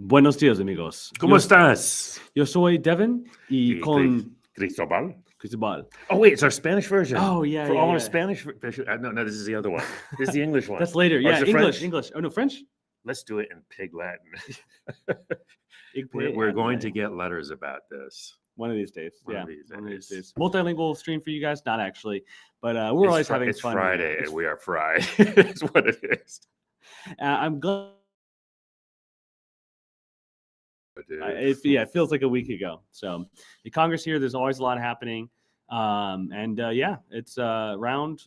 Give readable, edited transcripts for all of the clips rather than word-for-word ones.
Buenos días, amigos. ¿Cómo estás? Yo soy Devin y con Cristobal? Cristobal. Oh, wait, it's our Spanish version. Oh, yeah, For yeah, all yeah. our Spanish. No, this is the other one. This is the English one. That's later. Or is Yeah, it English. French? English. Oh, no, French? Let's do it in Pig Latin. Ik We're ben- going to get letters about this. One of these days. One yeah, of these one of these days. days. Multilingual stream for you guys? Not actually, but we're always having It's fun. Friday, here. and we are fried. It's what it is. I'm glad. Dude. It feels like a week ago. So the Congress here, there's always a lot happening. It's round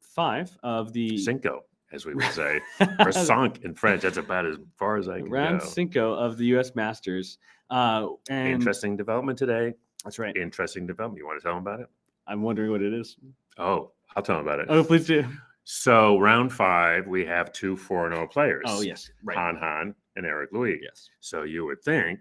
5 of the Cinco, as we would say, or cinq in French. That's about as far as I can round go. cinco of the U.S. Masters. And Interesting development today. that's right. Interesting development. You want to tell them about it? I'm wondering what it is. Oh, I'll tell them about it. Oh, please do. So round 5, we have 2 4-0 players. Oh, yes. Right. Han and Eric Louis. Yes. So you would think,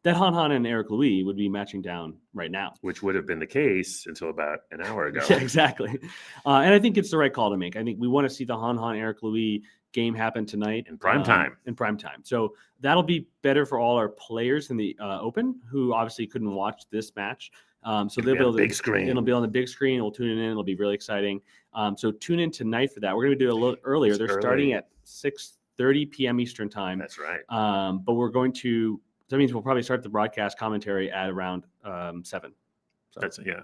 That Han and Eric Louis would be matching down right now. which would have been the case until about an hour ago. Yeah, exactly. And I think it's the right call to make. I think we want to see the Han Eric Louis game happen tonight In prime time. In prime time. So that'll be better for all our players in the Open, who obviously couldn't watch this match. So they'll be able to big screen. It'll be on the big screen. We'll tune in. It'll be really exciting. So tune in tonight for that. We're going to do it a little earlier. It's They're early. starting at 6:30 p.m. Eastern time. That's right. But we're going to. That means we'll probably start the broadcast commentary at around 7. So, That's yeah.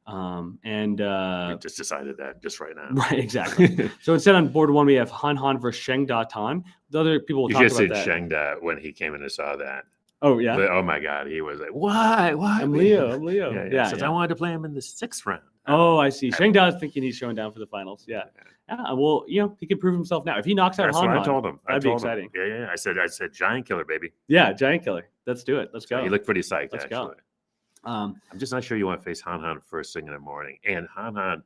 We just decided that just right now. Right, exactly. So instead on board 1, we have Han versus Sheng Da Tan. The other people will You talk just about said that. Sheng Da when he came in and saw that. Oh, yeah. Oh my God, he was like, "Why? I'm Leo. Yeah. Since I wanted to play him in the 6th round. Oh, I see. Sheng Da is thinking he's showing down for the finals. Yeah. Well, he can prove himself now. If he knocks out That's Han, what I told him. that'd be exciting. Yeah. I said, giant killer, baby. Yeah, giant killer. Let's do it. Let's go. He looked pretty psyched. Let's actually. go. I'm just not sure you want to face Han first thing in the morning. And Han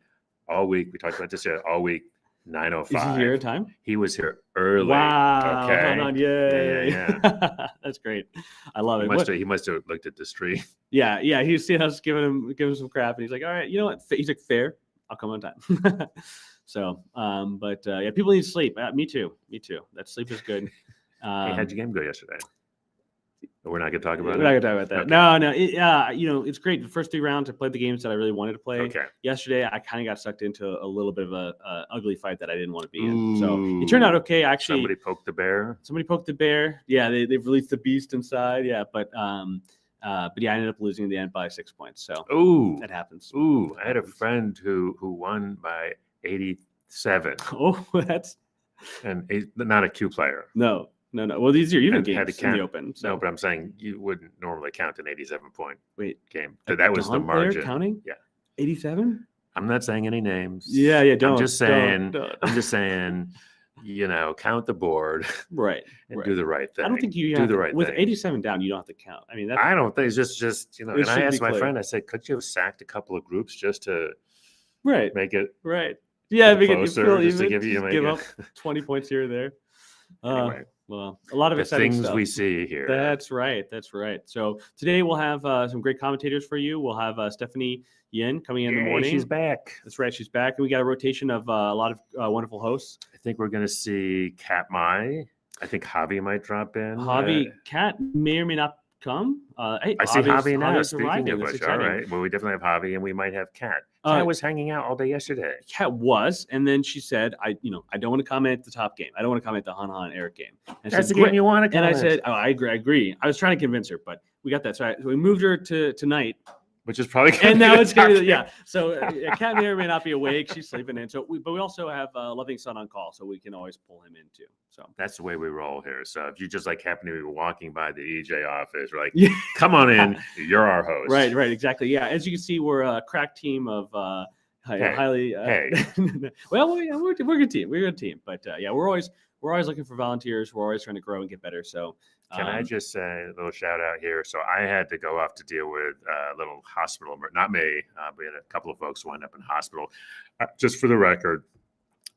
all week. We talked about this all week. 9:05. Is he here in time? He was here early. Wow. Okay. Han, yay. Yeah. That's great. I love it. He must have looked at the stream. Yeah. He's seen us giving him some crap, and he's like, "All right, you know what?" He's like, "Fair. I'll come on time." So, people need sleep. Me too. That sleep is good. Hey, how'd your game go yesterday? We're not going to talk about We're not it. gonna talk about that. Okay. No. It's great. The first 3 rounds, I played the games that I really wanted to play. Okay. Yesterday, I kind of got sucked into a little bit of a ugly fight that I didn't want to be in. So it turned out okay. Actually, Somebody poked the bear. Somebody poked the bear. Yeah, they've released the beast inside. Yeah, but I ended up losing in the end by 6 points. So that happens. I had a friend who won by 87. Oh, that's And he's not a Q player. no. Well, these are even And had games to in the count- Open. So No, but I'm saying you wouldn't normally count an 87-point wait, game. That was the Don player margin. counting. Yeah. 87. I'm not saying any names. Yeah. Don't. I'm just saying. Don't. I'm just saying. Count the board Right. and do the right thing. I don't think you do have the to- right with thing. 87 down. You don't have to count. I mean, that's I don't think it's just It And I should asked be my clear. friend. I said, "Could you have sacked a couple of groups just to right. make it Right. Yeah, make it closer, feel just to even. give you Just give make up it- 20 points here or there. Anyway, Well, a lot of the exciting things stuff. we see here. That's right. So today we'll have some great commentators for you. We'll have Stephanie Yin coming in the Yay, morning. she's back. That's right. She's back. And we got a rotation of a lot of wonderful hosts. I think we're going to see Kat Mai. I think Javi might drop in. Javi, Kat may or may not come. Hey, I see Javi's- Javi now. Javi's Speaking arriving. of That's which, all exciting. right. Well, we definitely have Javi, and we might have Kat. Uh, Kat was hanging out all day yesterday. Kat was, and then she said, I don't want to comment the top game. I don't want to comment the Han Eric game. And I That's said, the game "Great." you want to And I comment. said, I agree. I was trying to convince her, but we got that. So we moved her to tonight. which is probably gonna And be now the it's going to top be, yeah. So Kat may or may not be awake. She's sleeping in. But we also have Loving Son on call, so we can always pull him in too. So That's the way we roll here. So if you just happen to be walking by the EJ office, we're like, Yeah. come on in, you're our host. right, exactly. Yeah, as you can see, we're a crack team of highly. hey. Well, we're a good team. We're a good team. But we're always looking for volunteers. We're always trying to grow and get better. So Can I just say a little shout out here? So I had to go off to deal with a little hospital, not me, but we had a couple of folks wind up in hospital. Just for the record,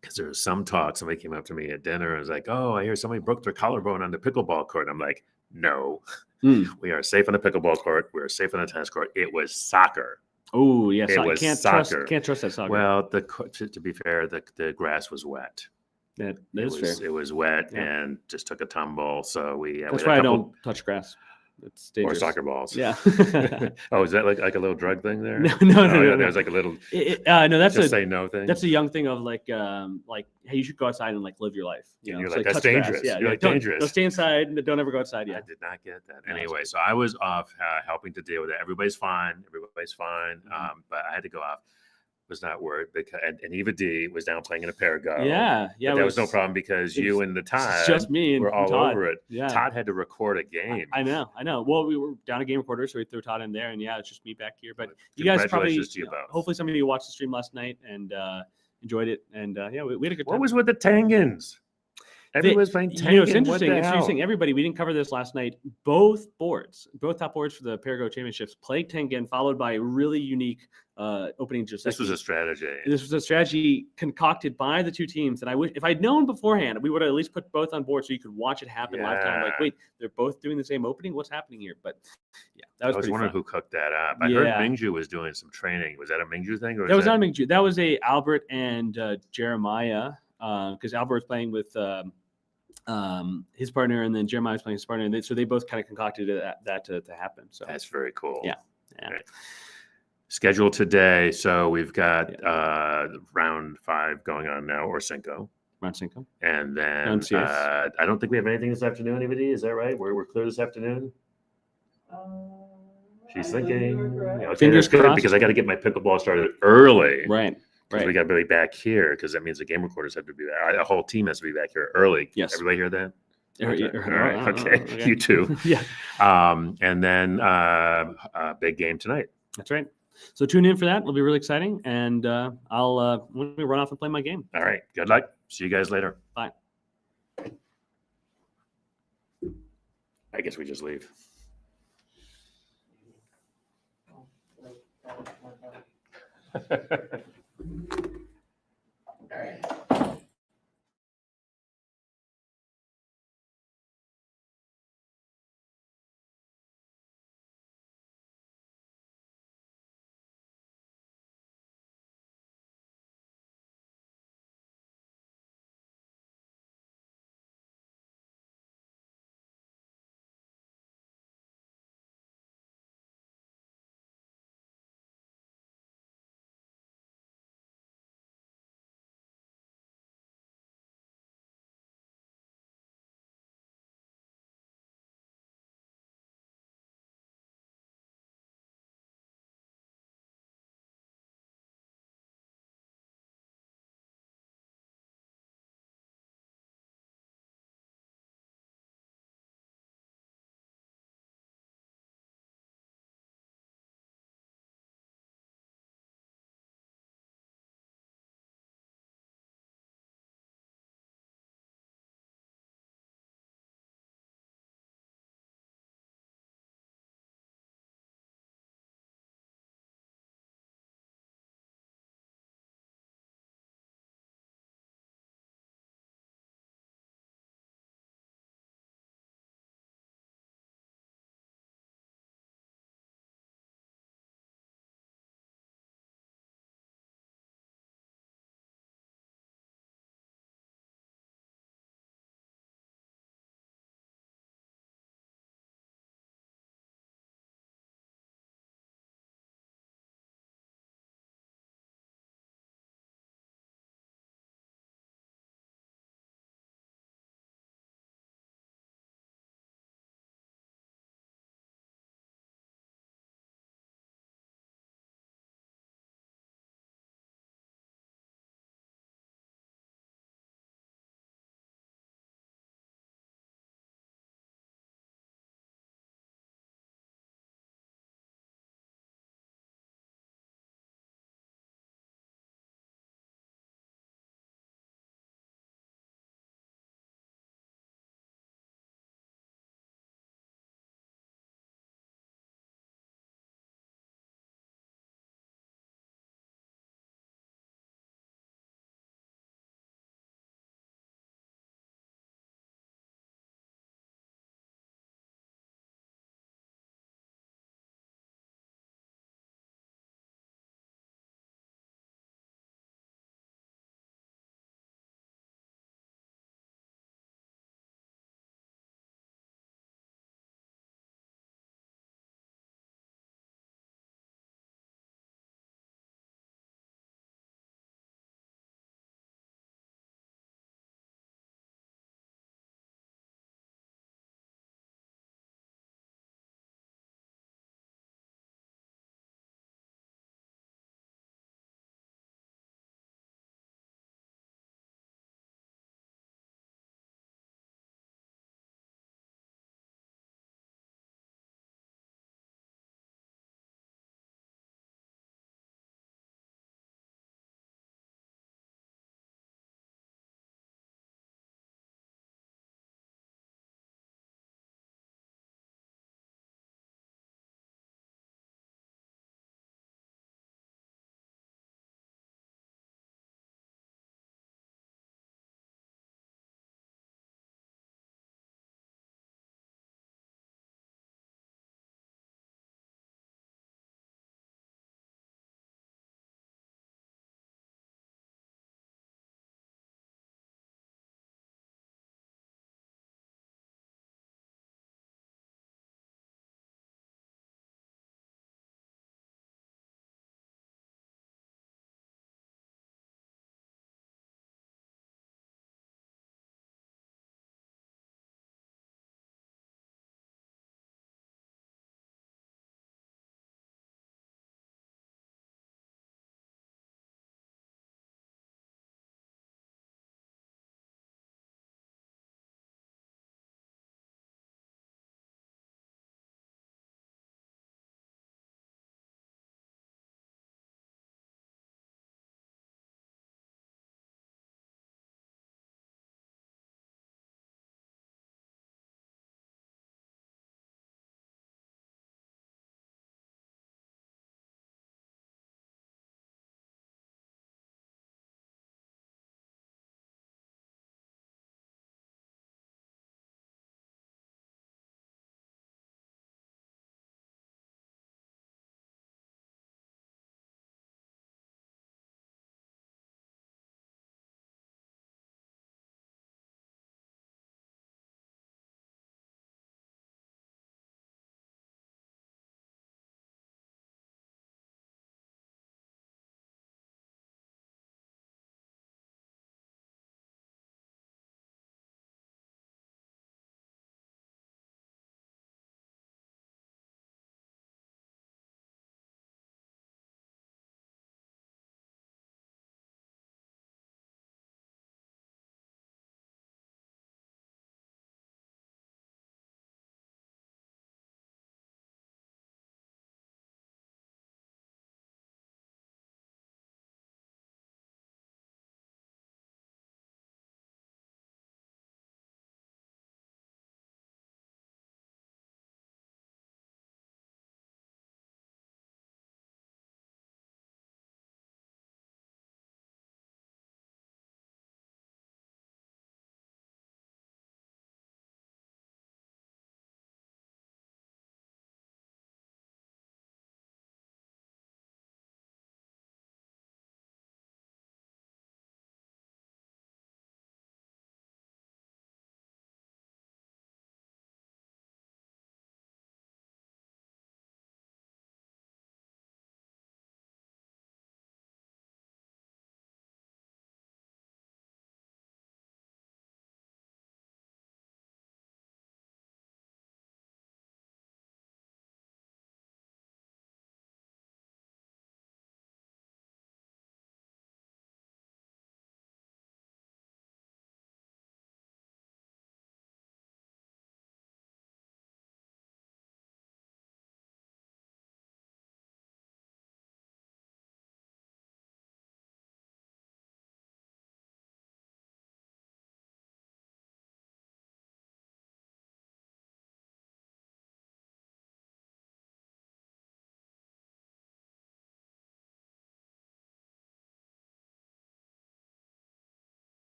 because there was some talk, somebody came up to me at dinner and was like, "Oh, I hear somebody broke their collarbone on the pickleball court." I'm like, "No, we are safe on the pickleball court. We are safe on the tennis court. It was soccer." Oh, yes. It was Can't soccer. trust that soccer. Well, to be fair, the grass was wet. That is fair. It was wet Yeah. and just took a tumble. So we That's had why a I couple don't touch grass. It's or dangerous. soccer balls. Yeah. Oh, is that like a little drug thing there? No, no, no, Oh, no, yeah, no. there's like a little No, that's just a say no thing. that's a young thing of like hey, you should go outside and like live your life. You And know, you're so, like, that's touch grass. dangerous. Yeah, You're like, don't, dangerous. Don't stay inside. Don't ever go outside. Yeah. I did not get that. No, Anyway, so I was off helping to deal with it. Everybody's fine. Everybody's fine. Mhm. But I had to go off. Was not worried because and Eva D was down playing in a pair go. Yeah. But that was no problem because it you was and the Todd just me and were all Todd. over it. Yeah. Todd had to record a game. I know. Well, we were down a game recorder, so we threw Todd in there, and yeah, it's just me back here. But you guys probably, Congratulations to you both. hopefully, somebody watched the stream last night and enjoyed it, and yeah, we had a good time. What was with the Tangans? Everyone's playing Tengen. You know, it's interesting. What the hell? Introducing everybody. We didn't cover this last night. Both top boards for the Parago Championships played Tengen, followed by a really unique opening Joseki. This was a strategy. This was a strategy concocted by the two teams that I wish, if I'd known beforehand, we would have at least put both on board so you could watch it happen live time. Like, Yeah. wait, they're both doing the same opening. What's happening here? But yeah, that was I was pretty wondering fun. who cooked that up. I heard Yeah. Mingju was doing some training. Was that a Mingju thing? Or That was not Mingju. That was a Albert and Jeremiah, because Albert was playing with his partner, and then Jeremiah was playing his partner, and so they both kind of concocted that to happen. So That's very cool. Yeah. Right. Schedule today. So we've got round 5 going on now, or Cinco. round Cinco. And then Round CS. I don't think we have anything this afternoon, anybody. Is that right? We're clear this afternoon? She's thinking. Okay, Fingers that's good, crossed. because I got to get my pickleball started early. Right. Because we got to be back here, because that means the game recorders have to be back. The whole team has to be back here early. Yes. Everybody hear that? Okay. All right. Okay. You too. Yeah, And then big game tonight. that's right. So tune in for that. It'll be really exciting, and I'll let me run off and play my game. All right. Good luck. See you guys later. Bye. I guess we just leave.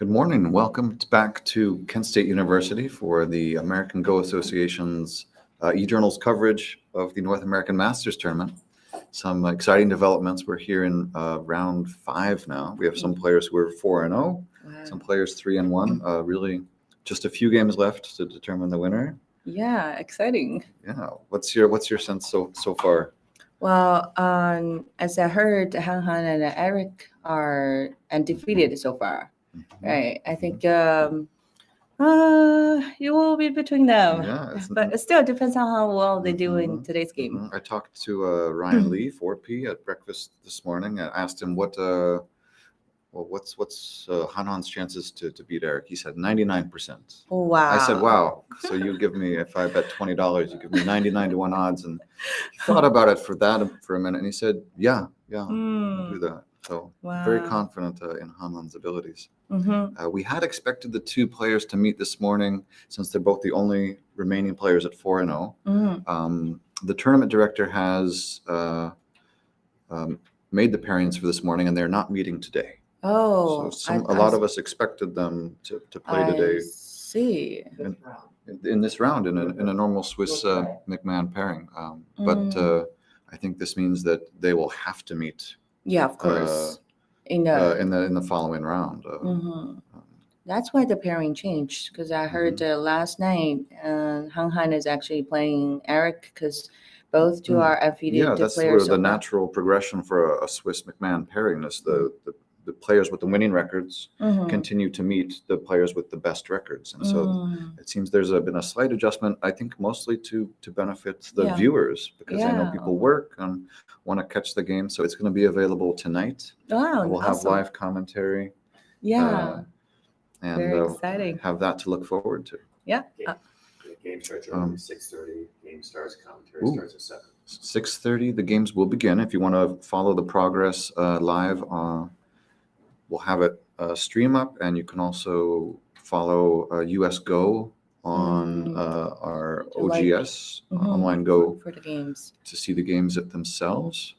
Good morning and welcome back to Kent State University for the American Go Association's eJournals coverage of the North American Masters Tournament. Some exciting developments. We're here in round 5 now. We have some players who are 4-0, some players 3-1. Really just a few games left to determine the winner. Yeah, exciting. Yeah. What's your sense so far? Well, as I heard, Han Han and Eric are undefeated so far. Right. I think it will be between them. Yeah, But it still depends on how well they do in today's game. I talked to Ryan Lee, 4P, at breakfast this morning. I asked him what's Han Han's chances to beat Eric. He said 99%. Wow. I said, wow. So you give me, if I bet $20, you give me 99-1 odds. And he thought about it for a minute. And he said, yeah, I'll do that. So very Wow. confident in Han Han's abilities. Mm-hmm. We had expected the two players to meet this morning since they're both the only remaining players at 4-0. Mm-hmm. The tournament director has made the pairings for this morning, and they're not meeting today. Oh, So a lot of us expected them to play today see. in this round in a normal Swiss McMahon pairing. But I think this means that they will have to meet Yeah, of course. In in the following round. Mhm. That's why the pairing changed, because I heard last night Han Han is actually playing Eric, because both two are undefeated Yeah, that's where players. the natural progression for a Swiss McMahon pairing is. The players with the winning records continue to meet the players with the best records. And so it seems there's been a slight adjustment, I think mostly to benefit the Yeah. viewers, because I know Yeah. people work and want to catch the game. So it's going to be available tonight. Wow, We'll have awesome. live commentary Yeah, and very exciting. have that to look forward to. Yeah. The game starts Um, early, 6:30. Game starts, commentary Ooh. starts at 7. 6:30, the games will begin. If you want to follow the progress live, we'll have it stream up, and you can also follow US Go on our To like- OGS online Go for the games. to see the games themselves.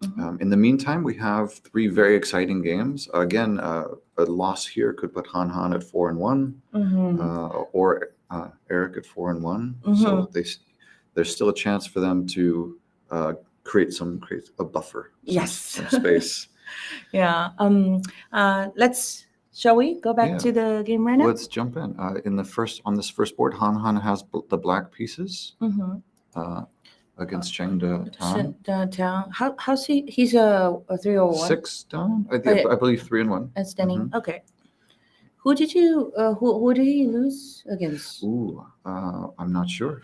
Mhm. In the meantime, we have 3 very exciting games. Again, a loss here could put Han Han at 4-1, or Eric at 4-1. So there's still a chance for them to create a buffer. Yes. Some space. Yeah. Let's. Shall we go back Yeah. to the game right now? Let's jump in. On this first board, Han Han has the black pieces against Cheng De Tan. Downtown. How's he? He's a 301. 6 down. I yeah. believe 3-1. And standing. Okay. Who did you? Who did he lose against? Ooh, I'm not sure.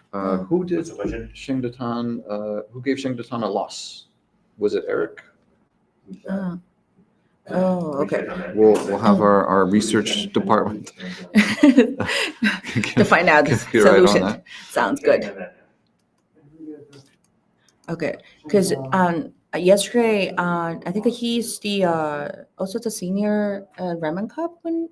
Who did What's the question? Cheng De Tan? Who gave Cheng De Tan a loss? Was it Eric? Oh, okay. We'll have our research department To find out the get right on solution. that. Sounds good. Okay, because yesterday, I think he's the also the senior Ramen Cup when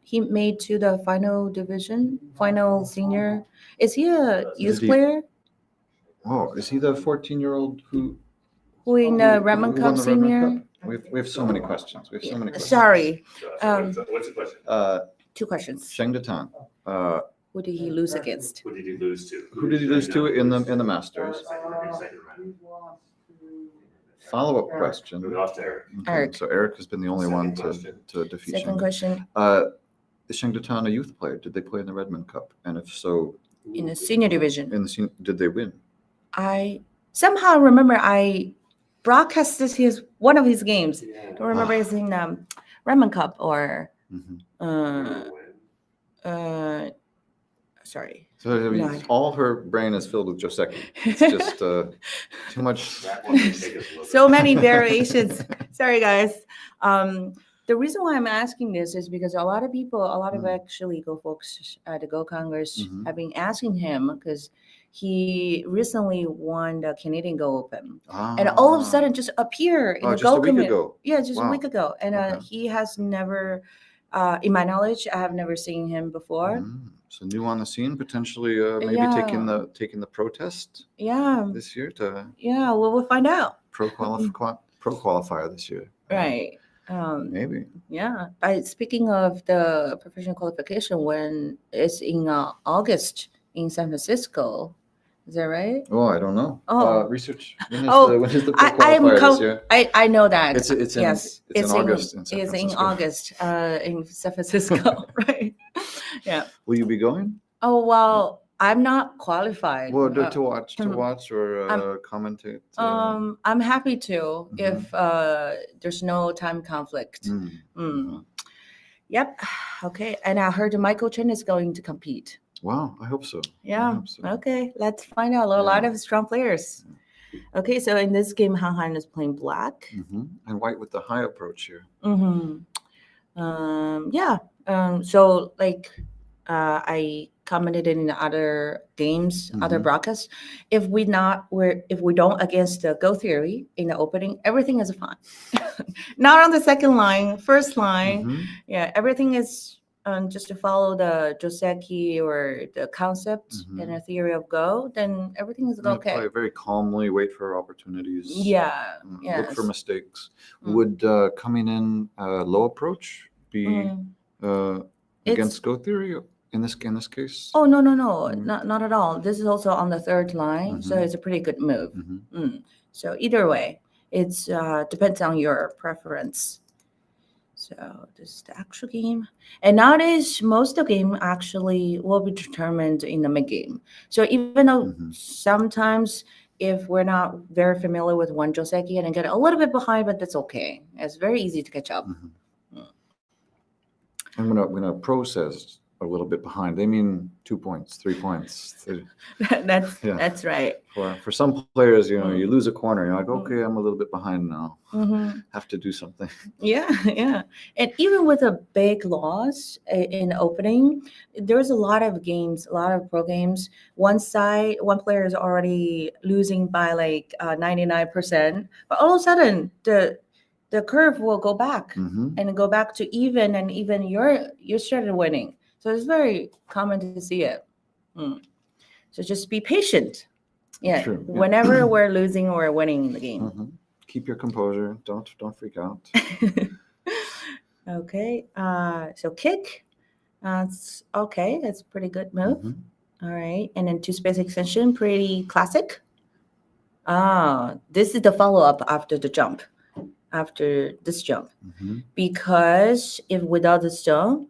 he made to the final senior. Is he a youth he- player Oh, is he the 14-year-old who who in who Ramen won Cup the Ramen senior? Cup? We have so many questions. Sorry, What's the question? 2 questions. Cheng De Tan. Who did he lose against? Who did you lose to? Who did he lose to in the Masters? Follow-up question. Move it off to Eric. Okay, Eric. So Eric has been the only one Second to defeat Second Cheng. question, Is Cheng De Tan a youth player? Did they play in the Redmond Cup? And if so, in the senior division, did they win? I somehow remember I broadcasted one of his games. Don't remember it's in Ramen Cup or Mhm. sorry. So I mean, No. all her brain is filled with Joseki. It's just too much. That one may take us a little So bit. many variations. Sorry, guys. The reason why I'm asking this is because a lot of actually Go folks at the Go Congress Mhm. have been asking him, because he recently won the Canadian Go Open, and all of a sudden just appear in the just Go a week community. ago. Yeah, just a Wow. week ago, and Okay. he has never, in my knowledge, I have never seen him before. So new on the scene, potentially maybe Yeah. taking the protest Yeah, this year to yeah. Well, we'll find out. pro qualifier this year. Right. Maybe. Yeah. Speaking of the professional qualification, when it's in August in San Francisco, is that right? Oh, I don't know. Oh. Research. When is Oh, the when is the I, pro I'm qualifier this com- year? I know that. It's in Yes, it's in August in San it's in Francisco. August in San Francisco, right? Yeah. Will you be going? Oh well, I'm not qualified. Well, to watch or I'm- commentate. I'm happy to Mhm. if there's no time conflict. Mm. Mm. Yep. Okay. And I heard Michael Chen is going to compete. Wow, I hope so. I Yeah. hope so. Okay. Let's find out. A lot Yeah. of strong players. Okay. So in this game, Han Han is playing black. And white with the high approach here. Yeah. So like I commented in the other games, other Mhm. broadcasts, if we don't against the Go theory in the opening, everything is fine. Not on the second line, first line. Mhm. Yeah, everything is just to follow the Joseki or the concept and the theory of Go, then everything is I'm gonna okay. play very calmly, wait for opportunities. Yeah. Look for Yes. mistakes. Mm. Would coming in low approach be Mm. against Go theory in this case? Oh no, Mm. not at all. This is also on the third line, so Mhm. it's a pretty good move. Mhm. So either way, it's depends on your preference. So this is the actual game, and nowadays most of the game actually will be determined in the mid game. So even though Mhm. sometimes if we're not very familiar with one Joseki and get a little bit behind, but that's okay. It's very easy to catch up. Mhm. I'm gonna process a little bit behind. They mean 2 points, 3 points. Yeah. That's right. For some players, you Mm. lose a corner. You're like, Mm. okay, I'm a little bit behind now. Mhm. Have to do something. Yeah, yeah. And even with a big loss in opening, there's a lot of games, a lot of pro games. One player is already losing by like 99%, but all of a sudden the curve will go back Mhm. and go back to even, and even you started winning. So it's very common to see it. So just be patient. Yeah. True, yeah. Whenever we're losing or winning in the game. Mhm. Keep your composure. Don't freak out. Okay, so kick. It's okay. That's a pretty good move. Mhm. All right, and then two space extension, pretty classic. This is the follow up after the jump, after this jump, Mhm. because if without the stone,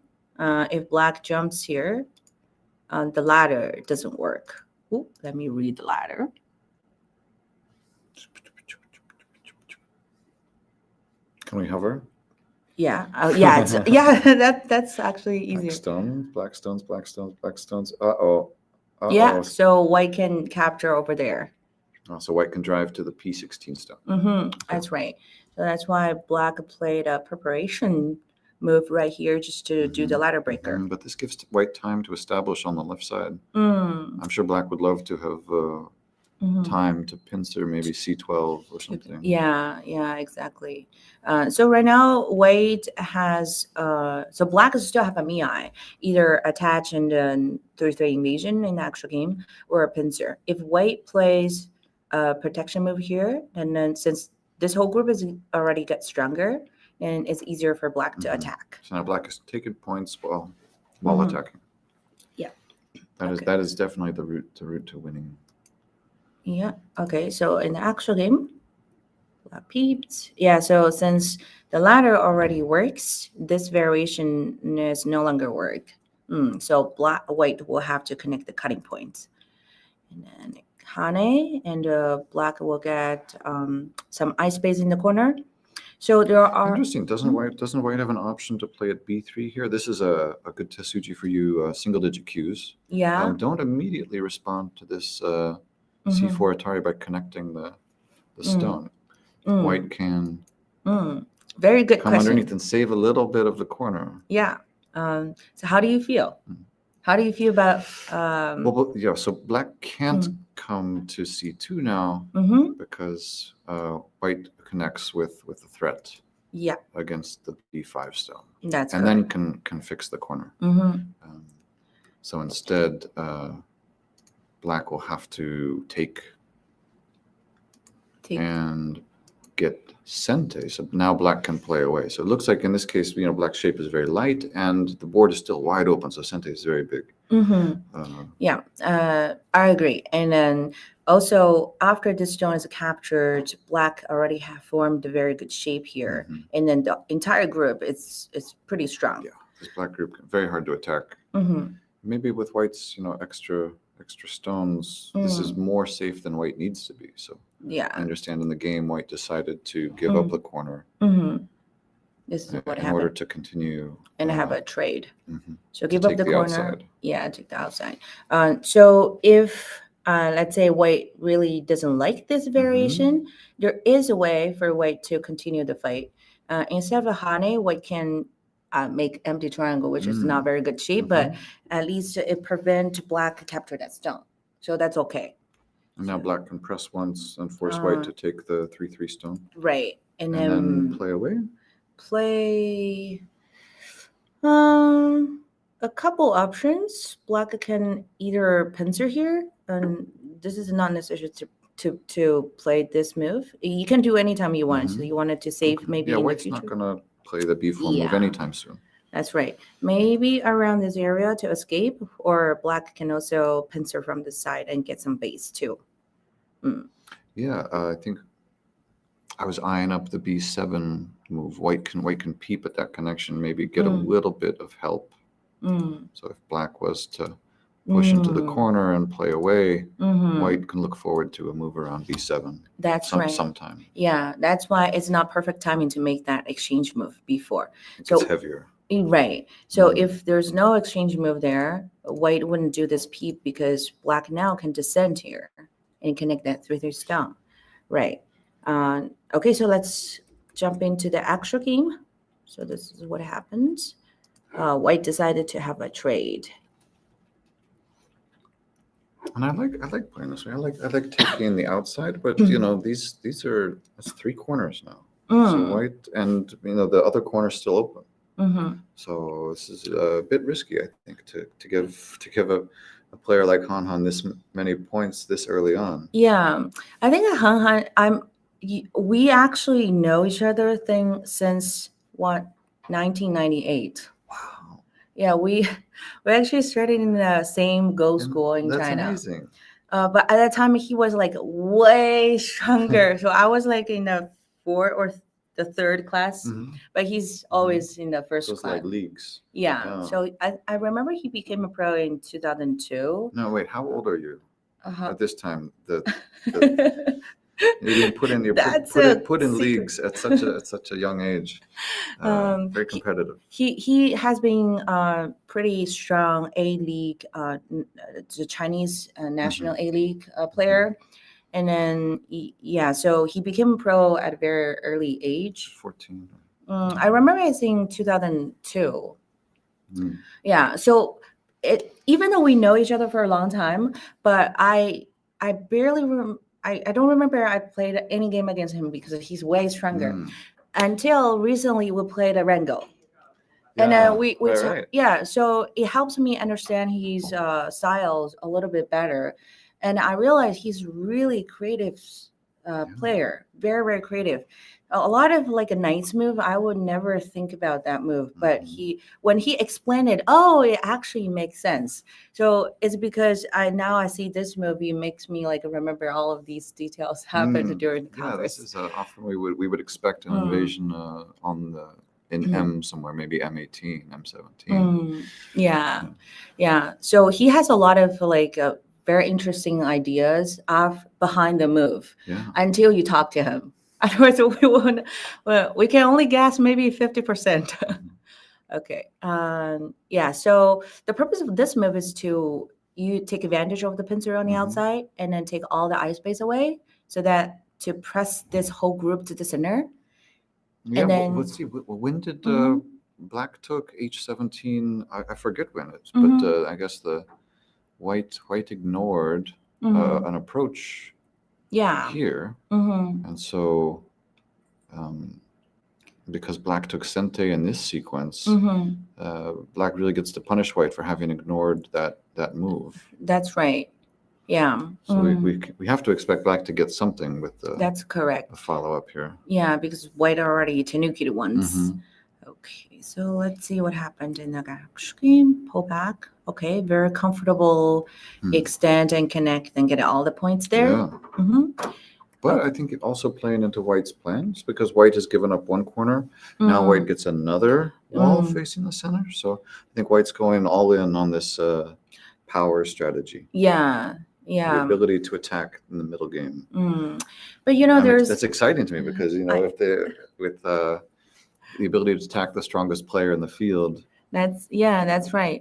if black jumps here, the ladder doesn't work. Ooh, let me read the ladder. Can we hover? Yeah, yeah, yeah. That's actually easier. Black stones, black stones, black stones. Uh-oh. Yeah, so white can capture over there. So white can drive to the P16 stone. That's right. So that's why black played a preparation move right here just to do the ladder breaker. But this gives white time to establish on the left side. Mm. I'm sure black would love to have time to pincer maybe C12 or something. Yeah, exactly. So right now, white has so black still have a Miai, either attach and then 3/3 invasion in the actual game or a pincer. If white plays a protection move here, and then since this whole group is already get stronger, and it's easier for black to attack. So now black is taking points while attacking. Yeah. That is definitely the route to winning. Yeah. Okay. So in the actual game, black peeped. Yeah. So since the ladder already works, this variation is no longer work. So white will have to connect the cutting points, and then Hane and black will get some ice space in the corner. So there are Interesting. Doesn't white have an option to play at B3 here? This is a good Tesuji for you. Single digit cues. Yeah. Don't immediately respond to this C4 Atari by connecting the stone. White can very good come question. underneath and save a little bit of the corner. Yeah. So how do you feel? How do you feel about? So black can't come to C2 now because white connects with the threat. Yeah. Against the B5 stone. That's and correct. then can fix the corner. So instead, black will have to take and get sente. So now black can play away. So it looks like in this case, black's shape is very light and the board is still wide open. So sente is very big. Yeah, I agree. And then also after this stone is captured, black already have formed a very good shape here. Mhm. And then the entire group it's pretty strong. Yeah, this black group very hard to attack. Mhm. Maybe with white's, extra stones, this is more safe than white needs to be. So I Yeah. understand in the game, white decided to give up the corner This is what in order happened. to continue And have a trade. mhm, So to give up take the the corner. outside. Yeah, take the outside. So if let's say white really doesn't like this variation, there is a way for white to continue the fight. Instead of a hane, white can make empty triangle, which is not very good shape, but at least it prevent black to capture that stone. So that's okay. And now black can press once and force white to take the 3/3 stone. Right. And And then then play away. play a couple options. Black can either pincer here, and this is not necessary to play this move. You can do anytime you want. So you wanted to save maybe Yeah, in the white's future. not going to play the b4 move Yeah. anytime soon. That's right. Maybe around this area to escape, or black can also pincer from the side and get some base too. Yeah, I think I was eyeing up the b7 move. White can peep at that connection, maybe get a little bit of help. So if black was to push into the corner and play away, white can look forward to a move around b7 That's right. sometime. Yeah, that's why it's not perfect timing to make that exchange move before. It So gets heavier. right. So if there's no exchange move there, white wouldn't do this peep because black now can descend here and connect that 3/3 stone. Right. Okay, so let's jump into the actual game. So this is what happens. White decided to have a trade. And I like playing this way. I like taking the outside, but these are that's 3 corners now. So white and the other corner's still open. So this is a bit risky, I think, to give a player like Han Han this many points this early on. Yeah, I think Han Han. We actually know each other since 1998. Wow, Yeah, we actually started in the same Go and school in that's China. amazing. But at that time he was like way stronger. So I was like in the 4th or the 3rd class, but he's always in the first So it's class. like leagues. Yeah. Oh. So I remember he became a pro in 2002. No, wait. How old are you Uh-huh. at this time? You didn't put in That's put in secret. leagues at such a young age. Very competitive. He has been pretty strong A League, the Chinese national A League player, and then so he became a pro at a very early age. 14. I remember I think 2002. Mm. Yeah, so even though we know each other for a long time, but I barely I don't remember I played any game against him because he's way stronger. Until recently, we played a Rengo. And then we right. So it helps me understand his styles a little bit better. And I realize he's really creative player, very, very creative. A lot of like a nice move, I would never think about that move. But when he explained it, it actually makes sense. So it's because I see this movie makes me like remember all of these details happened during the Congress. Yeah, this is often we would expect an invasion in M somewhere, maybe M18, M17. Yeah. So he has a lot of like very interesting ideas behind the move until you talk to him. Otherwise, we can only guess maybe 50%. Okay. So the purpose of this move is you take advantage of the pincer on the outside and then take all the ice space away so that to press this whole group to the center. Yeah, and then, let's see. When did black took H17? I forget when it's, but I guess the white ignored an approach here. And so because black took sente in this sequence, black really gets to punish white for having ignored that move. That's right. Yeah. So we have to expect black to get something with the That's correct. follow up here. Yeah, because white already tanuked once. Mhm. Okay, so let's see what happened in the actual game. Pull back. Okay, very comfortable. Hmm. Extend and connect and get all the points there. Yeah. Mm-hmm. But I think it also playing into white's plans because white has given up one corner. Now white gets another wall Mm. facing the center. So I think white's going all in on this power strategy. Yeah, The yeah. ability to attack in the middle game. But you know, That's exciting to me because if they're with the ability to attack the strongest player in the field. that's right.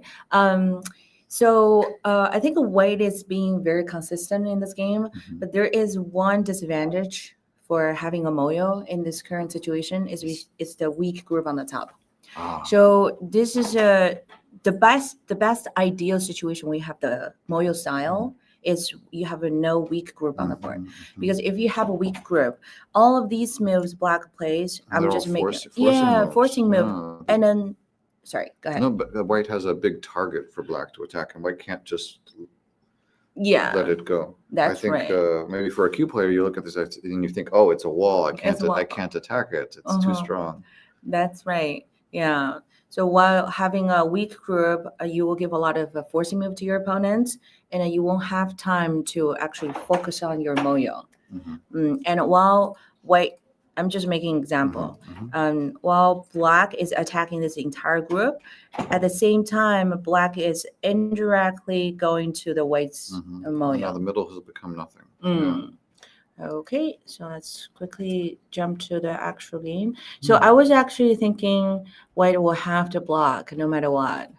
So I think white is being very consistent in this game, Mhm. but there is one disadvantage for having a Moyo in this current situation is the weak group on the top. Ah, So this is the best ideal situation we have the Moyo style is you have a no weak group on the board. mhm. Because if you have a weak group, all of these moves black plays, And I'm they're just all making forcing moves. forcing move. Yeah. And then sorry, go ahead. No, but the white has a big target for black to attack, and white can't just Yeah, let it go. that's I think right. maybe for a Q player, you look at this and you think, oh, it's a wall. I can't. It's a wall. I can't attack it. It's too Uh-huh. strong. That's right. Yeah. So while having a weak group, you will give a lot of forcing move to your opponents, and you won't have time to actually focus on your Moyo. Mhm. And while white, I'm just making an example. Mhm. While black is attacking this entire group, at the same time, black is indirectly going to the white's Mhm. And now Moyo. the middle has become nothing. Yeah. Mm. Okay, so let's quickly jump to the actual game. So Hmm. I was actually thinking white will have to block no matter what.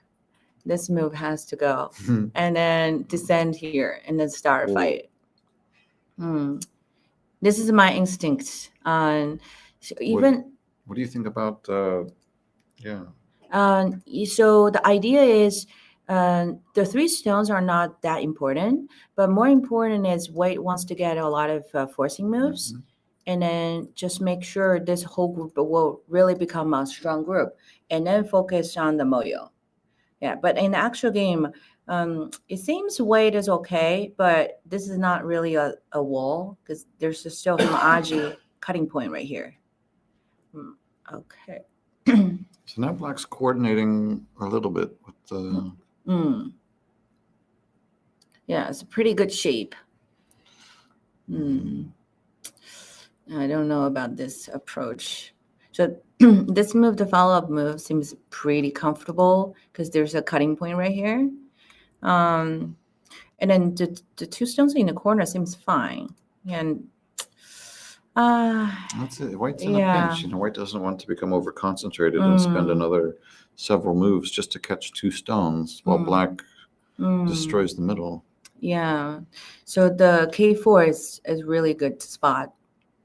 This move has to go. And then descend here and then start a Ooh. fight. This is my instinct. So even What do you think about? Yeah. so the idea is the three stones are not that important, but more important is white wants to get a lot of forcing moves. Mhm. And then just make sure this whole group will really become a strong group and then focus on the Moyo. Yeah, but in the actual game, it seems white is okay, but this is not really a wall because there's still Hamaji cutting point right here. Okay. So now black's coordinating a little bit with the. Yeah, it's a pretty good shape. I don't know about this approach. So this move, the follow-up move, seems pretty comfortable because there's a cutting point right here. And then the two stones in the corner seems fine. And That's it. White's in a yeah. pinch. White doesn't want to become over concentrated and spend another several moves just to catch two stones while black destroys the middle. Yeah. So the K4 is really good spot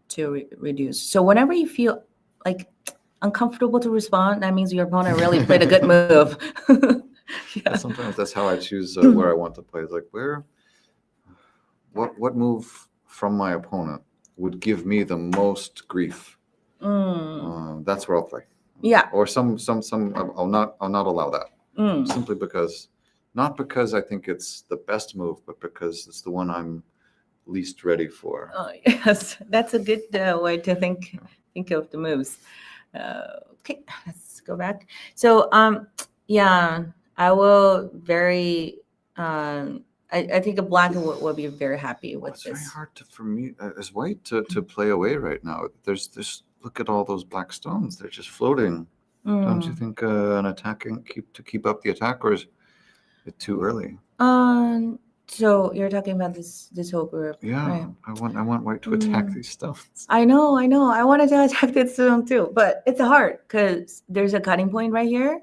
to reduce. So whenever you feel like uncomfortable to respond, that means your opponent really played a good move. Yeah. Sometimes that's how I choose where I want to play. It's like what move from my opponent would give me the most grief? That's where I'll play. Yeah. Or some I'll not allow that. Simply because, not because I think it's the best move, but because it's the one I'm least ready for. Oh, yes, that's a good way to think of the moves. Okay, let's go back. So yeah, I will very I think a black will be very happy with It's this. very hard for me as white to play away right now. There's look at all those black stones. They're just floating. Don't you think an attacking keep up the attack, or is it too early? So you're talking about this whole group. Yeah, right? I want white to attack these stones. I know. I wanted to attack this stone too, but it's hard because there's a cutting point right here.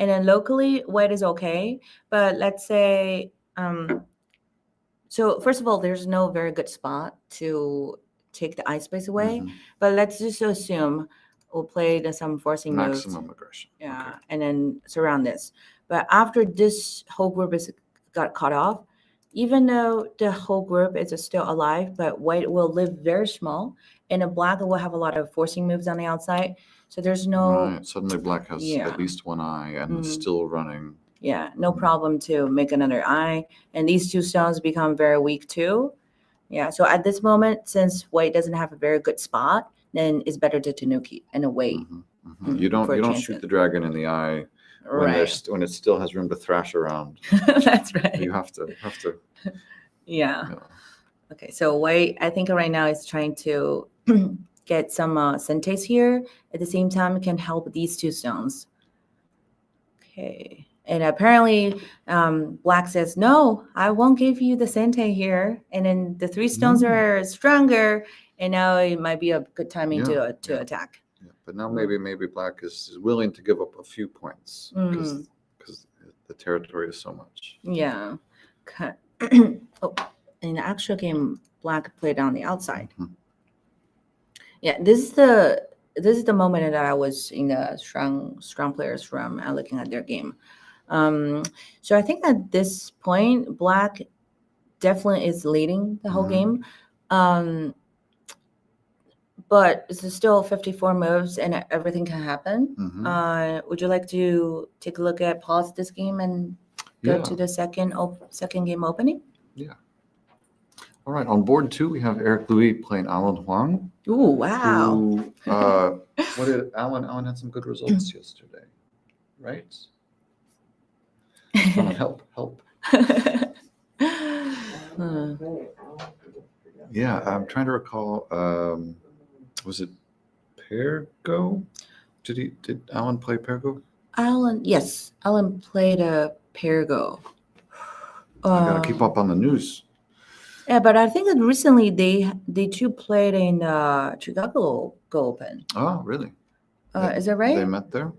And then locally, white is okay. But let's say, so first of all, there's no very good spot to take the ice space away. But let's just assume we'll play some forcing moves. Maximum aggression. Yeah, Okay. and then surround this. But after this whole group got cut off, even though the whole group is still alive, but white will live very small, and a black will have a lot of forcing moves on the outside. So there's no Right. Suddenly black has Yeah. at least one eye and is still running. Yeah, no problem to make another eye. And these two stones become very weak too. Yeah, so at this moment, since white doesn't have a very good spot, then it's better to Tanuki and away. Mhm, mhm. You don't for a chance shoot at- the dragon in the eye when Right. when it still has room to thrash around. That's right. You have to Yeah. yeah. Okay, so white, I think right now is trying to get some sentes here. At the same time, it can help these two stones. Okay, and apparently black says, no, I won't give you the sente here. And then the three stones Mm. are stronger, and now it might be a good timing Yeah, to yeah. attack. Yeah, but now maybe black is willing to give up a few points because the territory is so much. Yeah. Okay. Oh, in the actual game, black played on the outside. Mhm. Yeah, this is the moment that I was in the strong players room looking at their game. So I think at this point, black definitely is leading the whole Mhm. game. But it's still 54 moves and everything can happen. Mhm. Would you like to take a look at pause this game and go Yeah. to the second game opening? All right. On board 2, we have Eric Louis playing Alan Huang. Ooh, wow. Who, what did Alan? Alan had some good results yesterday, right? Someone help. Hmm. Yeah, I'm trying to recall. Was it Pergo? Did Alan play Pergo? Yes, Alan played a Pergo. I gotta keep up on the news. Yeah, but I think that recently they too played in Chicago Go Open. Oh, really? Is that They right? met there.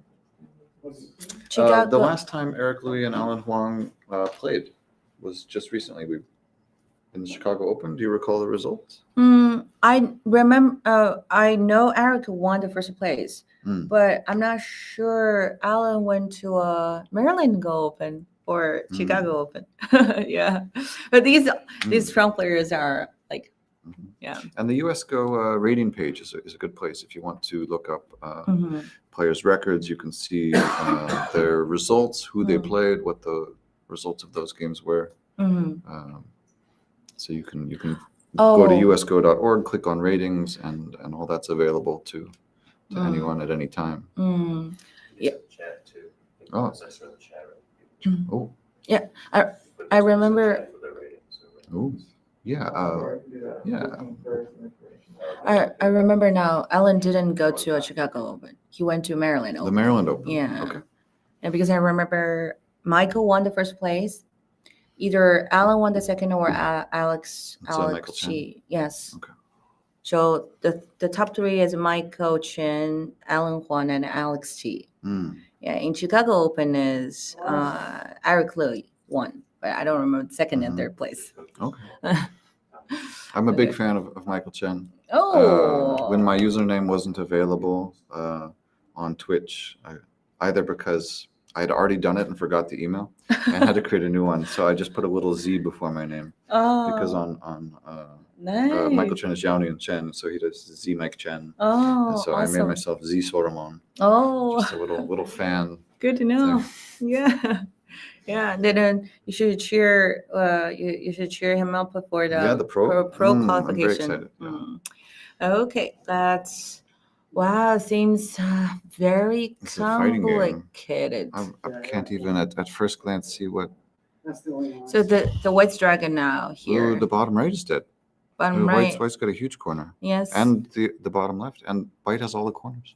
Chicago. The last time Eric Louis and Alan Huang played was just recently. We in the Chicago Open. Do you recall the results? I remember. I know Eric won the first place, but I'm not sure Alan went to a Maryland Go Open or Chicago Open. Yeah, but these strong players are like, yeah. And the US Go rating page is a good place if you want to look up Mm-hmm. players' records. You can see their results, who they played, what the results of those games were. Mm-hmm. So you can go Oh. to usgo.org, click on ratings, and all that's available to anyone at any time. Yeah. Chat too. Oh. I saw the chat right. Oh, Yeah, I remember. oh, yeah, yeah. I remember now. Alan didn't go to a Chicago Open. He went to Maryland The Open. Maryland Open. Yeah. Okay. And because I remember Michael won the first place. Either Alan won the second or Alex Michael Chen. Chi. Yes. Okay. So the top three is Michael Chen, Alan Huan, and Alex Chi. Yeah. In Chicago Open is Eric Louis won, but I don't remember the 2nd and third place. Okay. I'm a big fan of Michael Chen. Oh. When my username wasn't available on Twitch, either because I had already done it and forgot the email and had to create a new one, so I just put a little Z before my name because on nice. Michael Chen is Yaonian Chen, so he does Z Mike Chen. Oh, And so awesome. I made myself Z Soromon. Oh, Just a little fan. good to know. Yeah, yeah. Then you should cheer. You should cheer him up for the pro pro I'm very qualification. excited. Yeah. Okay, that's wow. Seems very It's a fighting game. complicated. I can't even at first glance see what. So the white dragon now here. Ooh, the bottom right is dead. Bottom right. White's got a huge corner. Yes. And the bottom left. And white has all the corners.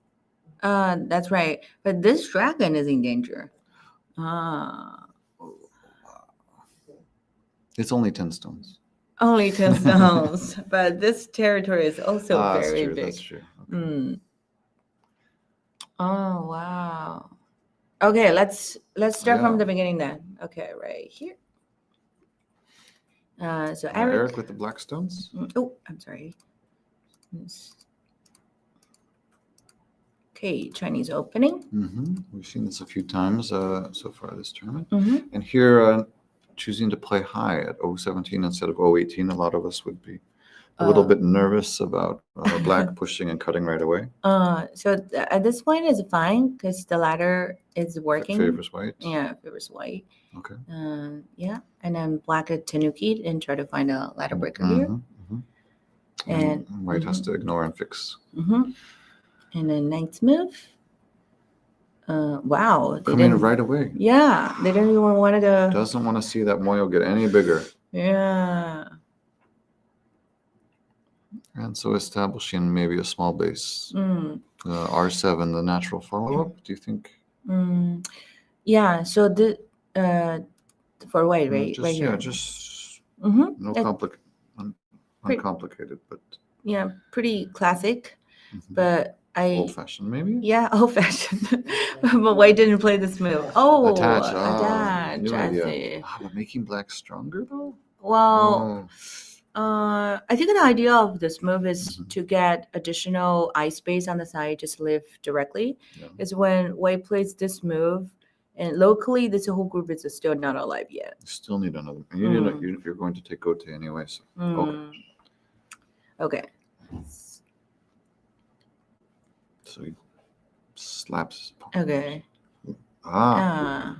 That's right. But this dragon is in danger. It's only 10 stones. Only 10 stones. But this territory is also very big. That's true. Okay. Oh wow. Okay, let's start from Yeah. the beginning then. Okay, right here. So Eric. Eric with the black stones. Oh, I'm sorry. Okay, Chinese opening. We've seen this a few times so far this tournament. Mm-hmm. And here, choosing to play high at 017 instead of 018, a lot of us would be a little bit nervous about black pushing and cutting right away. At this point is fine because the ladder is working. Favors white. Yeah, favors white. Okay. Yeah, and then black at Tanuki and try to find a ladder breaker here. Mhm, mhm. And white has to ignore and fix. And then knight's move. Wow, they Coming didn't. right away. Yeah, they didn't even want to. Doesn't want to see that Moyo get any bigger. Yeah. And so establishing maybe a small base. Mm. R7, the natural follow-up, do you think? Yeah, so the for white, right? Just, right yeah, here. just Mm-hmm. no uncomplicated, but Yeah, pretty classic, but old-fashioned maybe? Yeah, old-fashioned. But white didn't play this move. Oh, Attach. attach. New I idea. see. But making black stronger though? Well, Oh. I think the idea of this move is Mhm. to get additional eye space on the side, just live directly. Yeah. Is when white plays this move, and locally, this whole group is still not alive yet. You still need another. You're going to take Gote anyway. So. Okay. So he slaps his opponent. Okay. Ah.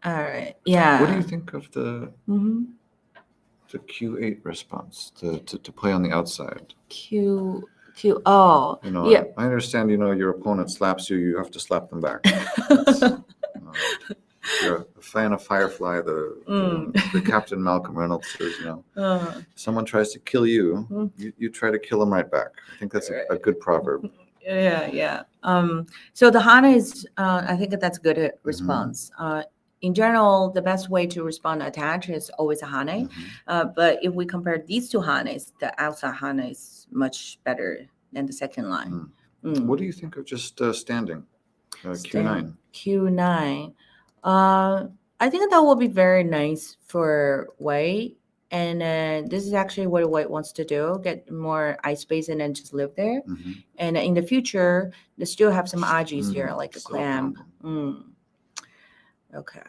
All right. Yeah. What do you think of the Q8 response to play on the outside? Q. Oh. Yeah. I understand. Your opponent slaps you. You have to slap them back. You're a fan of Firefly. The Captain Malcolm Reynolds says, someone tries to kill you, you try to kill them right back. I think that's a good proverb. Yeah. So the Hana is, I think that's a good response. In general, the best way to respond to attach is always a Hane. But if we compare these two Hanes, the outside Hana is much better than the second line. What do you think of just standing? Q9. Q9. I think that will be very nice for white. And this is actually what white wants to do, get more eye space and then just live there. And in the future, they still have some Ajis here, like a Still a clam. Okay.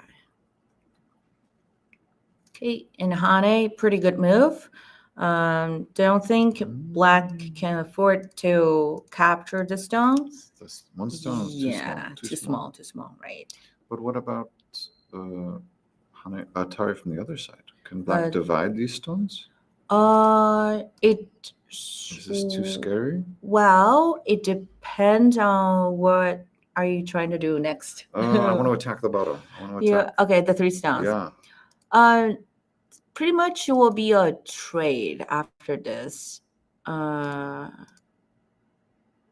Okay, and Hane, pretty good move. Don't think black can afford to capture the stones. This one stone is too small. Too small, right? But what about Atari from the other side? Can black divide these stones? Is this too scary? Well, it depends on what are you trying to do next. I want to attack the bottom. Okay, the 3 stones. Yeah. Pretty much it will be a trade after this.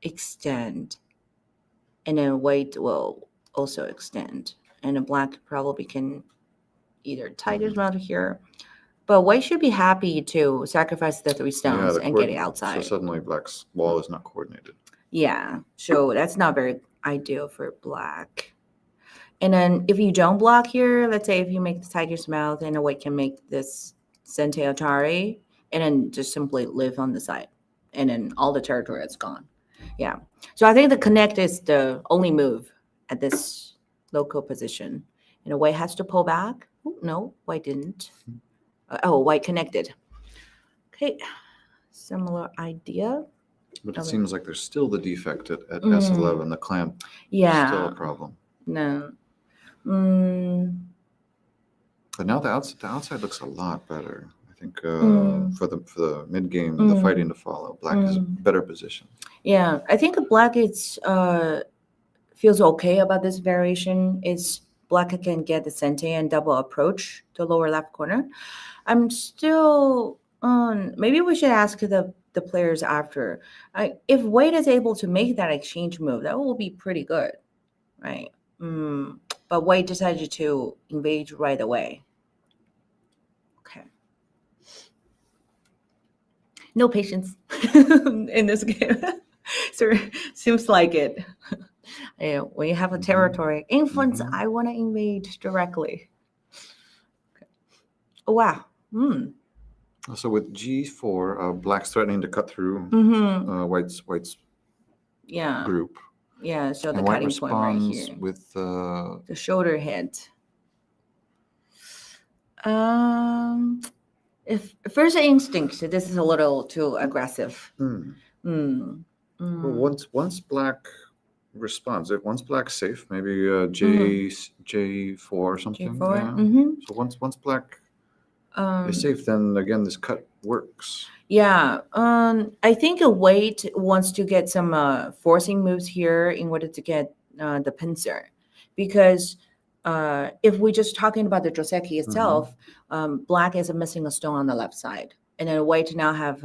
Extend. And then white will also extend. And the black probably can either Tiger's Mouth here. But white should be happy to sacrifice the 3 stones and get it outside. So suddenly black's wall is not coordinated. Yeah, so that's not very ideal for black. And then if you don't block here, let's say if you make the Tiger's Mouth and a white can make this Sente Atari and then just simply live on the side. And then all the territory is gone. Yeah. So I think the connect is the only move at this local position. And white has to pull back. Oh, no, white didn't. White connected. Okay. Similar idea. But it seems like there's still the defect at S11, the clamp. Yeah. Still a problem. No. But now the outside looks a lot better. I think for the mid game, the fighting to follow, black is in better position. Yeah, I think black is feels okay about this variation. Is black can get the Sente and double approach to lower left corner. I'm still maybe we should ask the players after. If white is able to make that exchange move, that will be pretty good, right? But white decided to invade right away. Okay. No patience in this game. So seems like it. When you have a territory influence, I want to invade directly. Okay. Oh, wow. So with G4, black's threatening to cut through white's group. Yeah, so the And white cutting point right responds here. with The shoulder hit. if first instinct, this is a little too aggressive. Hmm. Mm. Well, Mm. once black responds, if once black's safe, maybe J4 or something. J4. Yeah. Mm-hmm. So once black is safe, then again this cut works. Yeah. I think a White wants to get some forcing moves here in order to get the pincer, because if we're just talking about the Joseki itself, Black is missing a stone on the left side, and then White now have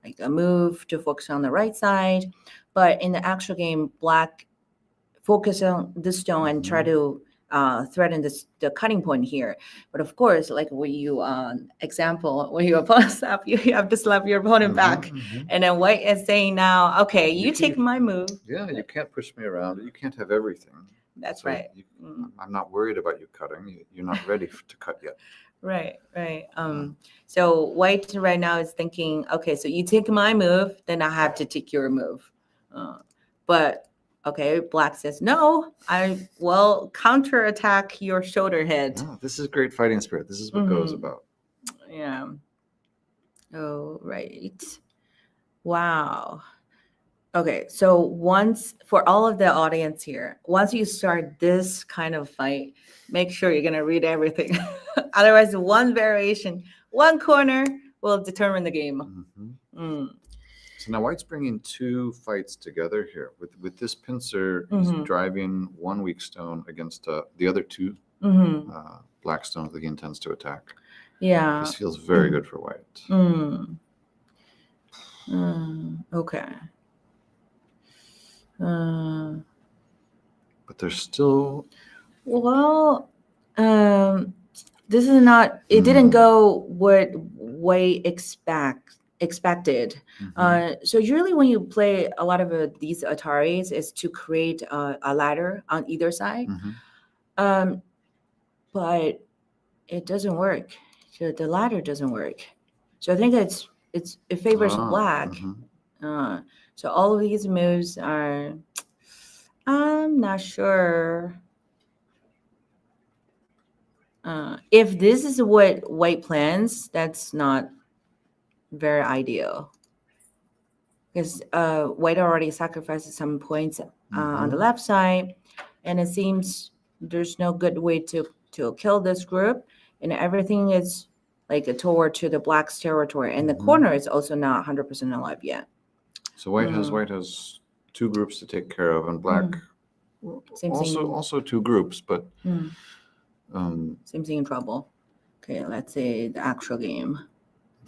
like a move to focus on the right side. But in the actual game, Black focus on this stone and try to threaten the cutting point here. But of course, like when you example, when you opponent slap you, you have to slap your opponent back. And then White is saying now, okay, you take my move. Yeah, you can't push me around. You can't have everything. That's So right. I'm not worried about you cutting. You're not ready to cut yet. Right. So White right now is thinking, okay, so you take my move, then I have to take your move. But okay, Black says, no, I will counterattack your shoulder head. Yeah, this is great fighting spirit. This is what Go is about. Yeah. Oh, right. Wow. Okay, so once, for all of the audience here, once you start this kind of fight, make sure you're going to read everything. Otherwise, one variation, one corner will determine the game. So now White's bringing two fights together here. With this pincer, he's driving one weak stone against the other two black stones that he intends to attack. Yeah. This feels very good for White. Okay. But there's still... Well, this is not, it didn't go what White expected. So usually when you play a lot of these Ataris is to create a ladder on either side. But it doesn't work. So the ladder doesn't work. So I think it favors Black. So all of these moves are, I'm not sure. If this is what White plans, that's not very ideal. Because White already sacrificed some points on the left side, and it seems there's no good way to kill this group, and everything is like toward to the Black's territory, and the corner is also not 100% alive yet. So White has two groups to take care of, and Black also two groups, but seems in trouble. Okay, let's say the actual game.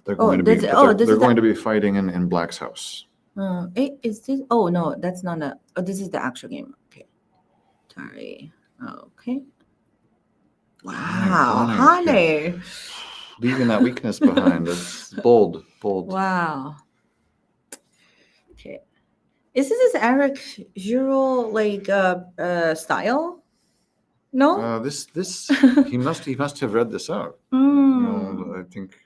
They're going to be fighting in Black's house. Is this? Oh no, that's not a. Oh, this is the actual game. Okay, sorry. Okay. Wow, Hane. Leaving that weakness behind. It's bold. Wow. Okay. Is this Eric Giraud like style? No. This he must have read this out. I think.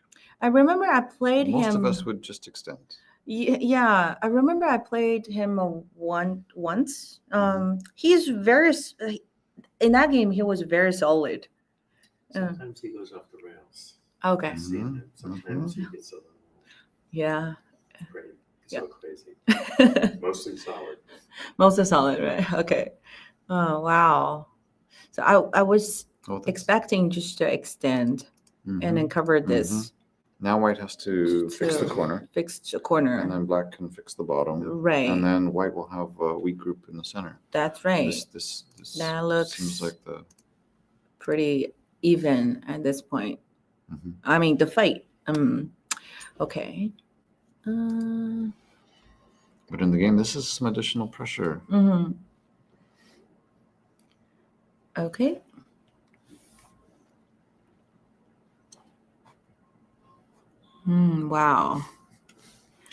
I remember I played him. Most of us would just extend. Yeah, I remember I played him once. He's very in that game. He was very solid. Sometimes he goes off the rails. Okay. Sometimes he gets a little crazy. Mostly solid. Mostly solid, right? Okay. Oh wow. So I was expecting just to extend and then cover this. Now White has to fix the corner. And then Black can fix the bottom. Right. And then White will have a weak group in the center. That's right. This that looks seems like the pretty even at this point. I mean the fight. Okay. But in the game, this is some additional pressure. Okay. Wow.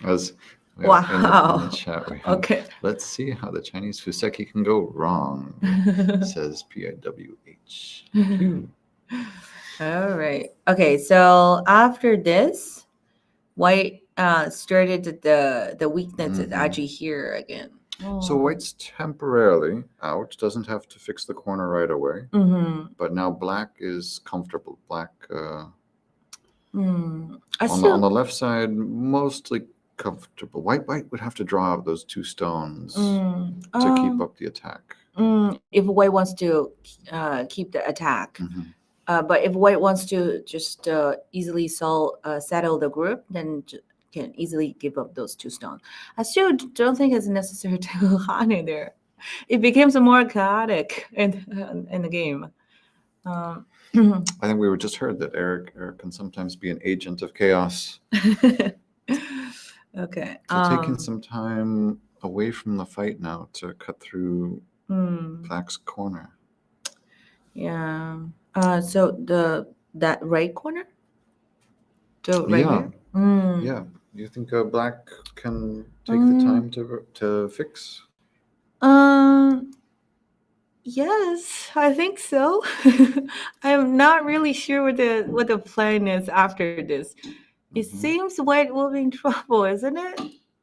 As in the chat, we have, let's see how the Chinese Fuseki can go wrong, says PIWH. All right. Okay, so after this, White started the weakness at Aji here again. So White's temporarily out, doesn't have to fix the corner right away. But now Black is comfortable. Black I On the still, left side, mostly comfortable. White would have to draw out those two stones to keep up the attack. if white wants to keep the attack. Mhm. But if white wants to just easily settle the group, then can easily give up those two stones. I still don't think it's necessary to honor there. It becomes more chaotic in the game. Um, I think we were just heard that Eric can sometimes be an agent of chaos. okay. So taking some time away from the fight now to cut through Black's corner. Yeah. So that right corner? Right Yeah. here? Mm. Yeah. Do you think Black can take the time to fix? Yes, I think so. I'm not really sure what the plan is after this. It Mhm. seems white will be in trouble, isn't it?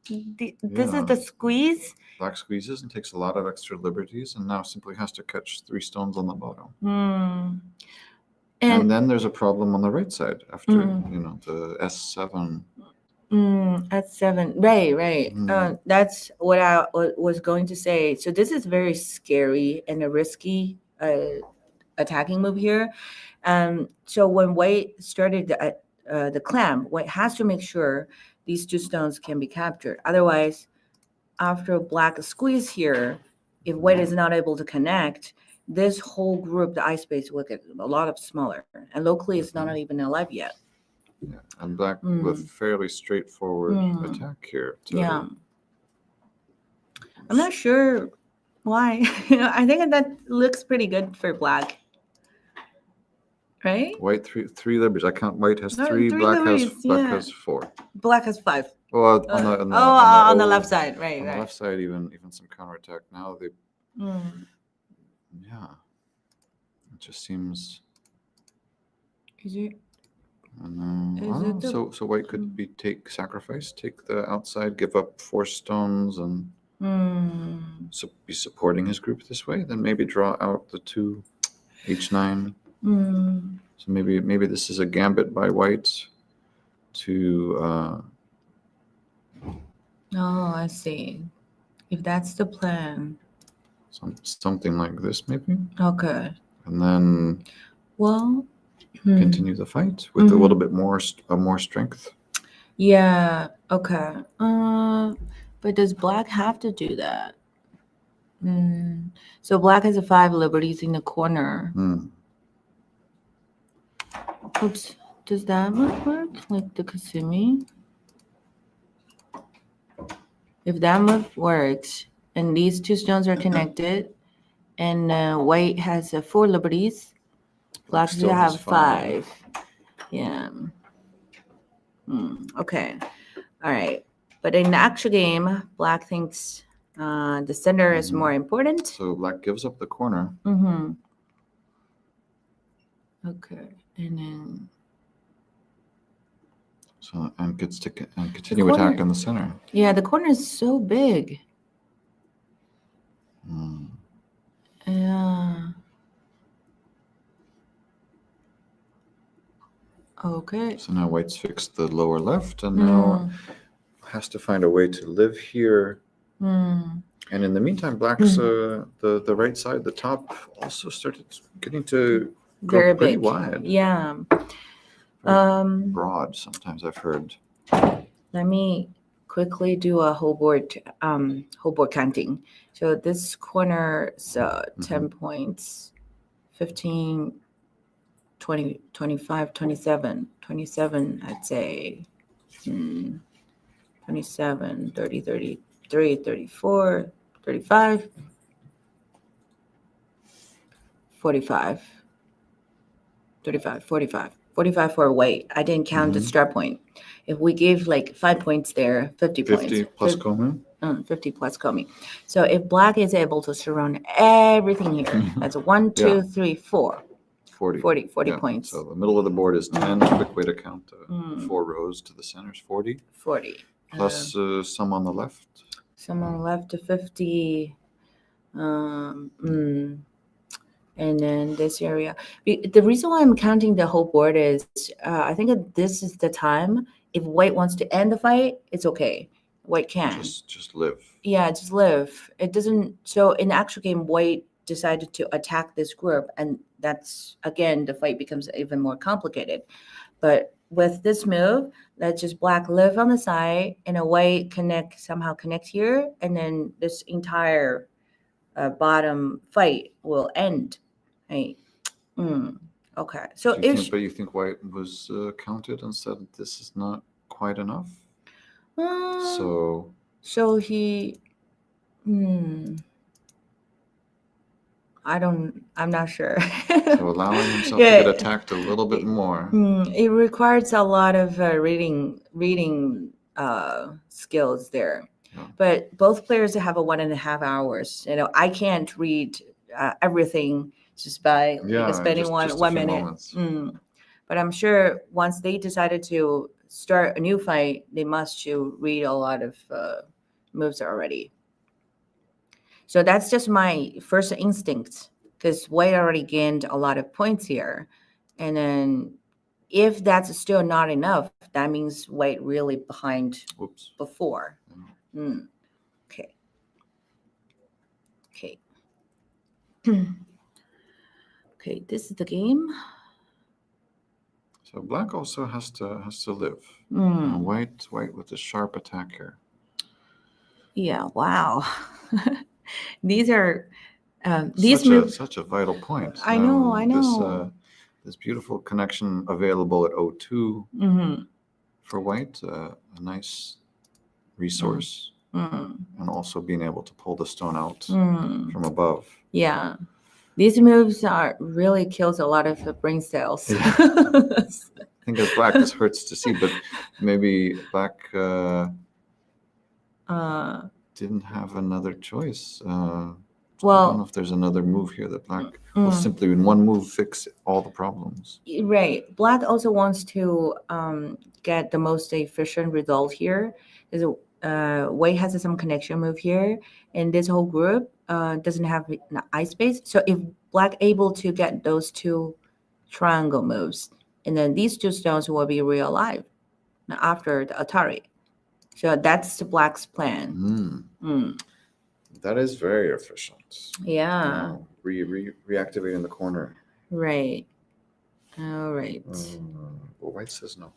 This is Yeah. the squeeze. Black squeezes and takes a lot of extra liberties, and now simply has to catch 3 stones on the bottom. Hmm. And then there's a problem on the right side after Mm. the S7. At 7, right. Mm. That's what I was going to say. So this is very scary and a risky attacking move here. So when White started the clamp, White has to make sure these two stones can be captured. Otherwise, after Black squeeze here, if White is not able to connect, this whole group, the ice space, will get a lot of smaller. And locally, it's not even alive yet. Yeah. And Black with fairly straightforward attack here. Yeah. I'm not sure why. I think that looks pretty good for Black. Right? White three liberties. I count White has No, 3, three Black liberties, yeah. has 4. Black has 5. Well, on the left side, right, on right. the left side, even some counterattack. Now they, yeah, it just seems. Is it? Is it so White could take the outside, give up 4 stones, and be supporting his group this way. Then maybe draw out the 2 H9. So maybe this is a gambit by White to. Oh, I see. If that's the plan. Something like this, maybe. Okay. And then continue the fight with a little bit more strength. Yeah. Okay. But does Black have to do that? So Black has 5 liberties in the corner. Oops. Does that move work? Like the Kasumi? If that move works, and these 2 stones are connected, and White has 4 liberties, Black still have 5. Yeah. Okay. All right. But in the actual game, Black thinks the center is more important. So Black gives up the corner. Okay. And then. So and gets to continue attack in the center. Yeah, the corner is so big. Yeah. Okay. So now White's fixed the lower left, and now has to find a way to live here. And in the meantime, Black's the right side, the top, also started getting to go very pretty big. wide. Yeah. Broad. Sometimes I've heard. Let me quickly do a whole board counting. So this corner is 10 points, 15, 20, 25, 27, I'd say. 27, 30, 33, 34, 35, 45, 35, 45 for White. I didn't count the start point. If we give like 5 points there, 50 points. 50 plus Komi? 50 plus Komi. So if Black is able to surround everything here, that's 1, 2, 3, 4. 40 yeah. points. So the middle of the board is 10. Quick way to count 4 rows to the center is 40. 40. Plus some on the left. Some on the left to 50. And then this area. The reason why I'm counting the whole board is I think that this is the time. If white wants to end the fight, it's okay. White can. Just live. Yeah, just live. It doesn't. So in the actual game, white decided to attack this group, and that's again the fight becomes even more complicated. But with this move, let's just black live on the side, and a white somehow connect here, and then this entire bottom fight will end. Right. Okay. So But you think white was counted and said this is not quite enough? So so he I'm not sure. so allowing himself Yeah. to get attacked a little bit more. It requires a lot of reading skills there. Yeah. But both players have a 1.5 hours. I can't read everything just by spending just one a few minute. moments. But I'm sure once they decided to start a new fight, they must to read a lot of moves already. So that's just my first instinct, because white already gained a lot of points here. And then if that's still not enough, that means white really behind Whoops. before. Okay. Okay. Okay, this is the game. So black also has to live. And white with a sharp attack here. Yeah, wow. These are these moves. Such a vital point. I know. This beautiful connection available at O2 for white, a nice resource, and also being able to pull the stone out from above. Yeah, these moves really kills a lot of the brain cells. Yeah. I think as black, this hurts to see, but maybe black didn't have another choice. I don't know if there's another move here that black will simply in one move fix all the problems. Right. Black also wants to get the most efficient result here. White has some connection move here, and this whole group doesn't have an eye space. So if black able to get those two triangle moves, and then these two stones will be real alive after the Atari. So that's the black's plan. That is very efficient. Yeah. Reactivating the corner. Right. All right. Well, white says no.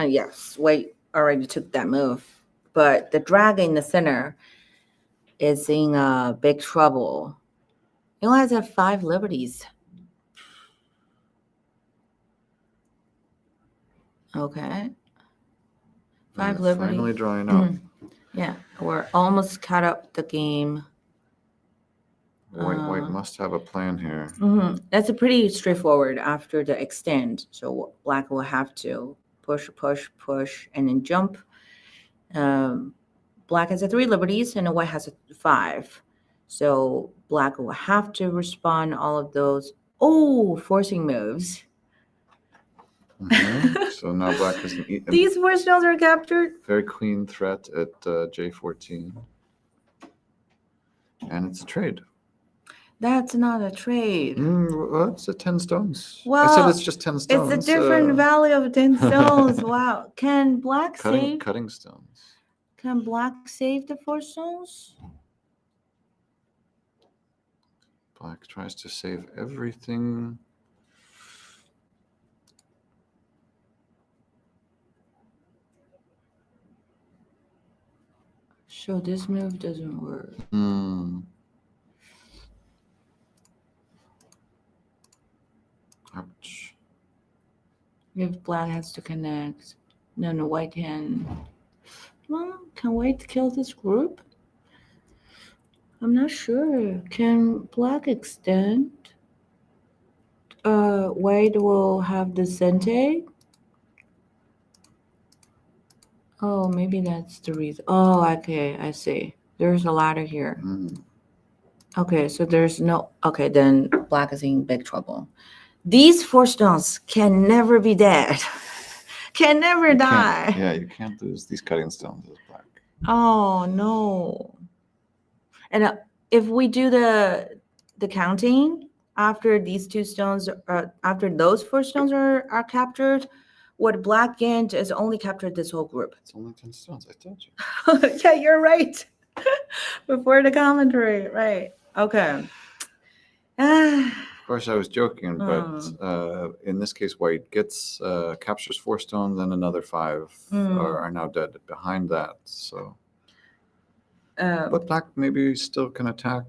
Yes, white already took that move. But the dragon in the center is in big trouble. It only has 5 liberties. Okay. 5 liberties. Finally drawing out. Yeah, we're almost caught up the game. White must have a plan here. That's a pretty straightforward after the extend. So black will have to push, and then jump. Black has 3 liberties and white has 5. So black will have to respond all of those. Oh, forcing moves. So now black has These 4 stones are captured. very clean threat at J14. And it's a trade. That's not a trade. Well, it's a 10 stones. I Well, said it's just 10 stones. It's a different value of 10 stones. Wow. Can black save? Cutting stones. Can black save the 4 stones? Black tries to save everything. So this move doesn't work. Ouch. If black has to connect, then the white can. Well, can white kill this group? I'm not sure. Can black extend? White will have the Sente. Oh, maybe that's the reason. Oh, okay, I see. There's a ladder here. Okay, so there's no. Okay, then black is in big trouble. These 4 stones can never be dead. Can never die. Yeah, you can't lose these cutting stones as black. Oh no. And if we do the counting, after these two stones, after those four stones are captured, what black gained is only captured this whole group. It's only 10 stones. I told you. Yeah, you're right. Before the commentary, right? Okay. Ah, Of course, I was joking, but Mm. in this case, white gets captures 4 stones, and another 5 are now dead behind that. So, but black maybe still can attack.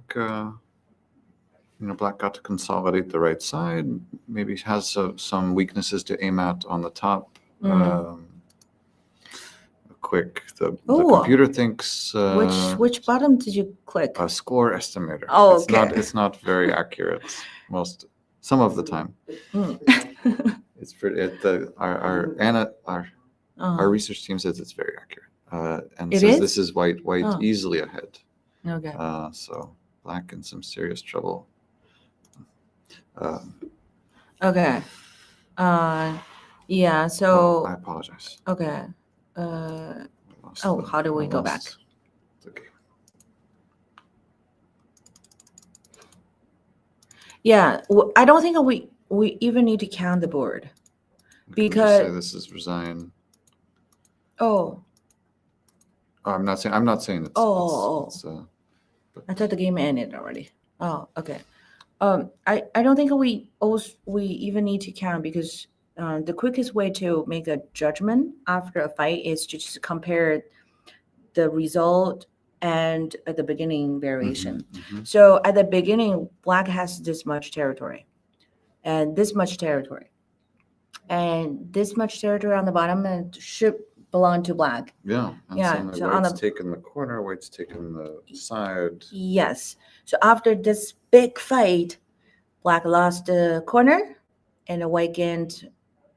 Black got to consolidate the right side. Maybe has some weaknesses to aim at on the top. The Ooh. computer thinks which button did you click? a score estimator. Oh, It's okay. not very accurate some of the time. Mm. It's pretty. Our Uh, research team says it's very accurate, and It says is? this is white Oh. easily ahead. okay. So black in some serious trouble. Okay. Yeah. I So apologize. okay. How do we go back? It's okay. Yeah. I don't think we even need to count the board. We can just say Because- this is resign. Oh, I'm not saying it's. Oh. It's, I thought the game ended already. Oh, okay. I don't think we even need to count because the quickest way to make a judgment after a fight is to just compare the result and at the beginning variation. Mhm. So at the beginning, black has this much territory and this much territory. And this much territory on the bottom and should belong to black. Yeah. And Yeah, suddenly so on white's the- taken the corner, white's taken the side. Yes. So after this big fight, black lost the corner and the white gained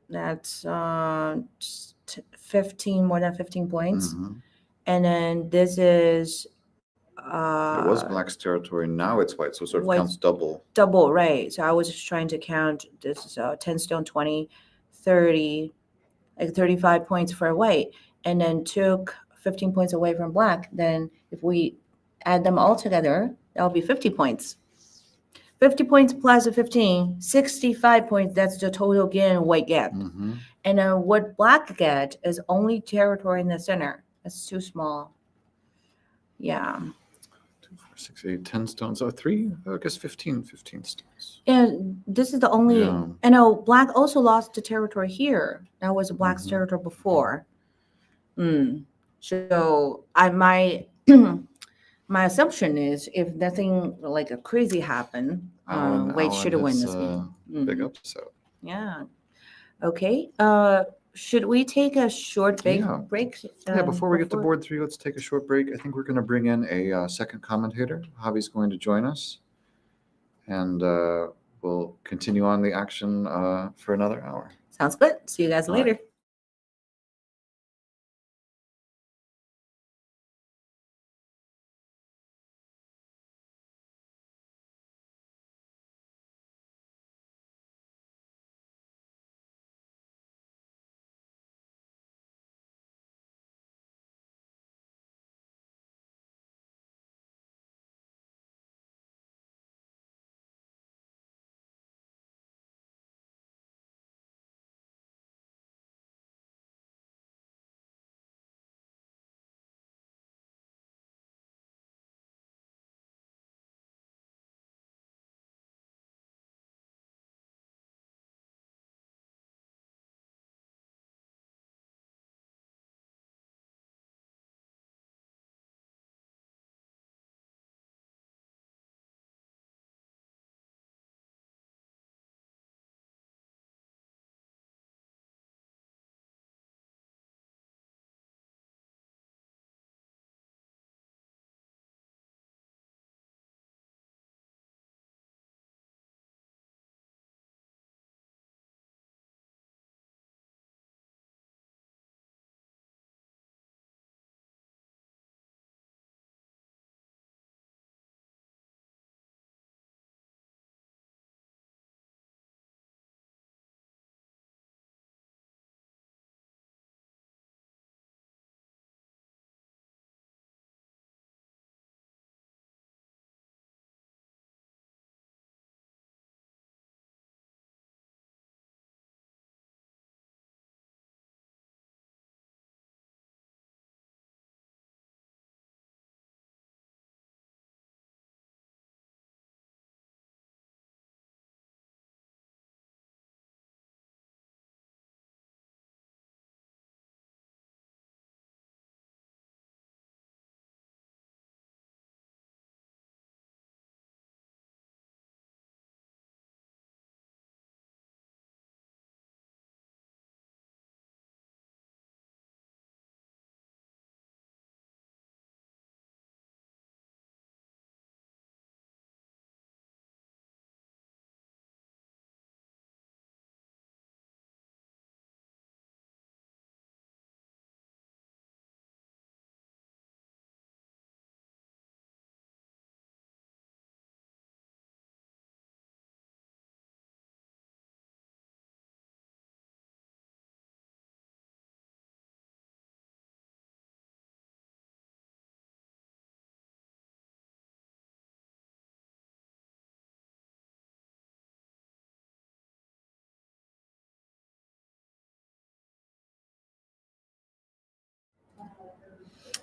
that's 15, more than 15 points. Mhm. And then this is It was black's territory. Now it's white, so it sort of white- counts double. double, right? So I was just trying to count this is 10 stone, 20, 30, like 35 points for white, and then took 15 points away from black. Then if we add them all together, that'll be 50 points. 50 points plus a 15, 65 points. That's the total gain white get. Mhm. And then what black get is only territory in the center. That's too small. Yeah. 2, 4, 6, 8, 10 stones. Oh, 3, I guess 15 stones. And this is the only, Yeah. I know black also lost the territory here. That was black's Mhm. territory before. So my assumption is if nothing like a crazy happened, Wade should have won has this game. big Mhm. upset. Yeah. Okay. Should we take a short Yeah. break? Yeah, before we get to board 3, let's take a short break. I think we're going to bring in a second commentator. Javi's going to join us, and we'll continue on the action for another hour. Sounds good. See you guys All right. later.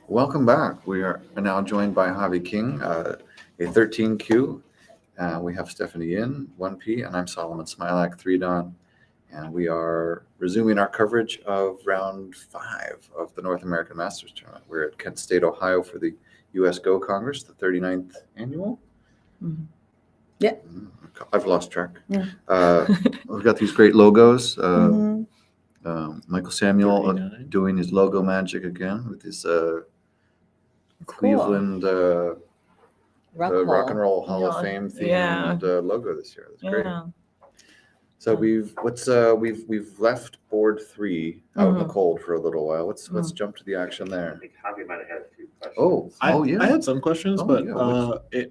Welcome back. We are now joined by Javi King, a 13Q. We have Stephanie Yin, 1P, and I'm Solomon Smilak, 3-Dan. And we are resuming our coverage of round 5 of the North American Masters Tournament. We're at Kent State, Ohio for the US Go Congress, the 39th annual. Mhm. Yeah. I've lost track. Yeah. We've got these great logos. Mhm. Michael Samuel 39. doing his logo magic again with his Cleveland the Rock and Roll Hall of Yeah. Fame Yeah. themed logo this year. That's great. Yeah. So we've left board 3 out in the Mhm. cold for a little while. Let's jump to the action I there. think Javi might have had a few questions. Oh, I had some questions, Oh, but yeah,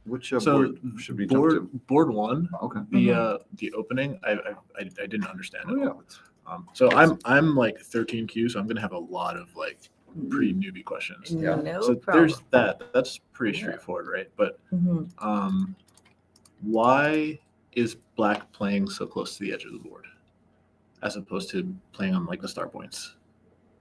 which so board should we jump to? board 1, Okay. the opening, I didn't understand Oh, it. yeah. So I'm like 13Q, so I'm gonna have a lot of like pretty newbie questions. Yeah. No So problem. there's that's pretty Yeah. straightforward, right? But Mhm. why is black playing so close to the edge of the board as opposed to playing on like the star points?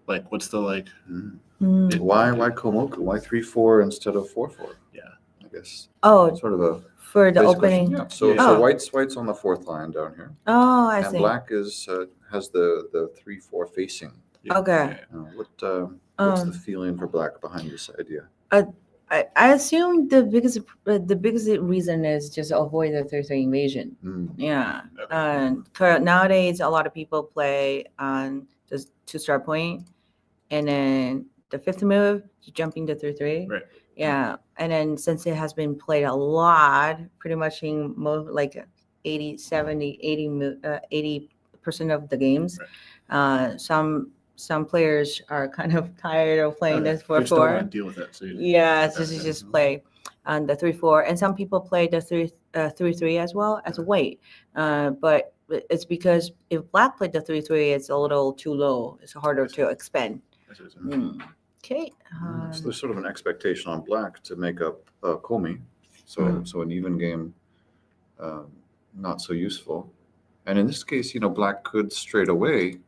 Like, what's the like? Mm. Mm. Why Komoku? Why 3-4 instead of 4-4? Yeah. I guess Oh, sort of a for the basic opening. question. Yeah. So Yeah. so Oh. white's on the 4th line down here, Oh, I and see. black is has the 3-4 facing. Yeah, Okay. What's the Um, feeling for black behind this idea? I assume the biggest reason is just avoid the 3-3 invasion. Mm. Yeah. Okay. And nowadays, a lot of people play on just 2-star point, and then the 5th move, you jump into 3-3. Right. Yeah. And then since it has been played a lot, pretty much in like 80, 70, 80% of the games, some players are kind of tired of playing this They just don't 4-4. want to deal with it. So Yeah, it's Okay. just play on the 3-4, and some people play the 3-3 as well as a weight. But it's because if black played the 3-3, it's a little too low. It's harder to expend. Okay. So there's sort of an expectation on black to make up Komi, so Mm. so an even game, not so useful. And in this case, black could straight away,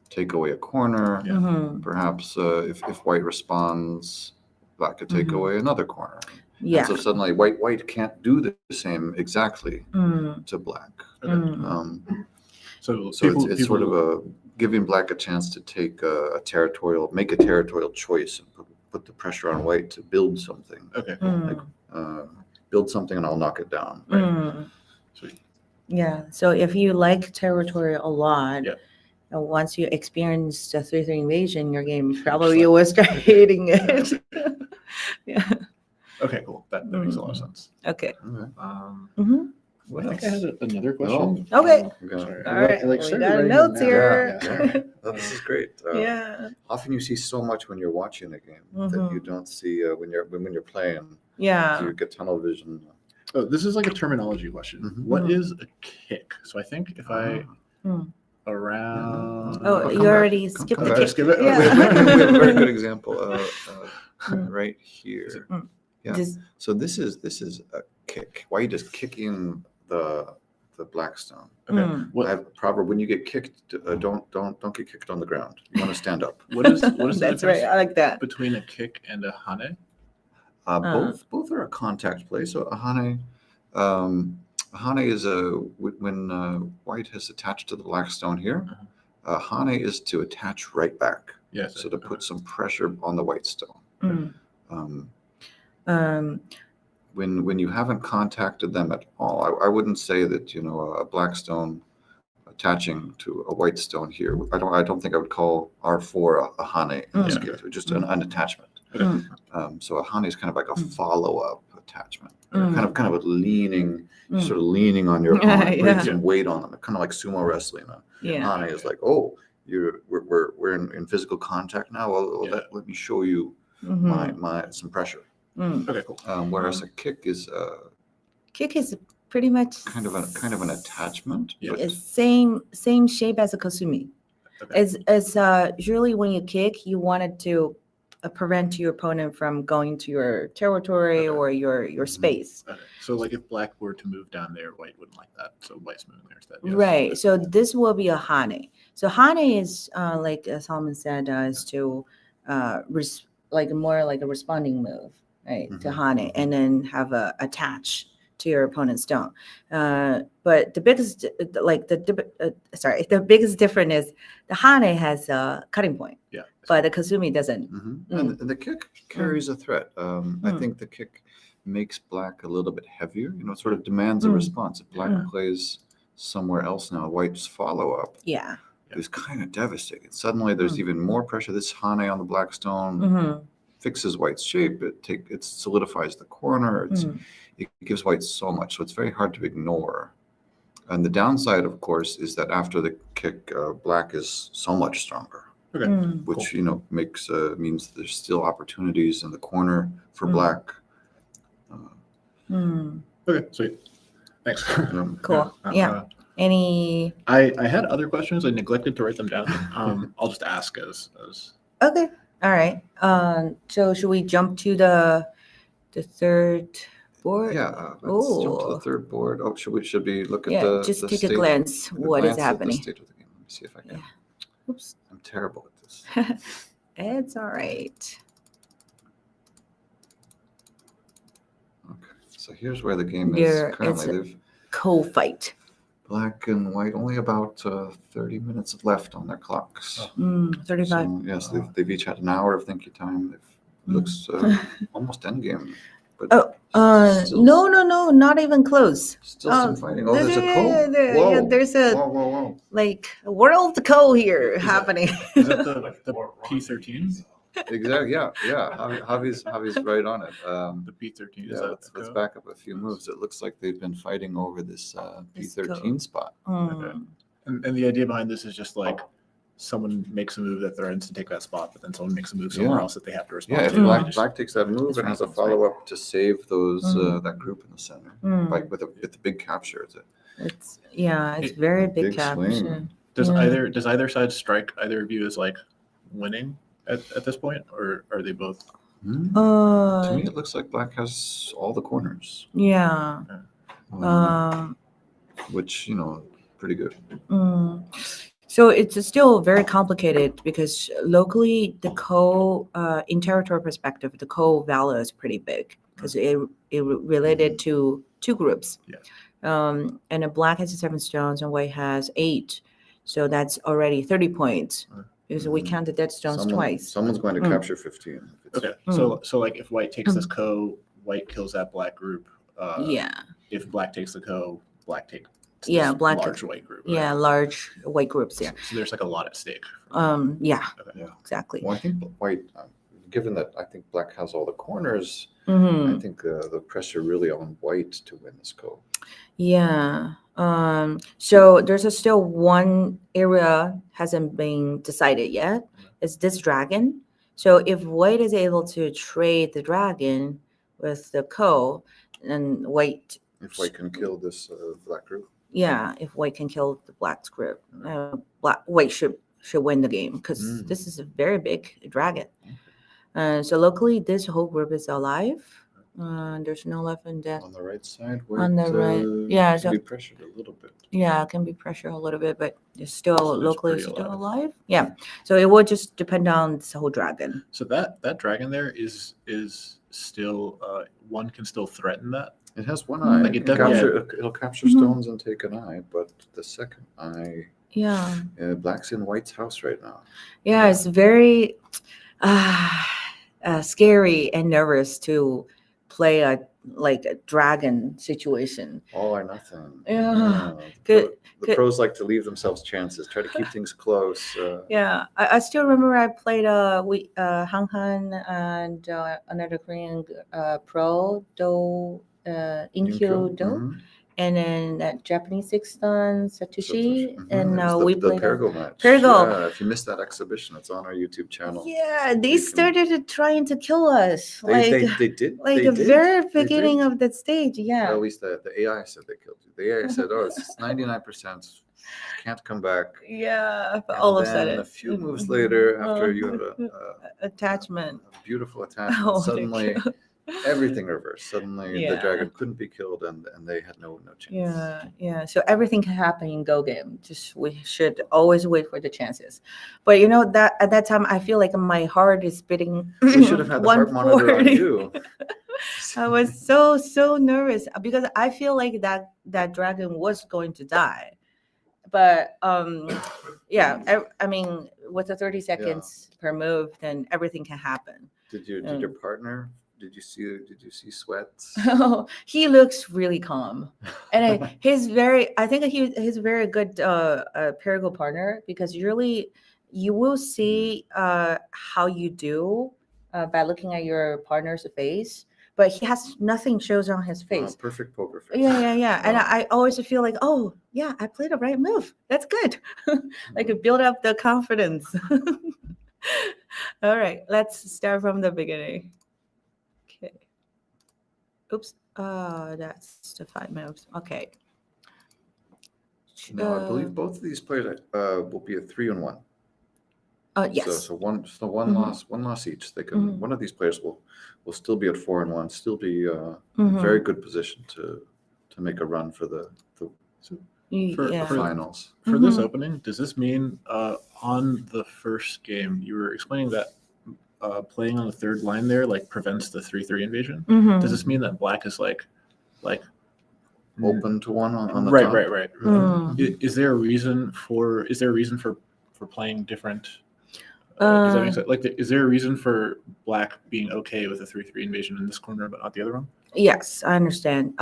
take away a corner. Yeah. Mhm. Perhaps if white responds, black could take Mhm. away another corner. Yeah. And so suddenly white can't do the same exactly Mm, to black. mm. So So it's sort of a giving black a chance to take make a territorial choice and put the pressure on white to build something. okay. Mm, Build something and I'll knock it down. mm. Sweet. Yeah. So if you like territory a lot, Yeah. and once you experience the 3-3 invasion, your game probably you will start hating it. Yeah. Okay, cool. That makes a lot of sense. Okay. Okay. Mhm. What I think else? I had another question. Okay. We're gonna- Sorry. All right. like, We started got writing notes them down. here. Yeah, yeah. Oh, this is great. Yeah. Often you see so much when you're watching a game that you don't see when you're playing. Yeah. You get tunnel vision. Oh, this is like a terminology question. Mhm. What Mhm. is a kick? So I think if I Hmm. around. Oh, come you back. already Come skipped the back. kick. Skip it? Yeah. We have a very good example Mm. right here. Yeah. Just- So this is a kick. White is kicking the Blackstone. Okay. Mm. I have a proverb: when you get kicked, don't get kicked on the ground. You want to stand up. What is the That's right. difference I like that. between a kick and a hane? Both are a contact play. So a hane is when white has attached to the Blackstone here. Hane is to attach right back. Yes. So to put some pressure on the white stone. Mm. Um, when you haven't contacted them at all, I wouldn't say that a black stone attaching to a white stone here. I don't think I would call R4 a hane in this Mm. case, or just an attachment. Mm. So a hane is kind of like a follow-up attachment, Mm. kind of a leaning, Mm. sort of leaning on your Yeah, opponent, yeah. putting some weight on them, kind of like sumo wrestling. Yeah. Hane is like, oh, we're in physical contact now. Well, Yeah. let me show you Mhm. my some pressure. Mm. Okay, cool. Whereas a kick is Kick is pretty much kind of an attachment. Yeah. but- it's same shape as a kasumi. Okay. It's usually when you kick, you wanted to prevent your opponent from going to your territory Okay. or your space. Okay. So like if black were to move down there, white wouldn't like that. So white's moving there instead. Yes. Right. Okay. So this will be a hane. So hane is like Solomon said, is to like more like a responding move, right, to Mhm, Hane, and then have a attach to your opponent's stone. But the biggest, the biggest difference is the Hane has a cutting point, Yeah. but the Kazumi doesn't. And the kick carries a threat. I Mm. think the kick makes black a little bit heavier. It sort of demands a Mm. response. If black Mm. plays somewhere else now, white's follow up Yeah. is kind of devastating. Suddenly, there's even more pressure. This Hane on the black stone Mm-hmm. fixes white's shape. It solidifies the corner. Mm. It gives white so much, so it's very hard to ignore. And the downside, of course, is that after the kick, black is so much stronger, Okay. Mm. which means there's still opportunities in the corner for Mm. black. Mm. Okay. Sweet. Thanks. Cool. Yeah. Any? I had other questions. I neglected to write them down. I'll just ask as Okay. All right. So should we jump to the third board? Yeah, let's jump to Oh. the third board. Oh, should we look at Yeah. the Just the take a state- glance. a What is glance at the happening? state of the game? Let me see if I can. Yeah. Oops. I'm terrible at this. It's all right. Okay, so here's where the game is There currently. is a- They've Co-fight. black and white only about 30 minutes left on their clocks. 35. So, yes, they've each had an hour of thinking time. It looks almost endgame. But still, No, not even close. still some fighting. Oh, there's a yeah, code. yeah, there's a Whoa. like world co here happening. is that the P13? Exactly. Yeah. Javi's right on it. The P13 is Yeah, that let's the code? back up a few moves. It looks like they've been fighting over this This P13 spot. Mm. And the idea behind this is just like someone makes a move that threatens to take that spot, but then someone makes a move somewhere Yeah. else that they have to respond Yeah, if to. and they black, just- black takes that move That's and right, has a that's right. follow up to save those Mm. that group in the center, Mm. like with the big capture. It's It's very big big swing. capture. Does Yeah. either side strike either of you as like winning at this point, or are they both? To me, it looks like black has all the corners, Yeah. Um, which pretty good. So it's still very complicated because locally in territory perspective, the value is pretty big because it related to two groups. Yeah. And a black has 7 stones and white has 8. So that's already 30 points because we Mhm. counted dead stones twice. Someone's going to Mm. capture 15. If it's- Okay, so like if white takes this white kills that black group. Yeah. If black takes the black takes. Yeah, this black- large white group. right? Yeah, large white groups there. So there's like a lot at stake. Yeah, Okay. Yeah. exactly. Well, I think white, given that I think black has all the corners, Mhm. I think the pressure really on white to win this go. Yeah. So there's still one area hasn't been decided yet. It's this dragon. So if white is able to trade the dragon with the then white, If white can kill this black group. if white can kill the black group, white should win the game because Mm. this is a very big dragon. So locally, this whole group is alive. There's no life and death. On the right side, On the right, yeah, can so- be pressured a little bit. Yeah, it can be pressure a little bit, but it's still So it's locally pretty still alive. alive. Yeah. So it will just depend on this whole dragon. So that dragon there is still one can still threaten that. It has one Mm. eye. Like It it can doesn't- it'll capture Mhm. stones and take an eye, but the second eye, Yeah. black's in white's house right now. Yeah, it's very scary and nervous to play a dragon situation. All or nothing. Yeah. The Good- the good. pros like to leave themselves chances, try to keep things close. Yeah, I still remember I played Han Han and another Korean pro Do Inkyo Do, Mhm. and then that Japanese 6-dan Satoshi, Mhm. and It was we the played. Pergo match. Pergo. Yeah, if you missed that exhibition, it's on our YouTube channel. Yeah, they You can- started trying to kill us, They did. like they the did. very They beginning did. of the stage. Or Yeah, at least the AI said they killed you. The AI said, "Oh, it's 99%, can't come back." yeah. But And all of a then sudden, a few moves later, after Oh, you have a attachment. beautiful attachment, Oh, thank suddenly everything reversed. Suddenly, the Yeah. dragon couldn't be killed, and they had no chance. Yeah. So everything can happen in Go game. Just we should always wait for the chances. But you know that at that time, I feel like my heart is beating. We should have had the heart monitor on 140. you. I was so nervous because I feel like that dragon was going to die. But yeah, I mean, with the 30 seconds per move, then everything can happen. Did your partner? Did you see sweats? He looks really calm, and I think he's a very good empirical partner, because usually you will see how you do by looking at your partner's face, but he has nothing shows on his face. Perfect poker face. Yeah. And Wow. I always feel like, oh yeah, I played the right move. That's good. Like it build up the confidence. All right, let's start from the beginning. Okay. Oops. That's the 5 moves. Okay. No, I believe both of these players will be a 3-1. Yes. So one Mhm. loss each. They can Mhm. one of these players will still be at 4-1, still be in Mhm. very good position to make a run for the Yeah. finals. For this Mhm. opening, does this mean on the first game you were explaining that playing on the third line there like prevents the 3-3 invasion? Mhm. Does this mean that black is like Open to one on the right, top. right. Mm. Is there a reason for playing different? Does that make sense? Like, is there a reason for black being okay with a 3-3 invasion in this corner but not the other one? Yes, I understand.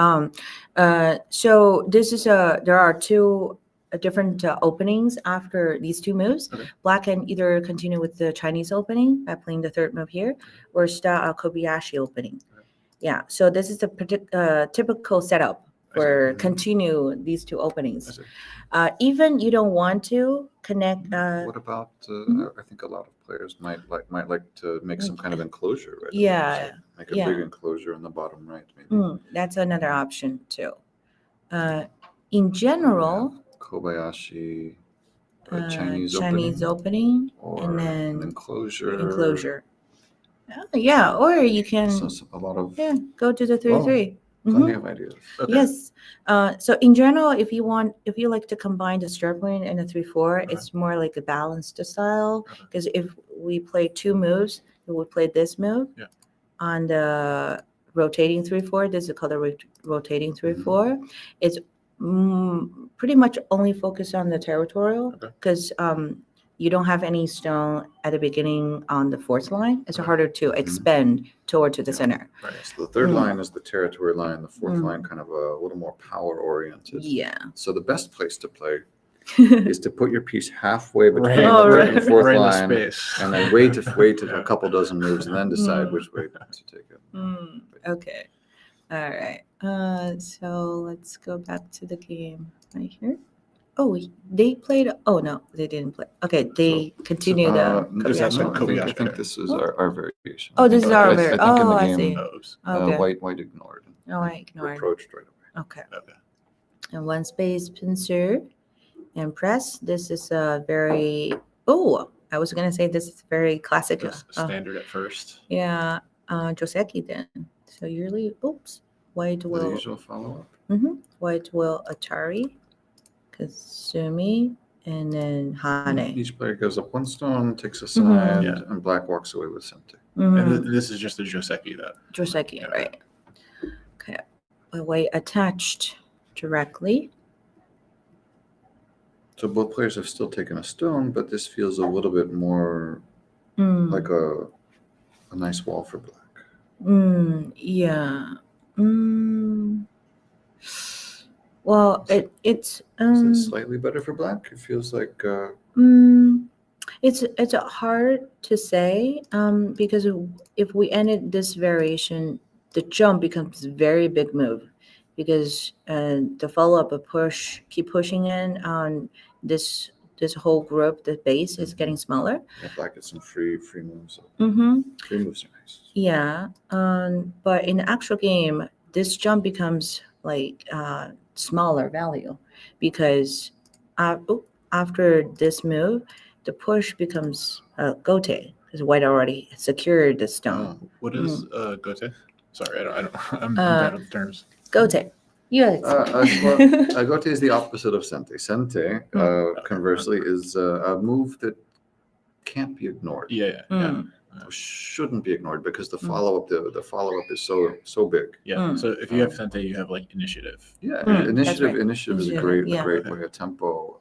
So this is there are two different openings after these 2 moves. Okay. Black can either continue with the Chinese opening by playing the 3rd move here, or start Kobayashi opening. Okay. Yeah. So this is the typical setup I see. for continue these 2 openings. I see. Even you don't want to connect. What about? Mhm. I think a lot of players might like to make some kind of enclosure, right? Yeah, So make a yeah. big enclosure in the bottom right, maybe. That's another option too. In general, Kobayashi, Chinese opening, opening, or and then an enclosure. enclosure. Yeah, or you can A lot of go to the 3-3. plenty of ideas. Okay. Yes. So in general, if you like to combine the star point and the 3-4, it's more like a balanced style. Okay. Because if we play 2 moves, we would play this move on the rotating 3-4. This is called a rotating 3-4. It's pretty much only focused on the territorial, because you don't have any stone at the beginning on the 4th line. It's harder to expand toward to the center. Right. So the 3rd line is the territory line. The 4th line kind of a little more power oriented. Yeah. So the best place to play is to put your piece halfway between the Oh, 3rd and 4th Right in the line, space. and then wait a couple dozen moves, and then decide which way to take it. Okay. All right. So let's go back to the game right here. Oh, they played. Oh no, they didn't play. Okay, they continue the. Is that Kobayashi the one. Kobayashi? I think this is our variation. Oh, this is our I variation. think in Oh, the I game, see. Oops. Okay. White ignored. Oh, I ignored. Reproached right away. Okay. Okay. And 1 space pincer and press. This is a very. Oh, I was gonna say this is very classic. That's standard at first. Yeah, Joseki then. So usually, white The will. usual follow-up. White will Atari, Kasumi, and then Hane. Each player gives up 1 stone, takes a side, Yeah. and black walks away with Sente. And this is just the Joseki that. Joseki, Yeah. right? Okay, but white attached directly. So both players have still taken a stone, but this feels a little bit more like a nice wall for black. Yeah. Well, it's Is it slightly better for black? It feels like it's hard to say because if we ended this variation, the jump becomes a very big move, because the follow-up a push, keep pushing in on this whole group, the base is getting smaller. yeah, black gets some free moves. Mm-hmm. Free moves are nice. Yeah, but in the actual game, this jump becomes like smaller value, because after this move, the push becomes gote, because white already secured the stone. What is Gote? Sorry, I'm bad with terms. Gote. You explain. Gote is the opposite of Sente. Sente, conversely, is a move that can't be ignored. Yeah. Shouldn't be ignored because the follow-up is so big. Yeah. So if you have Sente, you have like initiative. Yeah, That's initiative right. initiative is a Initiative, great yeah. way. A tempo,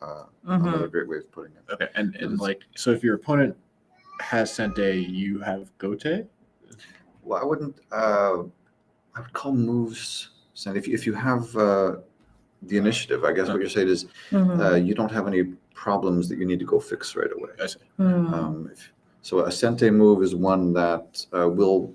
Mhm. another great way of putting it. Okay. And like, so if your opponent has Sente, you have Gote? Well, I wouldn't. I would call moves. Sente. If you have the initiative, I guess what you're saying is Mhm. you don't have any problems that you need to go fix right away. I see. Mm. So a Sente move is one that will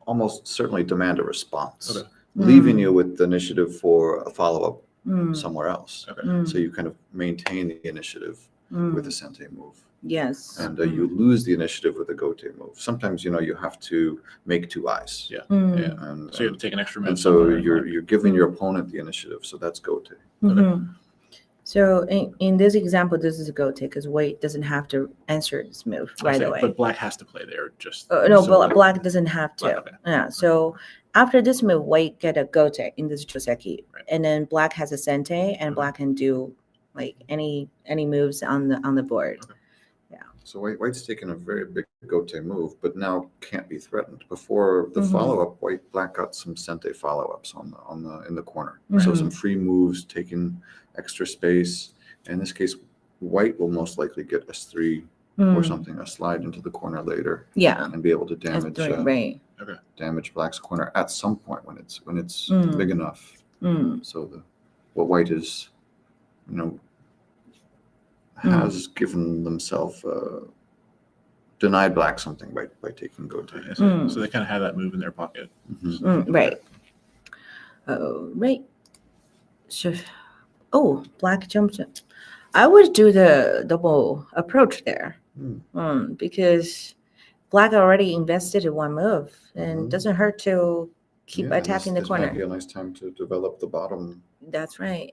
almost certainly demand a response, Okay. leaving you with the initiative for a follow-up Mm. somewhere else. Okay. Mm. So you kind of maintain the initiative with a Mm. Sente move. Yes. And you lose the initiative with a Gote move. Sometimes, you have to make two eyes. Yeah. Mm. Yeah. And, So you have to take an extra move. and so somewhere and you're mark. you're giving your opponent the initiative. So that's Gote. Mhm. So in this example, this is a Gote because white doesn't have to answer this move I right see. away. But black has to play there. Just No, so but black doesn't have to. Black, okay. Yeah. So after this move, white get a Gote in this Joseki, Right. and then black has a Sente, and Okay. black can do like any moves on the board. Okay. So white's taken a very big Gote move, but now can't be threatened. Before the Mhm. follow-up, black got some Sente follow-ups in the corner. So some free moves, taking extra space. In this case, white will most likely get S3 or something, a slide into the corner later, Yeah. and be able to That's damage right. damage black's corner at some point when it's Mm. big enough. Mm. So what white is, has given themselves denied black something by taking Gote. I see. Mm. So they kind of have that move in their pocket. Mhm. Right. Oh, right. So, black jumps in. I would do the double approach there, because black already invested in one move, and Mhm. doesn't hurt to keep Yeah, and attacking the this might be corner. a nice time to develop the bottom That's right.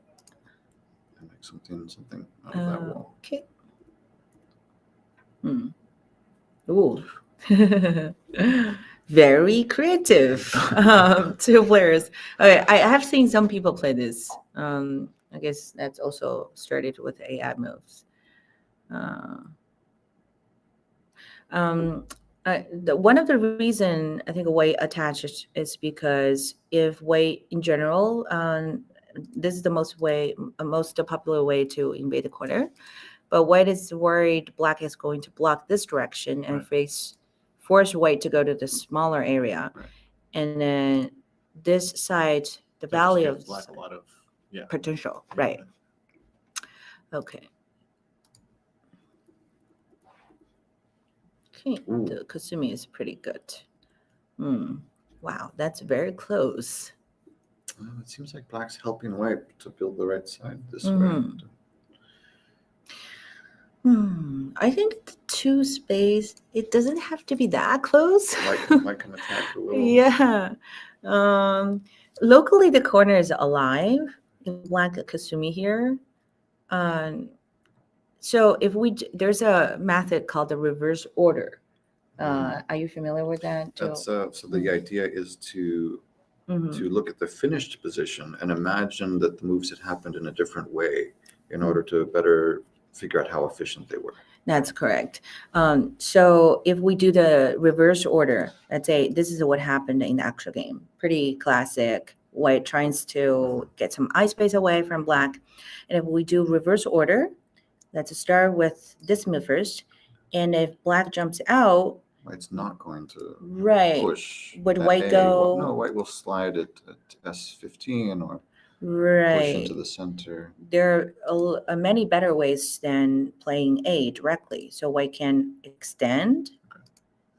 and make something out of that wall. Okay. Ooh. Very creative. Two players. Okay, I have seen some people play this. I guess that's also started with AI moves. One of the reason I think white attached is because if white in general, this is the most popular way to invade the corner. But white is worried black is going to block this direction and force white to go to the smaller area. Right. And then this side, the That just value gives of black a lot of potential. Right. Okay. Okay. Ooh. The Kasumi is pretty good. Wow, that's very close. It seems like black's helping white to build the right side this Mhm. way. I think the two space, it doesn't have to be that close. White can attack a little. Yeah. Locally, the corner is alive. In black Kasumi here. So if there's a method called the reverse order. Are you familiar with that? Joe? That's so the idea is to look at the finished position and imagine that the moves had happened in a different way in order to better figure out how efficient they were. That's correct. So if we do the reverse order, let's say this is what happened in the actual game. Pretty classic. White tries to get some eye space away from black. And if we do reverse order, let's start with this move first. And if black jumps out, White's not going to push. Would at white A. go? No, white will slide it at S15 or push right. into the center. There are many better ways than playing A directly. So white can extend,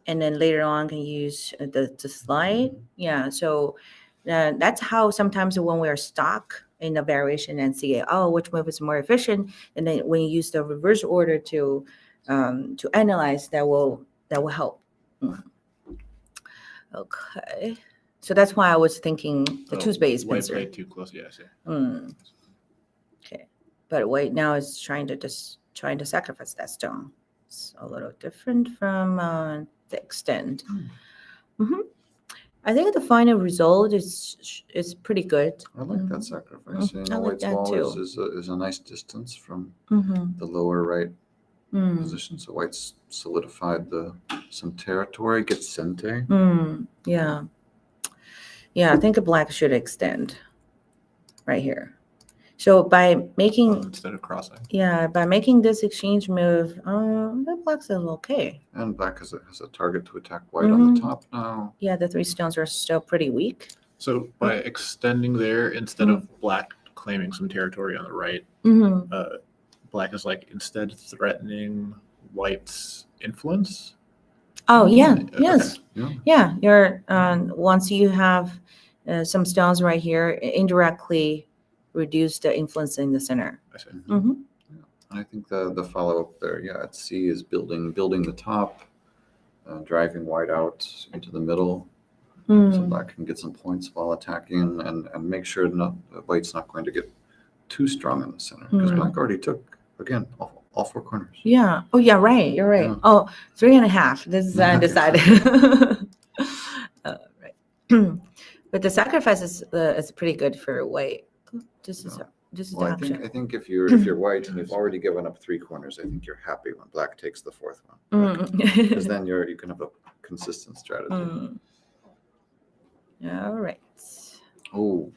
and then later on can use the slide. Yeah, so that's how sometimes when we're stuck in a variation and see, which move is more efficient, and then when you use the reverse order to analyze, that will help. Okay. So that's why I was thinking the two space White pincer. played too close. Yeah, I see. Okay, but white now is trying to sacrifice that stone. It's a little different from the extend. I think the final result is pretty good. I like that Mhm. sacrifice. You I know, like White's that wall too. is a nice distance from Mm-hmm. the lower right Mm. position. So White's solidified some territory, gets Sente. Yeah. Yeah, I think a black should extend right here. So by making Instead of crossing. this exchange move, the black's is okay. And black has a target to attack White on the Mhm. top now. Yeah, the 3 stones are still pretty weak. So by extending there, instead of black claiming some territory on the right, Mm-hmm. black is like instead threatening white's influence. Oh yeah, Okay. yes, Yeah. yeah. You're once you have some stones right here, indirectly reduce the influence in the center. I see. Mm-hmm. I think the follow up there, yeah, at C is building the top, driving White out into the middle, so black can get some points while attacking, and make sure White's not going to get too strong in the center, because black already took again all 4 corners. Yeah. Oh yeah. Right. You're right. Yeah. Oh, 3.5. This is undecided. Right. But the sacrifice is pretty good for white. This is Well, action. I think if you're White and you've already given up 3 corners, I think you're happy when black takes the 4th one, because then you can have a consistent strategy. All right. Oh,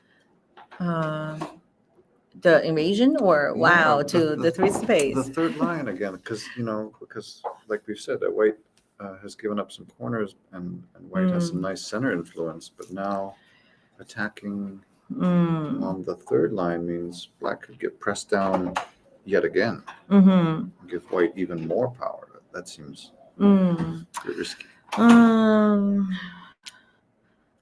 The invasion or wow Yeah, to the 3 space. the third line again, because like we've said, that White has given up some corners, and White has some nice center influence, but now attacking on the third line means black could get pressed down yet again, Mm-hmm. give White even more power. That seems pretty risky.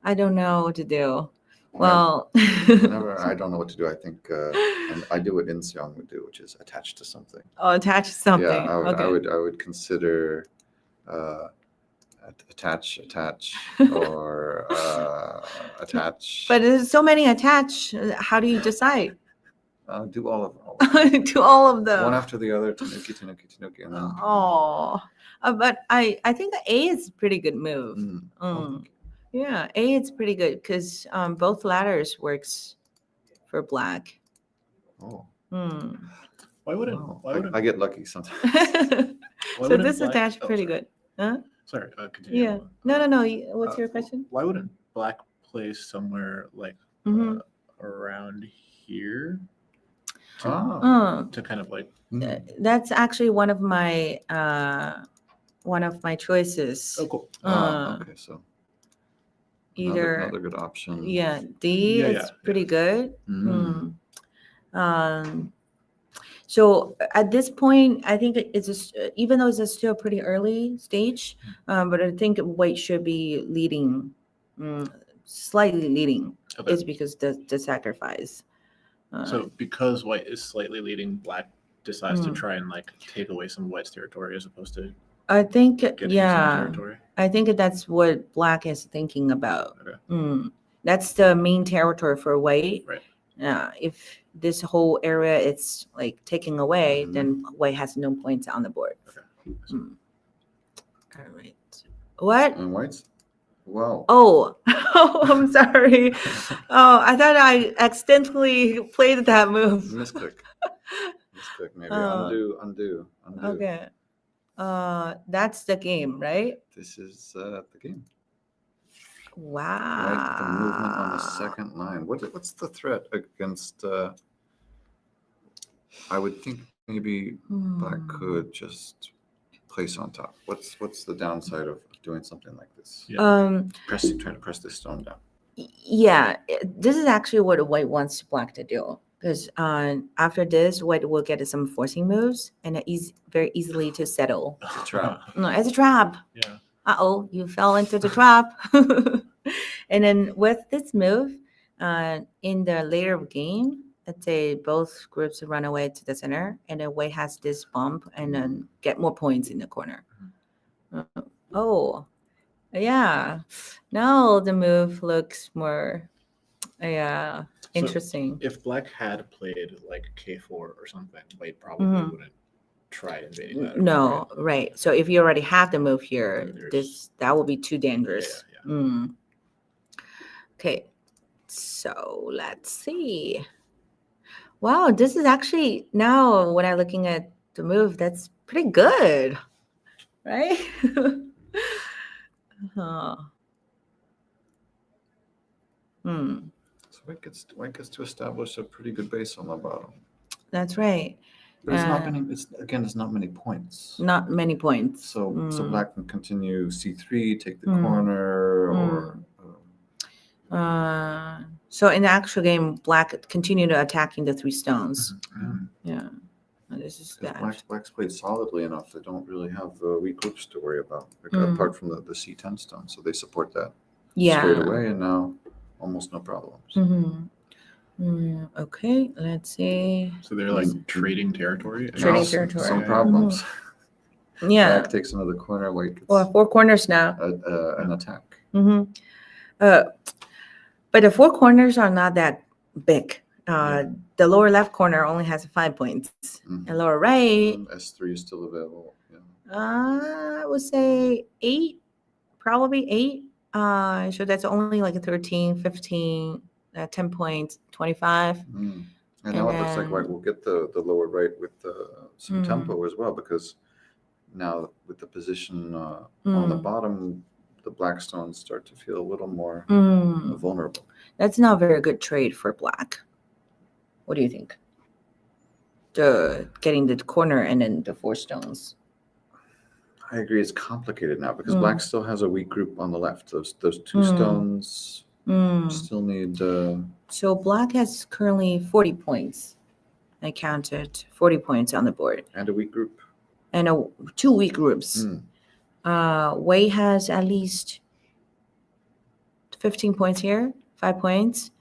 I don't know what to do. Well, Whenever I don't know what to do, I think and I do what Inseong would do, which is attach to something. oh, attach something. Yeah, Okay. I would consider attach or attach. But there's so many attach. How do you decide? Do all of them. To all of them. One after the other, tanuki, and then. Oh, but I think A is a pretty good move. Oh, Yeah, A is pretty good because both ladders works for black. oh. Why wouldn't? Wow. Why wouldn't? I get lucky sometimes. why So wouldn't this black- attach oh, pretty sorry. good. Huh? Sorry, continue. Yeah. No. What's your question? Why wouldn't black place somewhere like Mhm. around here Ah. to kind of like? That's actually one of my choices. Oh, cool. Okay, so Either another good option. yeah, D Yeah, is yeah, pretty good. Mm. So at this point, I think it's just, even though it's still a pretty early stage, but I think White should be leading, slightly leading. Okay. Is because the sacrifice. So because white is slightly leading, black decides to Mm. try and like take away some of white's territory as opposed to I think getting some yeah, territory. I think that's what Black is thinking about. Okay. That's the main territory for White. Right. If this whole area it's like taking away, Mhm. then White has no points on the board. Okay. All right. What? And White's. Wow. Oh, I'm sorry. Oh, I thought I accidentally played that move. Misclick. Maybe Uh, undo. Okay. That's the game, right? This is the game. Wow. Right, the movement on the second line. What's the threat against? I would think maybe Black could just place on top. What's the downside of doing something like this? Yeah. Trying to press this stone down. Yeah, this is actually what White wants Black to do. Because after this, White will get some forcing moves and very easily to settle. It's a trap. No, it's a trap. Yeah. Uh-oh, you fell into the trap. And then with this move, in the later game, let's say both groups run away to the center, and then White has this bump and then get more points in the corner. Oh, yeah. Now the move looks more, interesting. If black had played like K4 or something, white probably Mhm. wouldn't try invading that. No, right. So if you already have the move here, There's- that will be too dangerous. Yeah. Mm. Okay, so let's see. Wow, this is actually now when I'm looking at the move, that's pretty good, right? uh, hmm, So white gets to establish a pretty good base on the bottom. that's right. But it's not Uh, many. It's not many points. Not many points. So black can continue c3, take the Mm. corner, or So in the actual game, black continued attacking the 3 stones. Yeah, and this is because bad. black's played solidly enough. They don't really have weak groups to worry about, Mm. apart from the c10 stone. So they support that Yeah. straight away, and now almost no problems. Okay, let's see. So they're like trading territory. Now Trading some territory. problems. Yeah. Black takes another corner. White gets Well, 4 corners now. an attack. But the 4 corners are not that big. Yeah. The lower left corner only has 5 points. Mhm. And lower right, And S3 is still available. Yeah. I would say 8, probably 8. So that's only like a 13, 15, 10 points, 25. Mm. And now it looks like then- white will get the lower right with some Mm. tempo as well, because now with the position on the Mm. bottom, the black stones start to feel a little more Mm. vulnerable. That's not a very good trade for black. What do you think? Getting the corner and then the 4 stones. I agree. It's complicated now because Mm. black still has a weak group on the left. Those 2 Mm. stones still need. So black has currently 40 points. I counted 40 points on the board. And a weak group. And 2 weak groups. Mm. Wei has at least 15 points here, 5 points,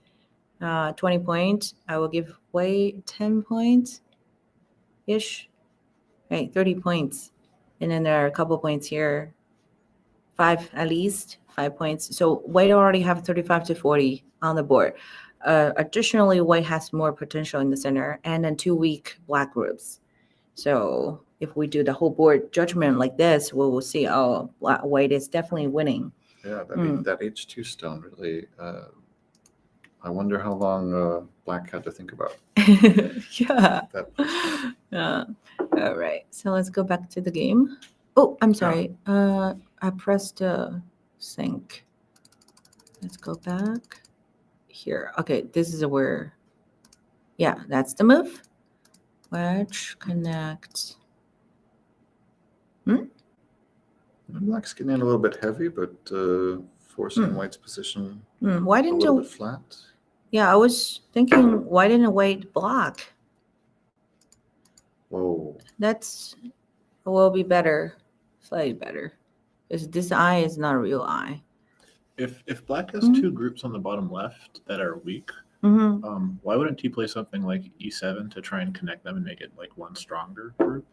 20 points. I will give Wei 10 points ish. Right, 30 points. And then there are a couple points here. 5 at least, 5 points. So Wei already have 35 to 40 on the board. Additionally, Wei has more potential in the center and then 2 weak black groups. So if we do the whole board judgment like this, we will see, Wei is definitely winning. Yeah, that H2 stone really. I wonder how long black had to think about Yeah. that. Yeah. All right. So let's go back to the game. Oh, I'm sorry. I pressed sync. Let's go back here. Okay, this is where. Yeah, that's the move. Wedge connect. Black's getting in a little bit heavy, but forcing Hmm. white's position Why a didn't little you? bit flat. Yeah, I was thinking, why didn't Wade block? Whoa. That's will be better, slightly better, because this eye is not a real eye. If black has Mhm. 2 groups on the bottom left that are weak, Mm-hmm. why wouldn't he play something like E7 to try and connect them and make it like one stronger group?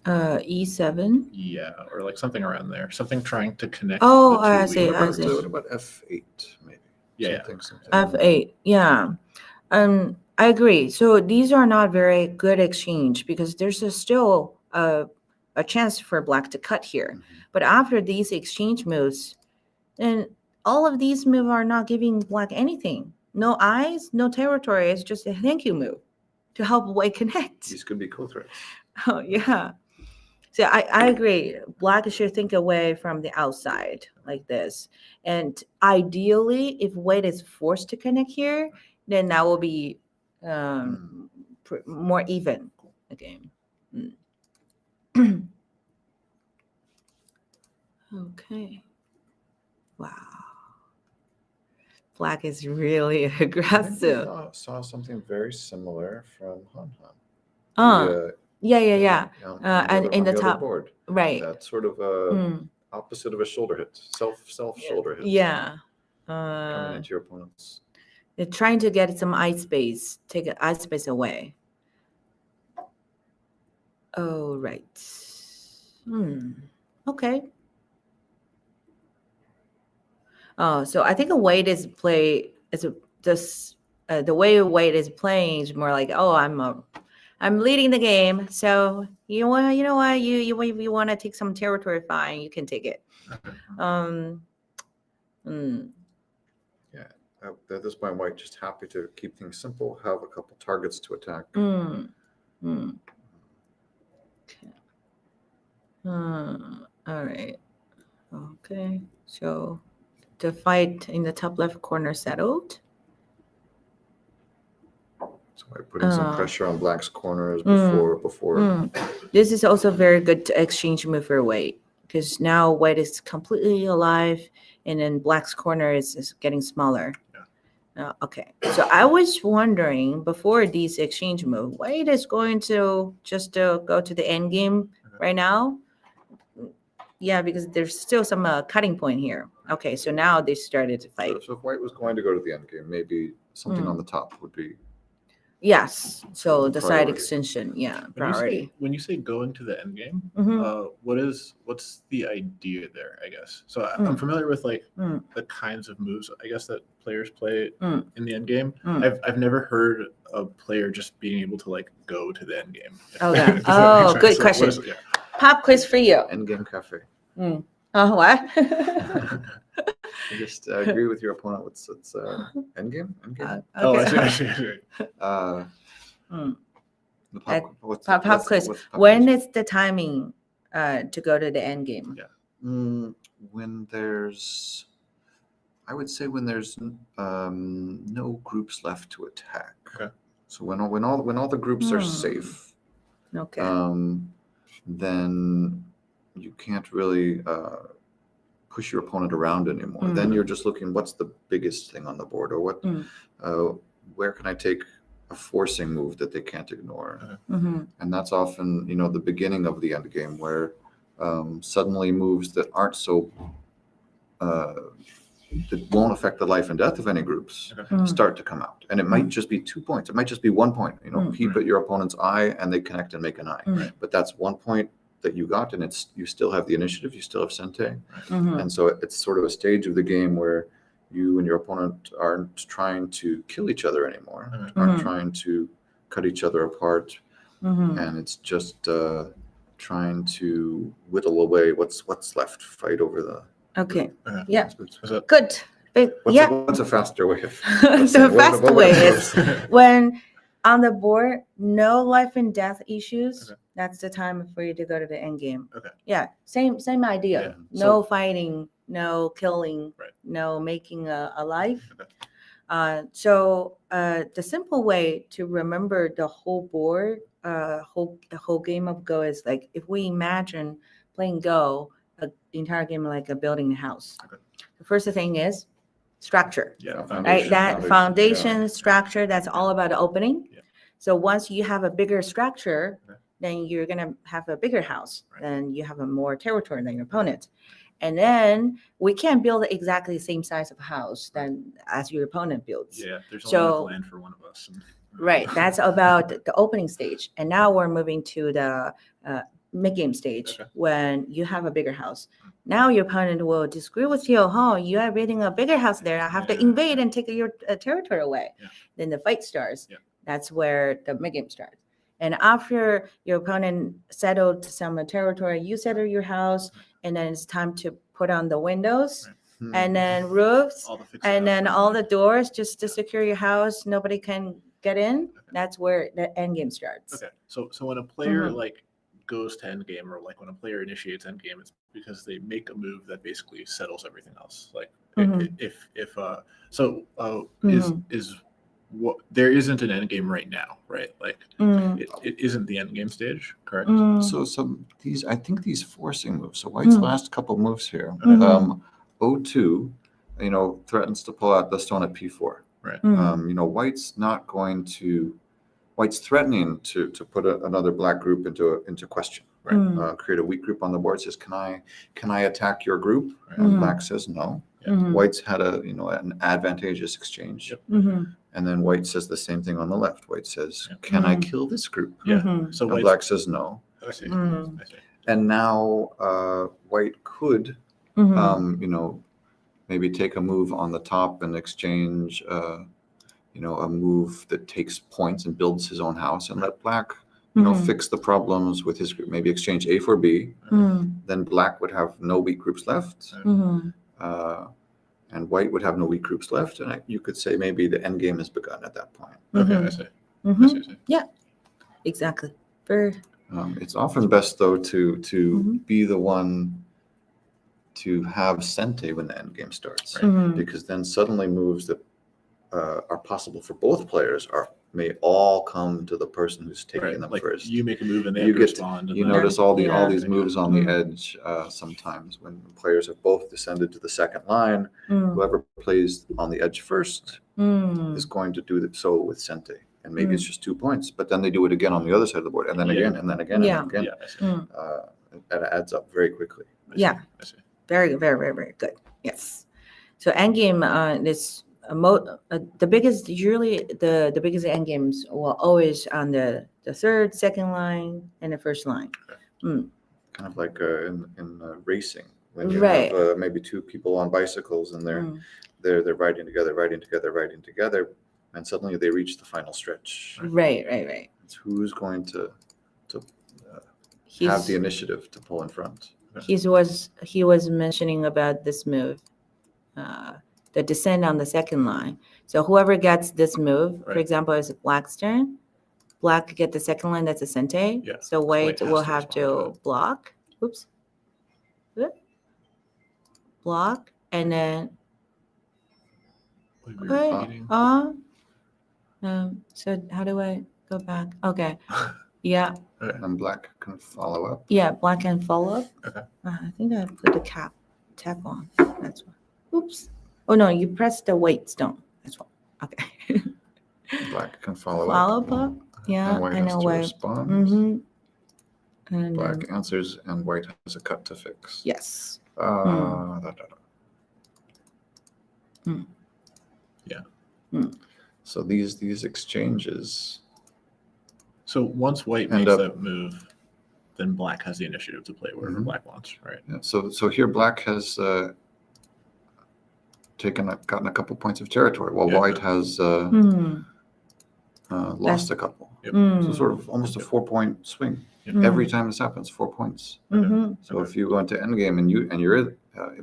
E7. Yeah, or like something around there, something trying to connect. Oh, the 2 I weak see, groups. What about F8 maybe? Yeah, Something. F8. Yeah. I agree. So these are not very good exchange because there's still a chance for black to cut here. Mhm. But after these exchange moves, then all of these moves are not giving black anything. No eyes, no territory. It's just a thank you move to help white connect. These could be co-threats. Oh, yeah. So I agree. Black should think away from the outside like this. And ideally, if white is forced to connect here, then that will be more even again. Okay. Wow. Black is really I think we aggressive. saw something very similar from Han Han. Yeah. On And in the other top- board. Right. That sort of opposite of a shoulder hit, self shoulder hit. Yeah. Coming into your opponent's. They're trying to get some eye space, take eye space away. Oh, right. Okay. Oh, so I think the way it is the way Wade is playing is more like, oh, I'm leading the game. So you know what, you want to take some territory, fine, you can take it. at this point, white just happy to keep things simple, have a couple targets to attack. Mm. Mm. Okay. All right. Okay. So the fight in the top left corner settled. So by putting some Uh, pressure on black's corners mm, before This is also very good to exchange move for white because now white is completely alive and then black's corner is getting smaller. Okay, so I was wondering before these exchange move, white is going to just go to the end game right now. Yeah, because there's still some cutting point here. Okay, so now they started to fight. So if white was going to go to the end game, maybe something on the top would be Yes, so the side Priority. extension, yeah, priority. When you say going to the end game, Mhm. what's the idea there? I guess so. I'm familiar with like Mm. the kinds of moves I guess that players play Mm. in the end game. Mm. I've never heard a player just being able to like go to the end game. Okay. Does that make Oh, sense? good So what question. is- yeah. Pop quiz for you. end game cafe. Oh, what? I just agree with your opponent. It's end game. End game. Oh, I see. I Okay. see, I see. Mm. The Pop quiz. what's the pop When quiz? is the timing to go to the end game? Yeah. When there's, I would say when there's no groups left to attack. Okay. So when all the groups are safe, Okay. then you can't really push your opponent around anymore. Then you're just looking, what's the biggest thing on the board, or what, where can I take a forcing move that they can't ignore? Mhm. And that's often, the beginning of the end game where suddenly moves that aren't so, that won't affect the life and death of any groups Mm. start to come out. And it might just be 2 points. It might just be 1 point, peep at your opponent's eye and they connect and make an eye. Mm. But that's 1 point that you got, and you still have the initiative, you still have Sente. Mhm. And so it's sort of a stage of the game where you and your opponent aren't trying to kill each other anymore, aren't Mhm. trying to cut each other apart, Mhm. and it's just trying to whittle away what's left, fight over the. Okay. Okay. Yeah. So- Good. But What's, yeah. what's a faster way of? The fast way is. is when on the board, no life and death issues. Okay. That's the time for you to go to the end game. Okay. Yeah. Same idea. Yeah. No fighting, no killing, Right. no making a life. Okay. So the simple way to remember the whole board, the whole game of Go is like if we imagine playing Go, the entire game like a building a house. Okay. The first thing is structure. Yeah. Right, Right, that foundation yeah. structure, that's all about the opening. Yeah. So once you have a bigger structure, Okay. then you're gonna have a bigger house. Right. Then you have a more territory than your opponent. And then we can't build exactly the same size of house than as your opponent builds. Yeah. There's only So- enough land for one of us. Right, that's about the opening stage. And now we're moving to the mid-game stage Okay. when you have a bigger house. Now your opponent will disagree with you. Oh, you are building a bigger house there. I have to Yeah. invade and take your territory away. Yeah. Then the fight starts. Yeah. That's where the mid-game starts. And after your opponent settled some territory, you settle your house, and then it's time to put on the windows, Right. and then roofs, All the fixed and up then and- all the doors just to secure your house. Nobody can get in. That's where the end game starts. Okay. So when a player Mhm. like goes to end game, or like when a player initiates end game, it's because they make a move that basically settles everything else. Like Mhm. if is Mhm. is what there isn't an end game right now, right? Like Mm, it isn't the end game stage, correct? mm, So I think these forcing moves. So White's Mm. last couple moves here. Mhm. O2, threatens to pull out the stone at P4. mm, White's not going to. White's threatening to put another black group into question. Right. Mm. Create a weak group on the board. Says, can I attack your group? Right. And Mhm. black says no. mhm, White's had an advantageous exchange. Yep. mhm, And then White says the same thing on the left. White says, Yeah. can I Mhm. kill this group? Yeah. mhm, So And White's- black says no. I see. Mm. I see. And now White could, mhm, maybe take a move on the top and exchange, a move that takes points and builds his own house, and let black, mhm, fix the problems with his group. Maybe exchange A for B. mhm, Then black would have no weak groups left. mhm, Uh, and white would have no weak groups left, and you could say maybe the end game has begun at that point. Okay, Mhm. I see. I Mhm. see. I see. Exactly. Very. It's often best though to Mhm. be the one to have Sente when the end game starts, Right. Mhm. because then suddenly moves that are possible for both players may all come to the person who's taking Right. them Like first. you make a move and they You have to get- respond. And You then- notice all Yeah. these moves on the Mm. edge sometimes when players have both descended to the second line. Mm. Whoever plays on the edge first Mm. is going to do so with Sente, and maybe it's just 2 points, but then they do it again on the other side of the board, and then Yeah. again, and then again, Yeah. and then again. Yeah, I see. Mm. It adds up very quickly. I see. Yeah. I see. Very, very, very, very good. Yes. So endgame is the biggest. Usually, the biggest endgames will always on the third, second line, and the first line. Kind of like in racing, when you Right. have maybe two people on bicycles and Mm. they're riding together, and suddenly they reach the final stretch. Right, right, right. It's who's going to have He's, the initiative to pull in front. he was mentioning about this move, the descent on the second line. So whoever gets this move, for Right. example, is Black's turn. Black get the second line. That's a Sente. Yeah. So white has will to have respond to to block. Oops. Good. Block and then Wait, we were Good. repeating? So how do I go back? Okay. Yeah. Okay. And black can follow up. Yeah. Black can follow up. Okay. I think I put the tap on. That's why. Oops. Oh no, you press the white stone. That's why. Okay. Black can follow Follow up. up. Yeah. And white I has know to white. respond. Mm-hmm. And Black answers, and white has a cut to fix. yes. Da, da, da. Hmm. Yeah. Hmm. So these exchanges, So once white End makes up- that move, then black has the initiative to play wherever Mhm. black wants, right? yeah, so here black has gotten a couple points of territory, while Yeah. white has Hmm. lost a couple. Yep. So sort of almost a 4-point swing Yep. every time this happens. 4 points. Mm-hmm. So Okay. if you go into endgame and you're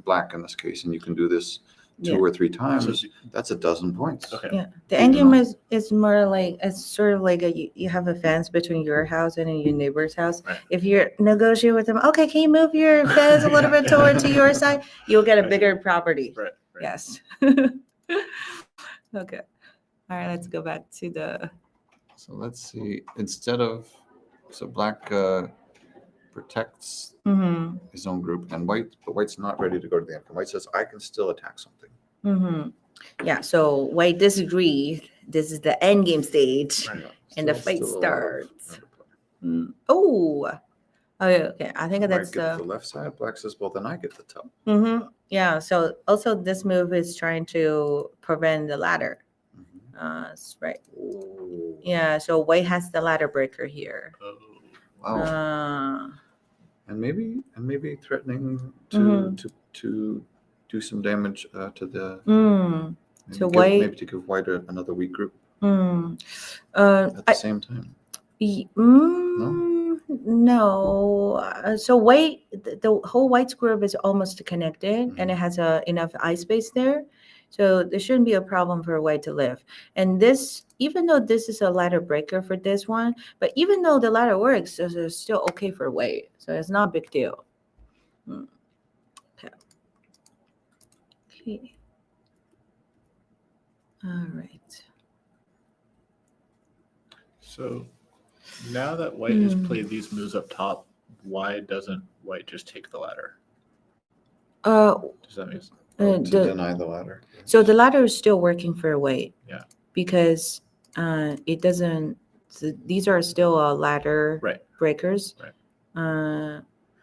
black in this case, and you can do this two Yeah. or three So times, that's 12 points. okay. Yeah, the You end game know. is more like it's sort of like you have a fence between your house and your neighbor's house. Right. If you're negotiating with them, okay, can you move your fence a little bit toward to your side? You'll get a I see. bigger property. Right. Right. Yes. Okay. All right, let's go back to the. So let's see. So black protects Mm-hmm. his own group, and white's not ready to go to the end. White says, I can still attack something. Mm-hmm. Yeah. So white disagrees. This is the end game stage, Right. and the Still fight a lot of starts. room to play. Oh. Okay. I think White that's gets the left side. Black says, well, then I get the top. Mm-hmm. Yeah. So also this move is trying to prevent the ladder. Right. Ooh. Yeah. So white has the ladder breaker here. Oh. Wow. And maybe threatening to Mhm. to do some damage to the So white- maybe to give white another weak group at at the same time. No. So white, the whole white's group is almost connected, and it has enough eye space there. So there shouldn't be a problem for white to live. And this, even though this is a ladder breaker for this one, but even though the ladder works, it's still okay for white. So it's not a big deal. Okay. Okay. All right. So now that white has Hmm. played these moves up top, why doesn't white just take the ladder? Does that make sense? To The- deny the ladder. So the ladder is still working for white. Yeah. Because it doesn't. So these are still ladder Right. breakers. Right.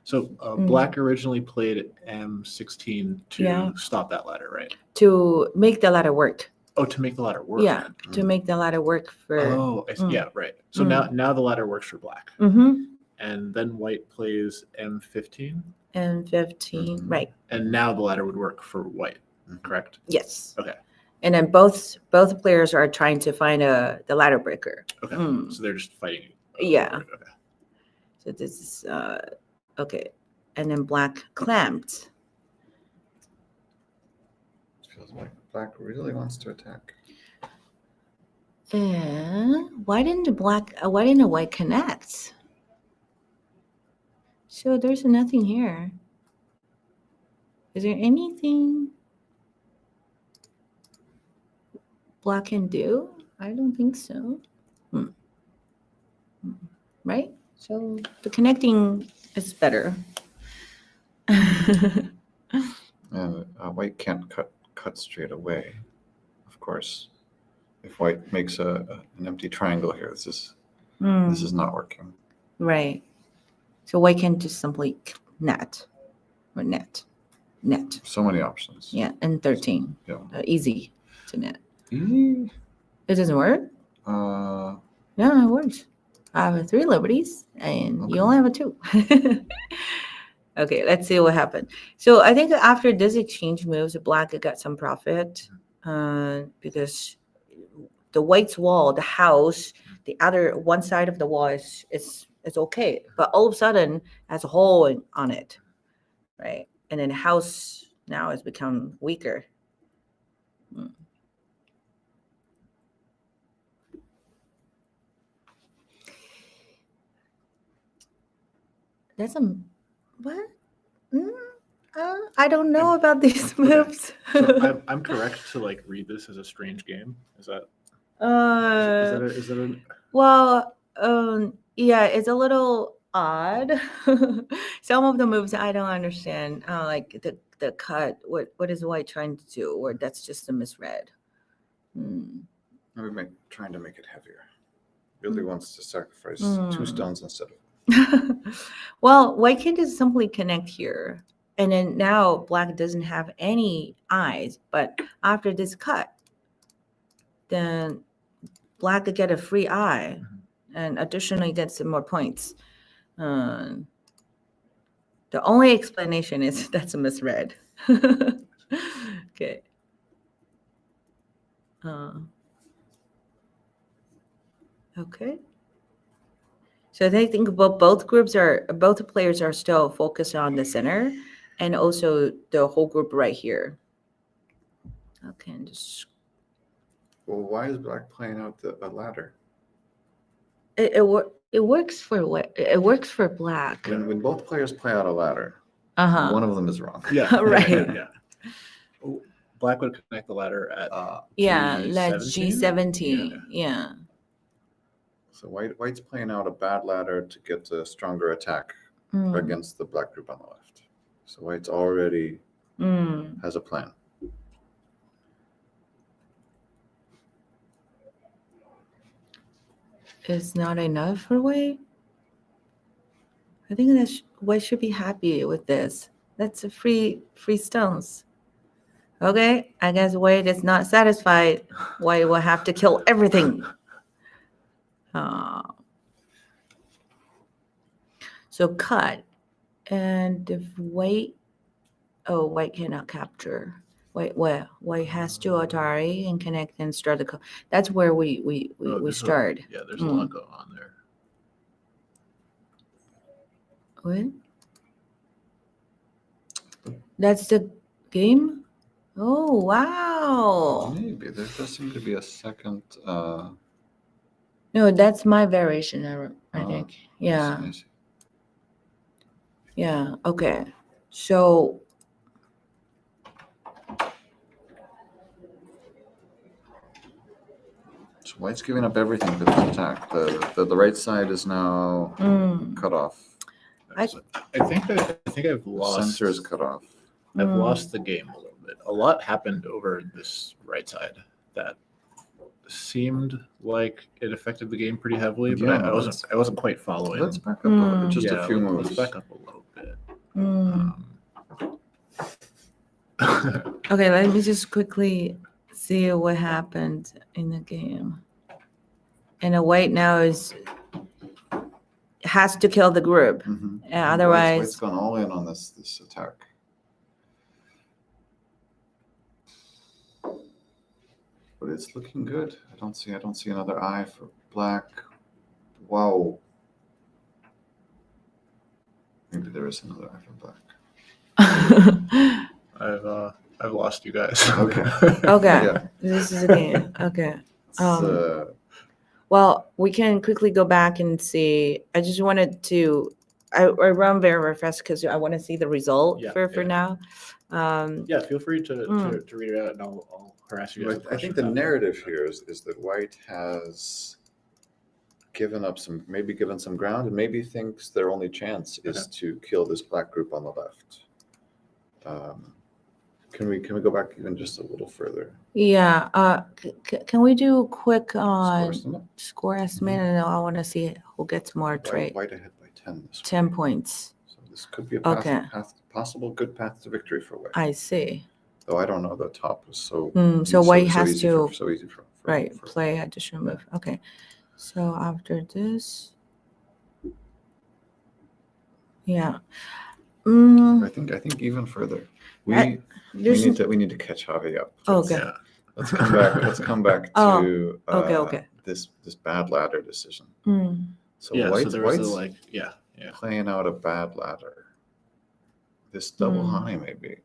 So Mm. black originally played M16 to Yeah. stop that ladder, right? To make the ladder work. Oh, to make the ladder work. Yeah. To make the ladder work for. Oh, I see. Mm. Yeah, right. So Mm. now the ladder works for black, Mm-hmm. and then white plays M15, And 15. Mhm. Right. and now the ladder would work for white, Mhm. correct? Yes. Okay. And then both players are trying to find the ladder breaker. Okay. Mm. So they're just fighting. Yeah. over it. Okay. So this is okay. And then black clamped. feels like black really wants to attack. Why didn't the white connect? So there's nothing here. Is there anything black can do? I don't think so. Right? So the connecting is better. And white can't cut straight away, of course. If white makes an empty triangle here, this is not working. Right. So white can just simply net. So many options. Yeah, and 13. Yeah. Easy to net. Easy. It doesn't work? Yeah, it works. I have 3 liberties, and Okay. you only have a 2. Okay, let's see what happened. So I think after this exchange moves, black got some profit because the white's wall, the house, the other one side of the wall is okay, but all of a sudden has a hole on it, right? And then the house now has become weaker. That's what? I don't know about these moves. So I'm correct to like read this as a strange game. Is that is that a Well, yeah, it's a little odd. Some of the moves I don't understand, like the cut. What is white trying to do? Or that's just a misread. Maybe trying to make it heavier. Really wants to sacrifice 2 stones instead of. Well, white can just simply connect here, and then now black doesn't have any eyes. But after this cut, then black could get a free eye, and additionally get some more points. The only explanation is that's a misread. Okay. Okay. So I think both players are still focused on the center, and also the whole group right here. Okay, and just Well, why is black playing out a ladder? it works for what? It works for black. When both players play out a ladder, Uh-huh. one of them is wrong. yeah Right. yeah. Oh, black would connect the ladder at Yeah, like G17? G17. Yeah. So white's playing out a bad ladder to get a stronger attack against the black group on the left. So white's already has a plan. It's not enough for white. I think that white should be happy with this. That's a free stones. Okay, I guess white is not satisfied. White will have to kill everything. So cut, and if white cannot capture. White has to Atari and connect and start the. That's where we start. Yeah, there's a lot going on there. What? That's the game? Oh, wow. Maybe there does seem to be a second. No, that's my variation, I think. Yeah. I see. Yeah. Okay. So So white's giving up everything for this attack. The right side is now cut off. I think I've The lost. center is cut off. I've lost the game a little bit. A lot happened over this right side that seemed like it affected the game pretty heavily, but Yeah, I wasn't quite following. Let's back up just a few moves. Let's back up a little bit. okay, let me just quickly see what happened in the game. And the white now has to kill the group. Otherwise, White's gone all in on this attack. But it's looking good. I don't see another eye for black. Wow. Maybe there is another eye for black. I've lost you guys. Okay. Okay, Yeah. this is a game. Okay. It's, Well, we can quickly go back and see. I just wanted to. I run very, very fast because I want to see the result Yeah, for yeah. now. Yeah, feel free to read it out, and I'll harass you guys. with I think questions the after. narrative here is that White has given some ground, and maybe thinks their only chance is to kill this black group on the left. Can we go back even just a little further? Yeah. Can we do a quick Score estimate? score estimate? And I want to see who gets more trade. White ahead by 10 this 10 points. So this could be a Okay. possible good path to victory for White. I see. Though I don't know the top is so So White has easy to so easy for play additional move. Okay. So after this, yeah. I think even further. We There's need to catch Javi up. okay. Yeah. Let's come back. Let's come back Oh, to okay. this bad ladder decision. Mm. So Yeah, White's, so there was White's yeah. playing out a bad ladder. This double Hmm. high maybe.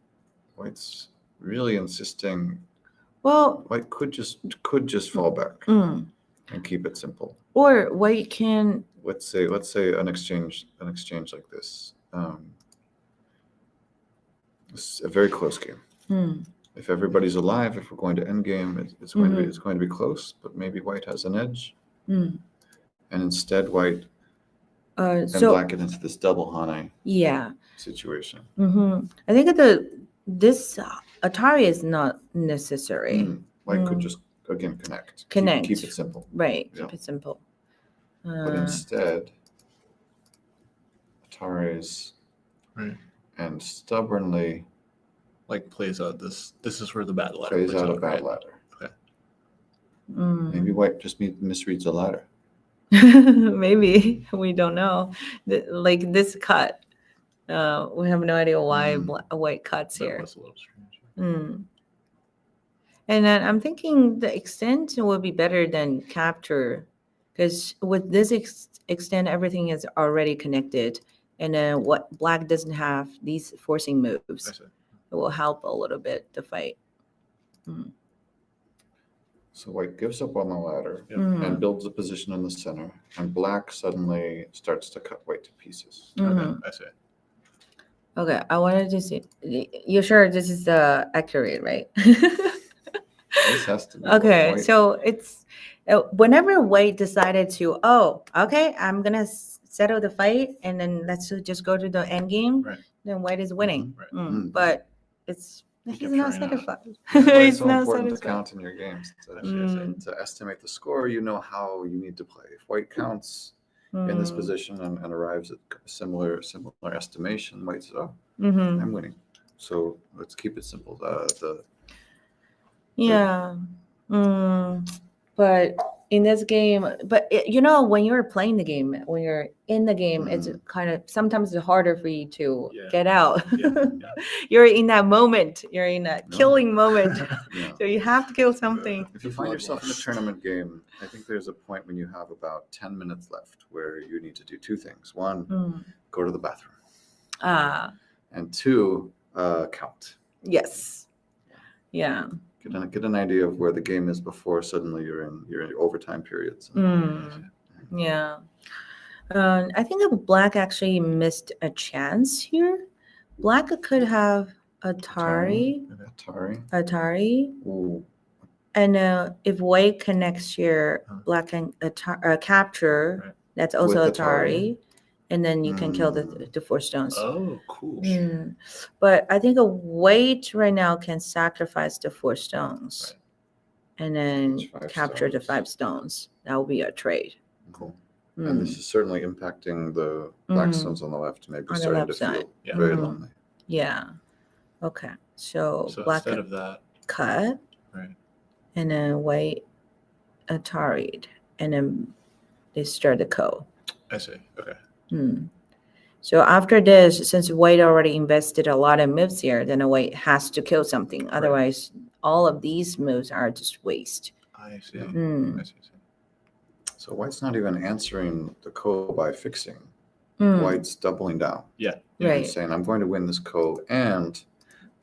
White's really insisting. Well, White could just fall back mm. and keep it simple. Or White can. Let's say an exchange like this. It's a very close game. Mm. If everybody's alive, if we're going to end game, it's going to be close. But maybe White has an edge, Mm. and instead White and Black get into this double Hane Yeah. situation. I think this Atari is not necessary. White could just again connect. Connect. Keep it simple. Right. Yeah. Keep it simple. But instead, Atari's Right. and stubbornly Like plays out this is where the bad ladder plays out a bad right? ladder. Mm. Maybe White just misreads the ladder. Maybe we don't know. Like this cut, we have no idea why White cuts That here. was a little strange. Mm. And then I'm thinking the extent will be better than capture, because with this extent, everything is already connected. And then what Black doesn't have these forcing I moves, see. it will help a little bit to fight. So White gives up on the ladder Yep. Mhm. and builds a position in the center, and Black suddenly starts to cut White to pieces. Mhm. Okay, I see. Okay, I wanted to see. You're sure this is accurate, right? This has to be Okay, White. so it's whenever White decided to, okay, I'm gonna settle the fight, and then let's just go to the end game. Right. Then White is winning. Right. But he's kept not trying to- satisfied. That's why it's He's so not important to satisfied. count in your games. Mm. To estimate the score, you know how you need to play. If White counts in this Mm. position and arrives at similar estimation, White says, "Oh, Mhm. I'm winning." So let's keep it simple. Yeah. But in this game, when you're playing the game, when you're in the game, it's kind of sometimes it's harder for you to Yeah. get out. Yeah, You're in that moment. You're in that No. killing moment. Yeah. So you have to kill something. If you find yourself in a tournament game, I think there's a point when you have about 10 minutes left where you need to do two things. One, Mm. go to the bathroom, Ah, and two, count. yes. Yeah. Get an idea of where the game is before suddenly you're in overtime periods. Mm. Yeah. I think that Black actually missed a chance here. Black could have Atari. Atari. Ooh. And if White connects here, Black can capture. Right. That's also With Atari. Atari. And then you can kill the four stones. Oh, cool. Mm. But I think a White right now can sacrifice the four stones. Right. And then That's 5 capture the stones. 5 stones. That will be a trade. Cool. Mm. And this is certainly impacting the black Mhm. stones on the left, maybe On the starting to left side. feel Yeah. very Mhm. lonely. Yeah. Okay. So, So Black instead of that, cut. right. And then White Atari'd. And then they start the co. I see. Okay. Hmm. So after this, since White already invested a lot of moves here, then White has to kill something. Otherwise, all of these moves are just waste. I see. Hmm. I see. So White's not even answering the ko by fixing. Hmm. White's doubling down. Yeah. He's Right. saying, I'm going to win this ko and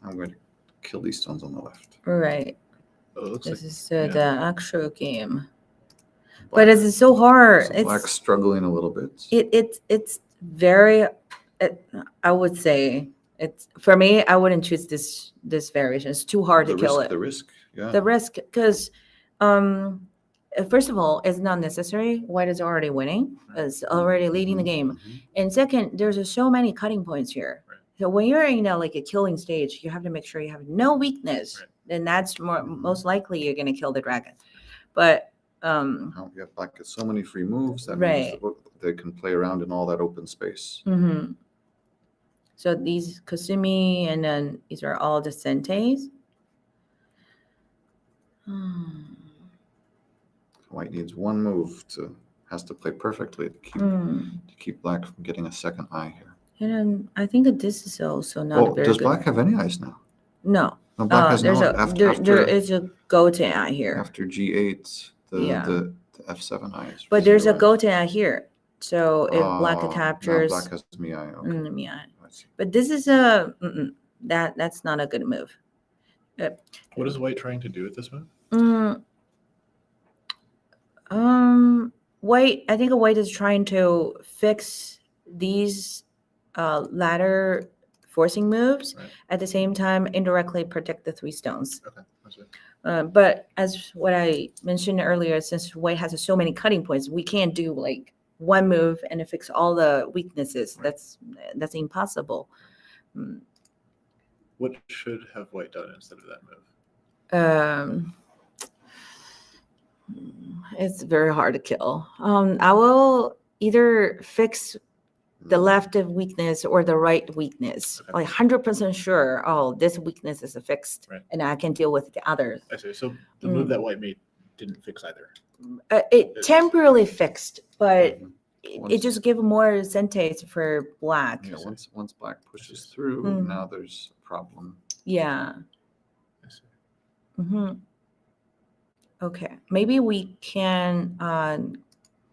I'm going to kill these stones on the left. Right. Oh, it looks This like is yeah. the actual game. Black- But it's so hard. so black's It's struggling a little bit. it's very. I would say it's for me. I wouldn't choose this variation. It's too hard the to kill risk, it. The risk, yeah. The risk, because first of all, it's not necessary. White is already winning. It's already leading the game. Mhm. And second, there's just so many cutting points here. Right. So when you're in like a killing stage, you have to make sure you have no weakness. Right. Then that's most likely you're gonna kill the dragon. But Now, yeah, black gets so many free moves. That Right. means that they can play around in all that open space. mhm. So these Kasumi and then these are all the Sentes. White needs one move has to play perfectly to keep black from getting a second eye here. And then I think that this is also not Oh, very does good. black have any eyes now? No. No, black has there's no a after there is a Goten eye here. after G8, Yeah. the F7 eyes. But there's a Goten eye here. So if black Now captures black has me eye. Okay. yeah. I see. But this is a that's not a good move. What is white trying to do with this move? White. I think white is trying to fix these ladder forcing moves Right. at the same time indirectly protect the 3 stones. Okay. I see. But as what I mentioned earlier, since white has so many cutting points, we can't do like one move and fix all the weaknesses. Right. That's impossible. What should have white done instead of that move? It's very hard to kill. I will either fix the left weakness or the right weakness. Okay. Like 100% sure. Oh, this weakness is fixed, Right. and I can deal with the others. I see. So the move that white made didn't fix either. It temporarily fixed, but Mhm. it Once- just give more sentence for black. Yeah, once black pushes through, Mm. now there's a problem. Yeah. I see. hmm Okay. Maybe we can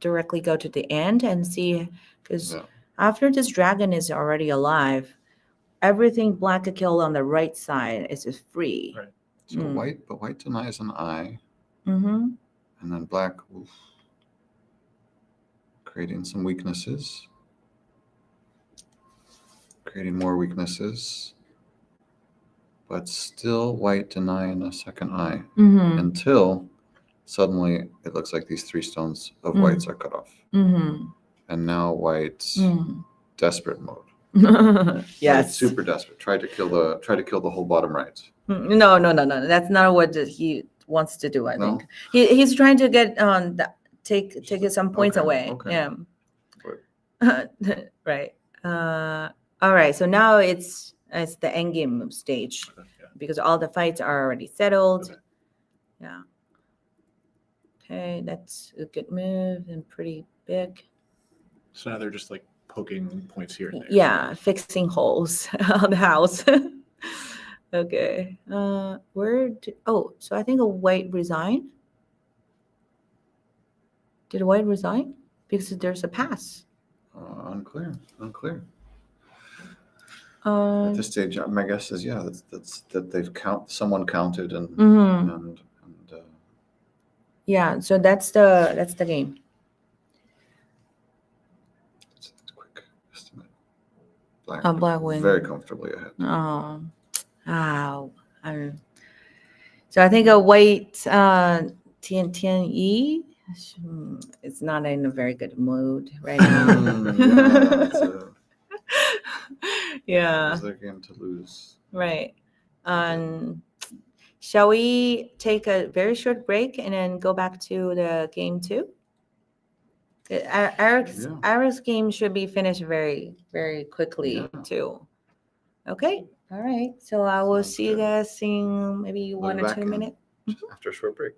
directly go to the end and see, because Yeah. after this dragon is already alive, everything black to kill on the right side is just free. Right. So white denies an eye, Mm-hmm. and then black, oof, creating some weaknesses, creating more weaknesses, but still white denying a second eye Mm-hmm. until suddenly it looks like these 3 stones of whites are cut off, Mm-hmm. and now white's desperate mode. White's Yes. super desperate. Try to kill the whole bottom right. No. That's not what he wants to do. I No? think he's trying to get take some points Okay, away. okay. Yeah. Right. All right. So now it's the end game stage Okay. Yeah. because all the fights are already settled. Okay. Yeah. Okay, that's a good move and pretty big. So now they're just like poking points here and there. Yeah, fixing holes on the house. Okay. So I think a white resign. Did white resign? Because there's a pass. Unclear. Uh, At this stage, my guess is that's that someone counted and mhm. and Yeah, so that's the game. it's a quick estimate. Black, Black win. very comfortably ahead. So I think a white Tian Yi is not in a very good mood right now. Yeah, It's their game to lose. right. Shall we take a very short break and then go back to the game 2? Eric's game should be finished very, very quickly Yeah. too. Okay. All right. So I will Sounds see you good. guys in maybe We'll 1 be or back 2 in minutes. After a short break.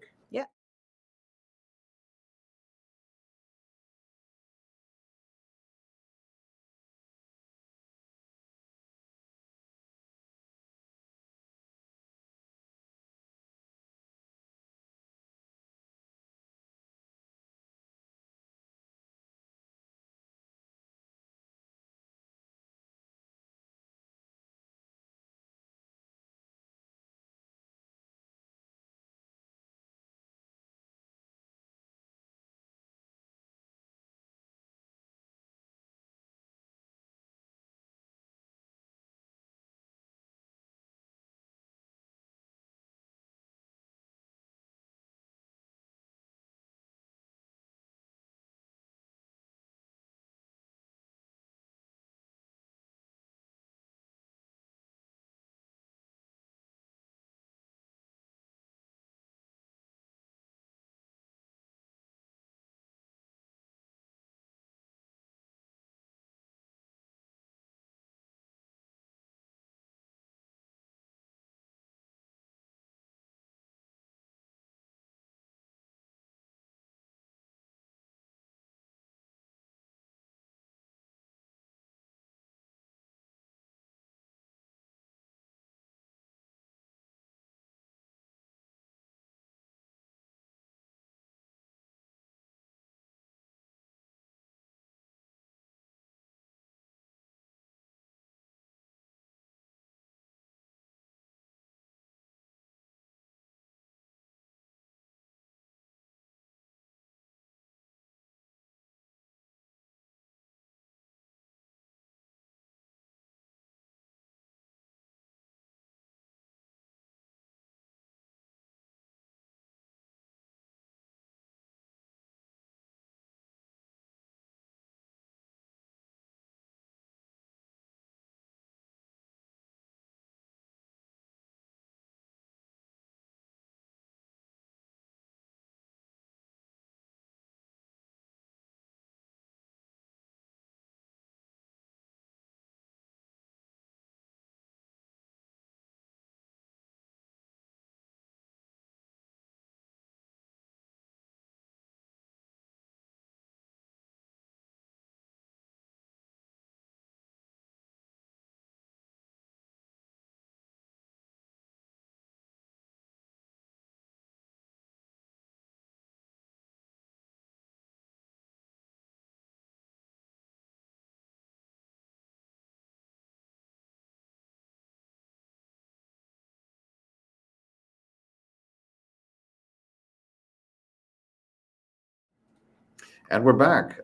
And we're back,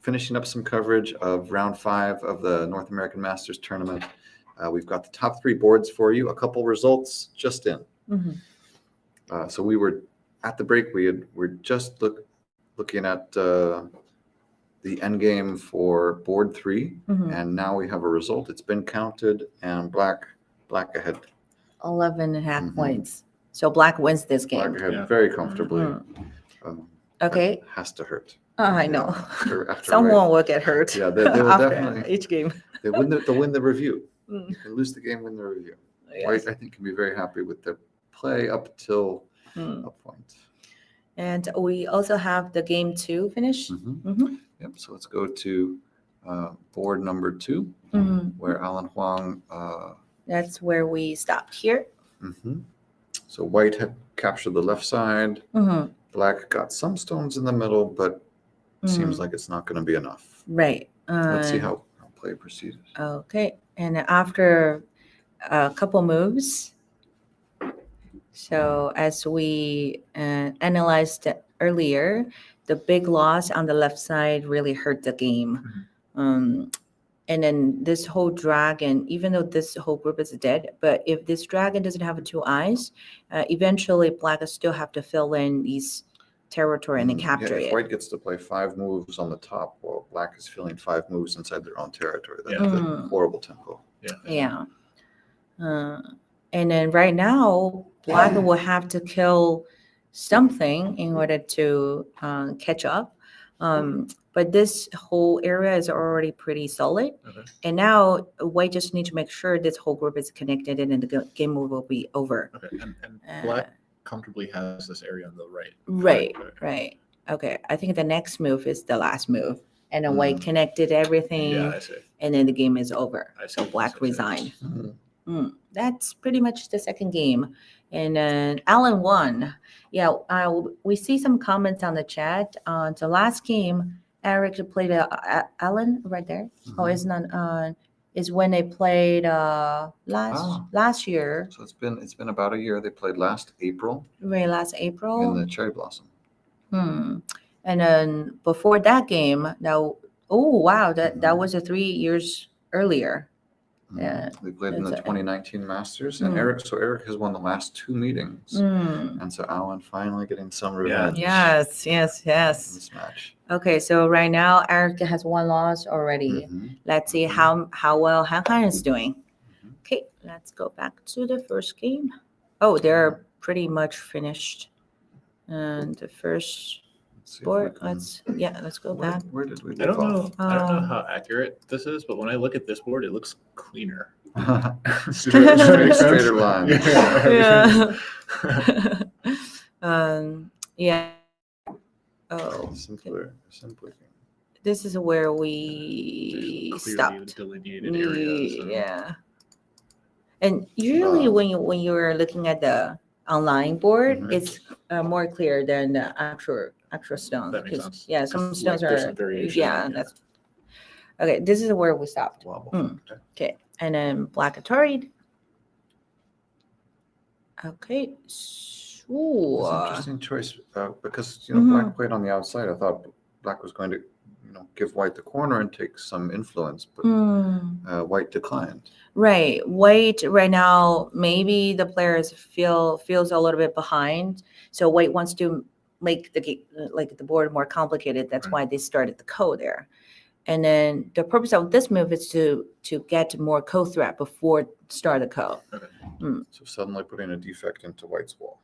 finishing up some coverage of round 5 of the North American Masters tournament. We've got the top 3 boards for you, a couple results just in. Mhm. So we were at the break, we're just looking at the end game for board 3, Mhm. and now we have a result. It's been counted, and black ahead. 11 and a half Mhm. points. So black wins this Black game. ahead Yeah. very comfortably. Mm. Okay. That has to hurt. I know. After Someone will get hurt. Yeah, they will after definitely- each game. they'll win the review. Mm. You can lose the game, win the review. Yes. White, I think, can be very happy with their play up till Mm. a point. And we also have the game 2 finish. Mhm. Mhm. Yep. So let's go to board number 2, Mhm. where Alan Huang. That's where we stopped here. Mhm. So white had captured the left side. Mhm. Black got some stones in the middle, but seems Mm. like it's not going to be enough. Right. Let's see how play proceeded. Okay. And after a couple moves, so as we analyzed earlier, the big loss on the left side really hurt the game. And then this whole dragon, even though this whole group is dead, but if this dragon doesn't have 2 eyes, eventually black will still have to fill in these territory and then Yeah, capture if it. white gets to play 5 moves on the top, while black is filling 5 moves inside their own territory. That's Yeah. a horrible tempo. Yeah. And then right now, black will have to kill something in order to catch up. But this whole area is already pretty solid. Okay. And now white just need to make sure this whole group is connected and then the game will be over. Okay. And Uh, black comfortably has this area on the right. Right, Okay. right. Okay, I think the next move is the last move. And then white connected everything, Yeah, I see. and then the game is over. I So see. black I see. resigned. Mhm. That's pretty much the second game. And then Alan won. Yeah, we see some comments on the chat. The last game, Eric played Alan right there. Oh, Mhm. it's not. Is when they played last year, So it's been about a year. They played last April right? Last in April. the Cherry Blossom. And then before that game, now oh wow, that Mhm. was 3 years earlier. Mhm. Yeah, They played in the that's a- 2019 Masters, and Mm. Eric has won the last 2 meetings, Mm. and so Alan finally getting some Yeah. revenge. Yes. in this match. Okay, so right now Eric has 1 loss already. Mhm. Let's see Mhm. how well Han Han is doing. Mhm. Okay, let's go back to the first game. Oh, they're pretty much finished. And the first Let's see if we board, can- let's go back. Where did we I don't leave know. I don't know Um, how accurate this is, but when I look at this board, it looks cleaner. off? Does that make sense? Straighter lines. Yeah. Yeah. Oh, Simpler. this is where we There's clearly stopped. delineated areas. and- Yeah. And usually when you're looking at the online board, Mhm. it's more clear than the actual stone. That makes 'cause, sense. Yeah, some 'Cause, stones like, there's are. some variation, Yeah, yeah. that's. Okay, this is where we stopped. Wobble. Okay, and then black Atari. Okay. It's So, an interesting choice because Mhm. black played on the outside. I thought black was going to give white the corner and take some influence, but white declined. right. White right now, maybe the players feels a little bit behind. So white wants to make the board more complicated. That's Right. why they started the code there. And then the purpose of this move is to get more code threat before start the code. So suddenly putting a defect into white's wall.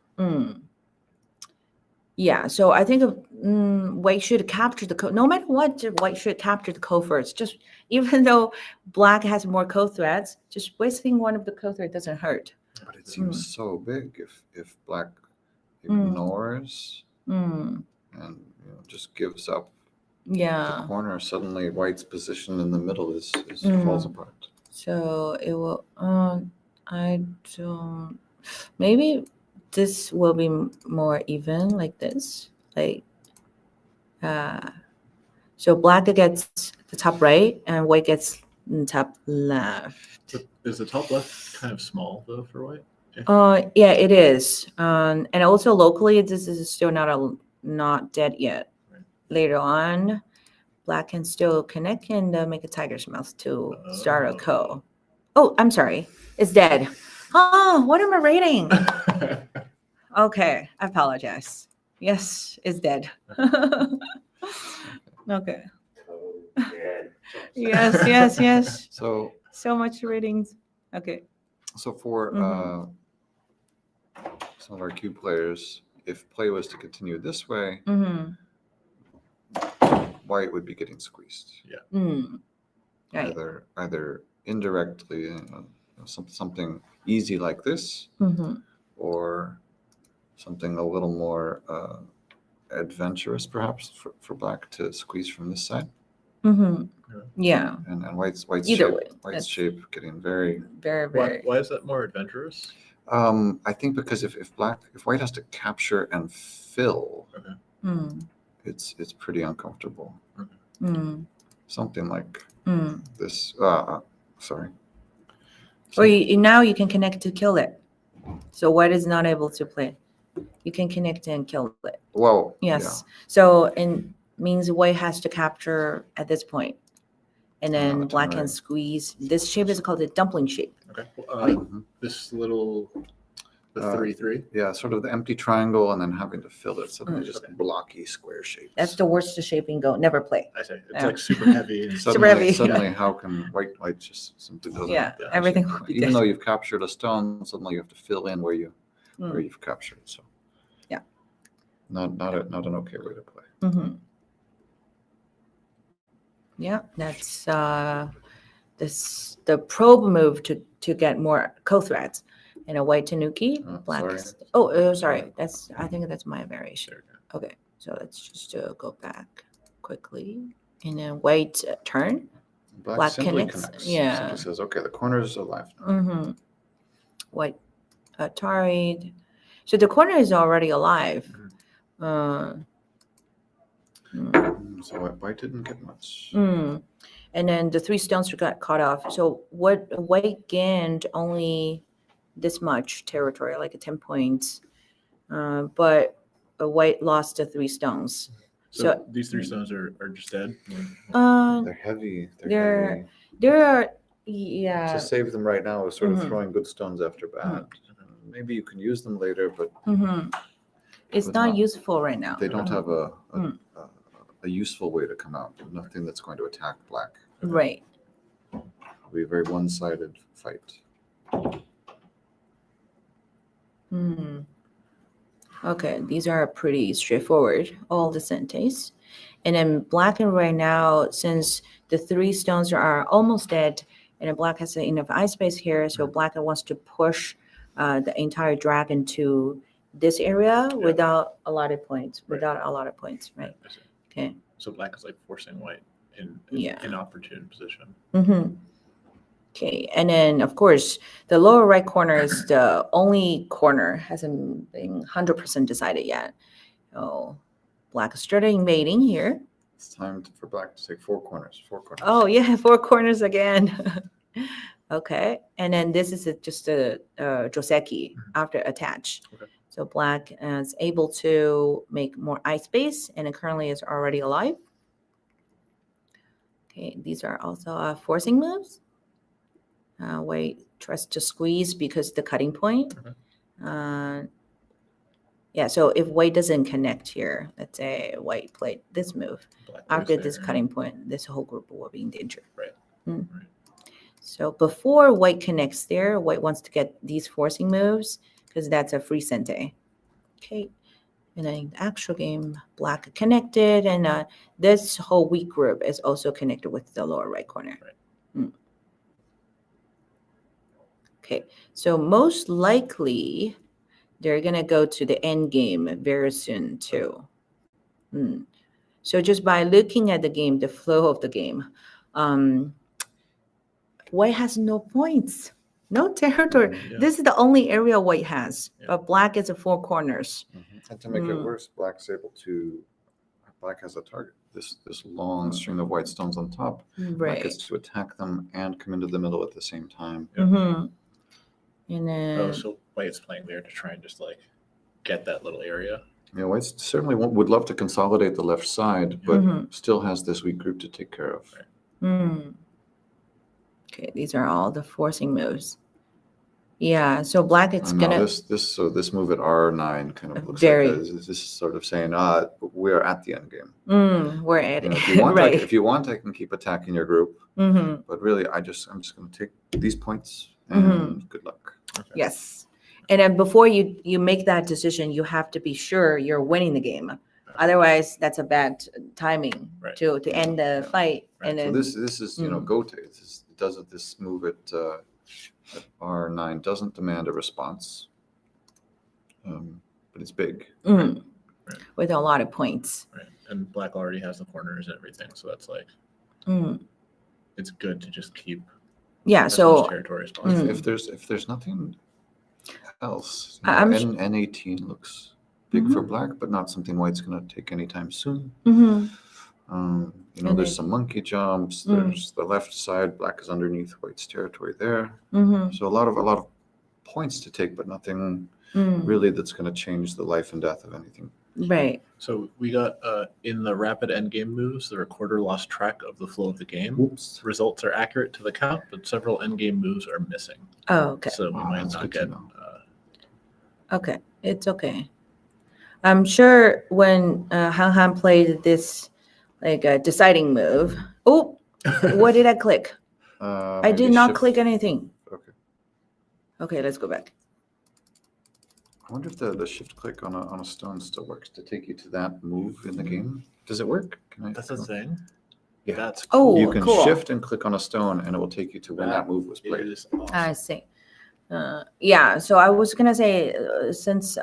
Yeah, so I think white should capture the code. No matter what, white should capture the code first. Just even though black has more code threats, just wasting one of the code threat doesn't hurt. But it seems so big if black Mm. ignores and just gives up the Yeah. corner. Suddenly white's position in the middle is falls apart. So it will. I don't. Maybe this will be more even like this. So black gets the top right and white gets the top left. But is the top left kind of small though for white? Yeah, it is. And also locally, this is still not dead yet. later on, black can still connect and make a tiger's mouth to start a ko. Oh, I'm sorry. It's dead. Oh, what am I reading? Okay, I apologize. Yes, it's dead. Okay. Yes. So, So much readings. Okay. so for Mhm. some of our cube players, if play was to continue this way, Mm-hmm. white would be getting squeezed. Mm. Right. Either indirectly, something easy like this, Mm-hmm. or something a little more adventurous, perhaps, for black to squeeze from this side, Mm-hmm. Yeah. and white's Either shape, way, white's that's- shape getting very. Very, Why, very. why is that more adventurous? I think because if white has to capture and fill, Mm. it's pretty uncomfortable. Mm. Something like Mm. this. Sorry. Or now you can connect to kill it. So white is not able to play. You can connect and kill it. Well, Yes. So it means white has to capture at this point. And Yeah, then that's black can right. squeeze. This shape is called a dumpling shape. Okay. Mhm. This little, the 3-3. Yeah, sort of the empty triangle and then having to fill it, suddenly Mm. just Okay. blocky square shapes. That's the worst shaping go. Never play. I say it's Yeah. like super heavy. And Suddenly, heavy. suddenly how can white just simply doesn't. Yeah. Yeah. Everything will be Even dead. though you've captured a stone, suddenly you have to fill in where Mm. you've captured. So Yeah. not an okay way to play. Mm-hmm. Yeah, that's the probe move to get more co-threads. And a white tanuki, black. Sorry. Sorry. I think that's my variation. There we go. Okay, so let's just go back quickly. And then white turn. Black simply connects, yeah. Simply says, okay, the corner's alive now. Mm-hmm. White tarried. So the corner is already alive. So white didn't get much. And then the 3 stones got cut off. So what white gained only this much territory, like 10 points, but white lost the 3 stones. So, So- these 3 stones are just dead. They're heavy. They're- heavy. There are, yeah. To save them right now is sort of Mhm. throwing good stones after bad. Maybe you can use them later, but Mm-hmm. It's But not not- useful right now. they don't have a Mm. useful way to come out. Nothing that's going to attack black. Right. It'll be a very one-sided fight. Mm. Okay, these are pretty straightforward, all the sentes. And then black and right now, since the 3 stones are almost dead, and then black has enough eye space here, so black wants to push the entire dragon to this area without a lot of points. Right. Without a lot of points, right? I see. Okay. So black is like forcing white in Yeah. inopportune position. Mm-hmm. Okay, and then of course the lower right corner is the only corner hasn't been 100% decided yet. Oh, black is started invading here. It's time for black to take 4 corners. 4 corners. Oh yeah, 4 corners again. Okay, and then this is just a Joseki after attach. Okay. So black is able to make more eye space, and it currently is already alive. Okay, these are also forcing moves. White tries to squeeze because the cutting point. Yeah, so if white doesn't connect here, let's say white played this move, Black after goes this there. cutting point, this whole group will be in danger. Right. Mm. Right. So before white connects there, white wants to get these forcing moves because that's a free sente. Okay. And then in the actual game, black connected, and this whole weak group is also connected with the lower right corner. Right. Okay, so most likely they're gonna go to the end game very soon too. So just by looking at the game, the flow of the game, white has no points, no territory. Yeah. This is the only area white has, Yeah. but black is at 4 corners. And to make it worse, black has a target. This long string of white stones on top. Black Right. gets to attack them and come into the middle at the same time. Mm-hmm. And then Oh, so white's playing there to try and just like get that little area. White certainly would love to consolidate the left side, but Mhm. still has this weak group to take care of. Mm. Okay, these are all the forcing moves. Yeah, so black it's And now gonna this move at R9 kind of looks Very. like this is sort of saying, we're at the end game. we're at You it. know, if you want, right. if you want, I can keep attacking your group, Mm-hmm. but really, I'm just going to take these points and good luck. Yes. And then before you make that decision, you have to be sure you're winning the game. Otherwise, that's a bad timing Right. to end the fight. Right. And So then this is Gote. This move at R9 doesn't demand a response, but it's big. mm, Right. with a lot of points. Right. And black already has the corners and everything, so that's like Mm. it's good to just keep Yeah. as So much territory as possible. Mm. If there's nothing else, I'm N18 looks big for Mhm. black, but not something white's going to take anytime soon. mhm. And And there's then- some monkey jumps. Mm. There's the left side. Black is underneath white's territory there. Mhm. So a lot of points to take, but nothing Mm. really that's going to change the life and death of anything. Right. So we got in the rapid endgame moves, the recorder lost track of the flow of the game. Oops. Results are accurate to the count, but several endgame moves are missing. Oh, okay. So we Wow, might that's not good to get. know. Okay. It's okay. I'm sure when Han Han played this like deciding move. Oh, what did I click? I Maybe did not shift- click anything. Okay. Okay, let's go back. I wonder if the shift click on a stone still works to take you to that move in the game. Does it work? Can I? That's a thing. Yeah. That's Oh, cool. You can cool. shift and click on a stone, and it will take you to when that That move was It played. is awesome. I see. Yeah, so I was gonna say since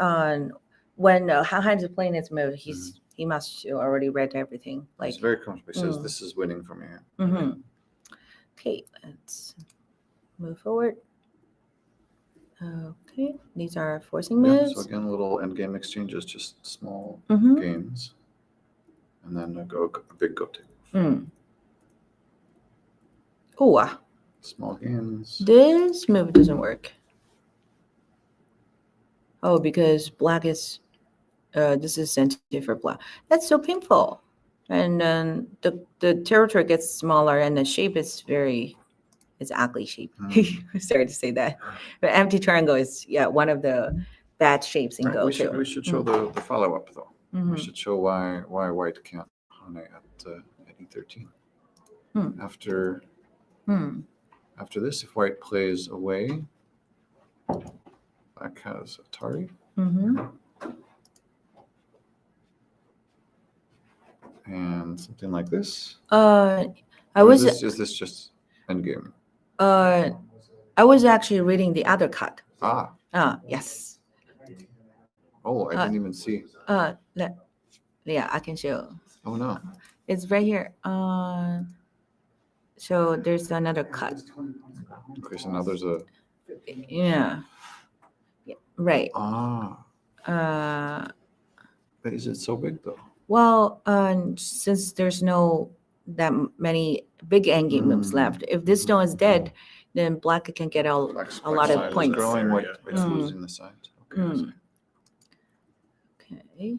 when Han Han is playing this move, he must have already read everything. Like, It's very comfortable. It says Mm. this is winning from here. mhm. Okay, let's move forward. Okay, these are forcing Yeah, moves. so again, little end game exchanges, just small Mhm. games, and then a big go take. Mm. Oh, Small games. this move doesn't work. Oh, because black is, this is sensitive for black. That's so painful. And then the territory gets smaller and the shape is it's ugly shape. Sorry to say that. But empty triangle is, one of the bad shapes in Right, Go we too. should show the follow up though. We Mhm. should show why white can't hone at E13. Hmm. After Hmm. this, if white plays away, black has Atari, Mhm. and something like this. I Or was is this just endgame? I was actually reading the other cut. Yes. Oh, I Uh, didn't even see. Yeah, I can show. Oh no. It's right here. So there's another cut. Okay, so now there's a Yeah. Right. But is it so big though? Well, since there's no that many big endgame moves Mm. left, if this stone is dead, then black can get Black's a lot side of is points. growing, white's Mm. losing the side. Okay. I Mm. see. Okay.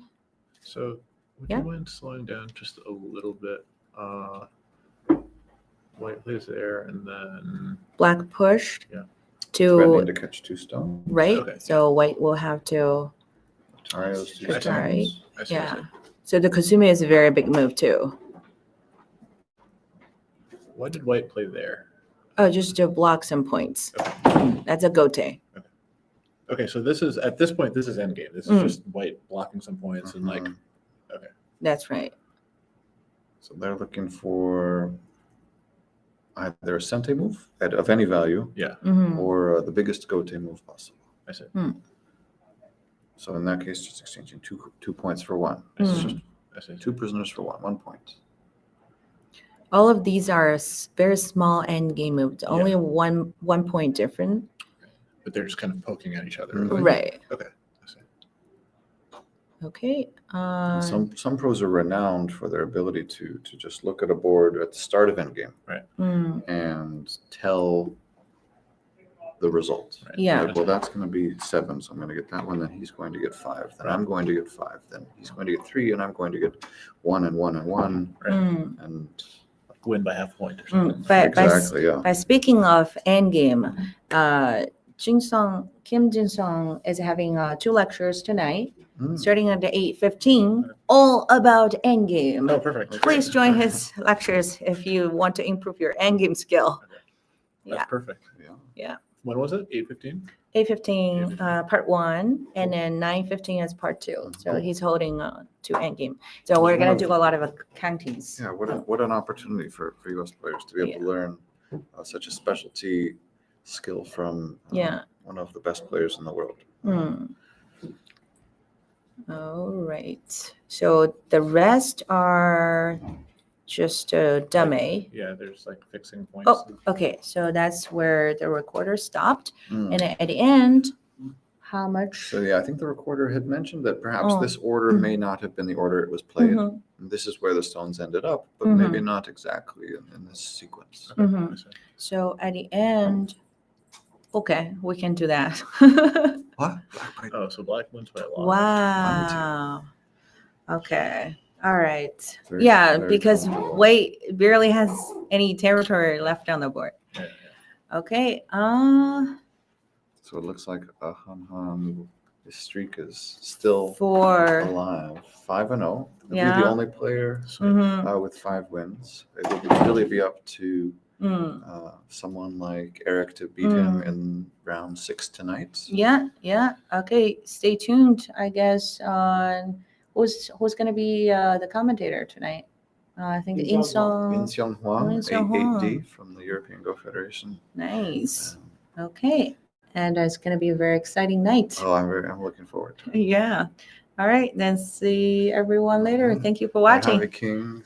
So would Yeah. you mind slowing down just a little bit? White plays there, and then Black pushed Yeah. Threatening to to catch two stone. right. Okay. So white will have to. Tario's two That's stones. right. I see, I see. Yeah. So the Kasumi is a very big move too. Why did white play there? Oh, just to block some points. That's a gote. Okay, so this is at this point this is endgame. This is Mm. just white blocking some points and like Mhm. That's right. So they're looking for either a sente move of any value Mhm. or the biggest gote move possible. I said. So in that case, just exchanging two points for one. I It's Mm. just I said. two prisoners for 1 point. All of these are very small end game moves. Only one point different. But they're just kind of poking at each other. Mhm. really. Right. Okay. I see. Okay. And some pros are renowned for their ability to just look at a board at the start of endgame Mm, and tell the result. Right. Yeah. Like, well, that's going to be 7, so I'm going to get that one. Then he's going to get 5. Then I'm going to get 5. Then he's going to get 3, and I'm going to get 1 and 1 and 1. Right. And Win by half point or something. But exactly, yeah. by speaking of Endgame, Kim Jin-sung is having 2 lectures tonight, Mm. starting at 8:15, all about Endgame. Oh, perfect. Please join his lectures if you want to improve your Endgame skill. That's Yeah. perfect. Yeah. When was it? 8:15? 8:15, part 1, and then 9:15 is part 2. So he's holding 2 Endgame. So we're going to do a lot of accountings. Yeah, what an opportunity for U.S. players to be able to learn such a specialty skill from Yeah. one of the best players in the world. All right. So the rest are just dummy. Yeah, there's like fixing points. Oh, okay. So that's where the recorder stopped. Mm. And at the end, how much? So yeah, I think the recorder had mentioned that perhaps Oh. this order may not have been the order it was played. Mhm, And this is where the stones ended up, but Mhm. maybe not exactly in this sequence. Okay, Mhm. I see. So at the end, okay, we can do that. What? Black played- Oh, so black wins by a lot. Wow. Okay. All right. Very- Yeah, very because cool. Wait barely has any territory left on the board. Yeah, Okay. So it looks like his streak is still 4. alive. 5-0. He'll be Yeah. the only player Mhm, with 5 wins. It would really be up to someone like Eric to beat him in round 6 tonight. Yeah. Okay. Stay tuned, I guess, on who's going to be the commentator tonight. I think In Insong. Seong Hwang, In Seong Hwang. 8D from the European Go Federation. Nice. Um, Okay. And it's going to be a very exciting night. Oh, I'm looking forward to it. Yeah. All right. Then see everyone later. Mhm. Thank you for Bye, watching. Javi King.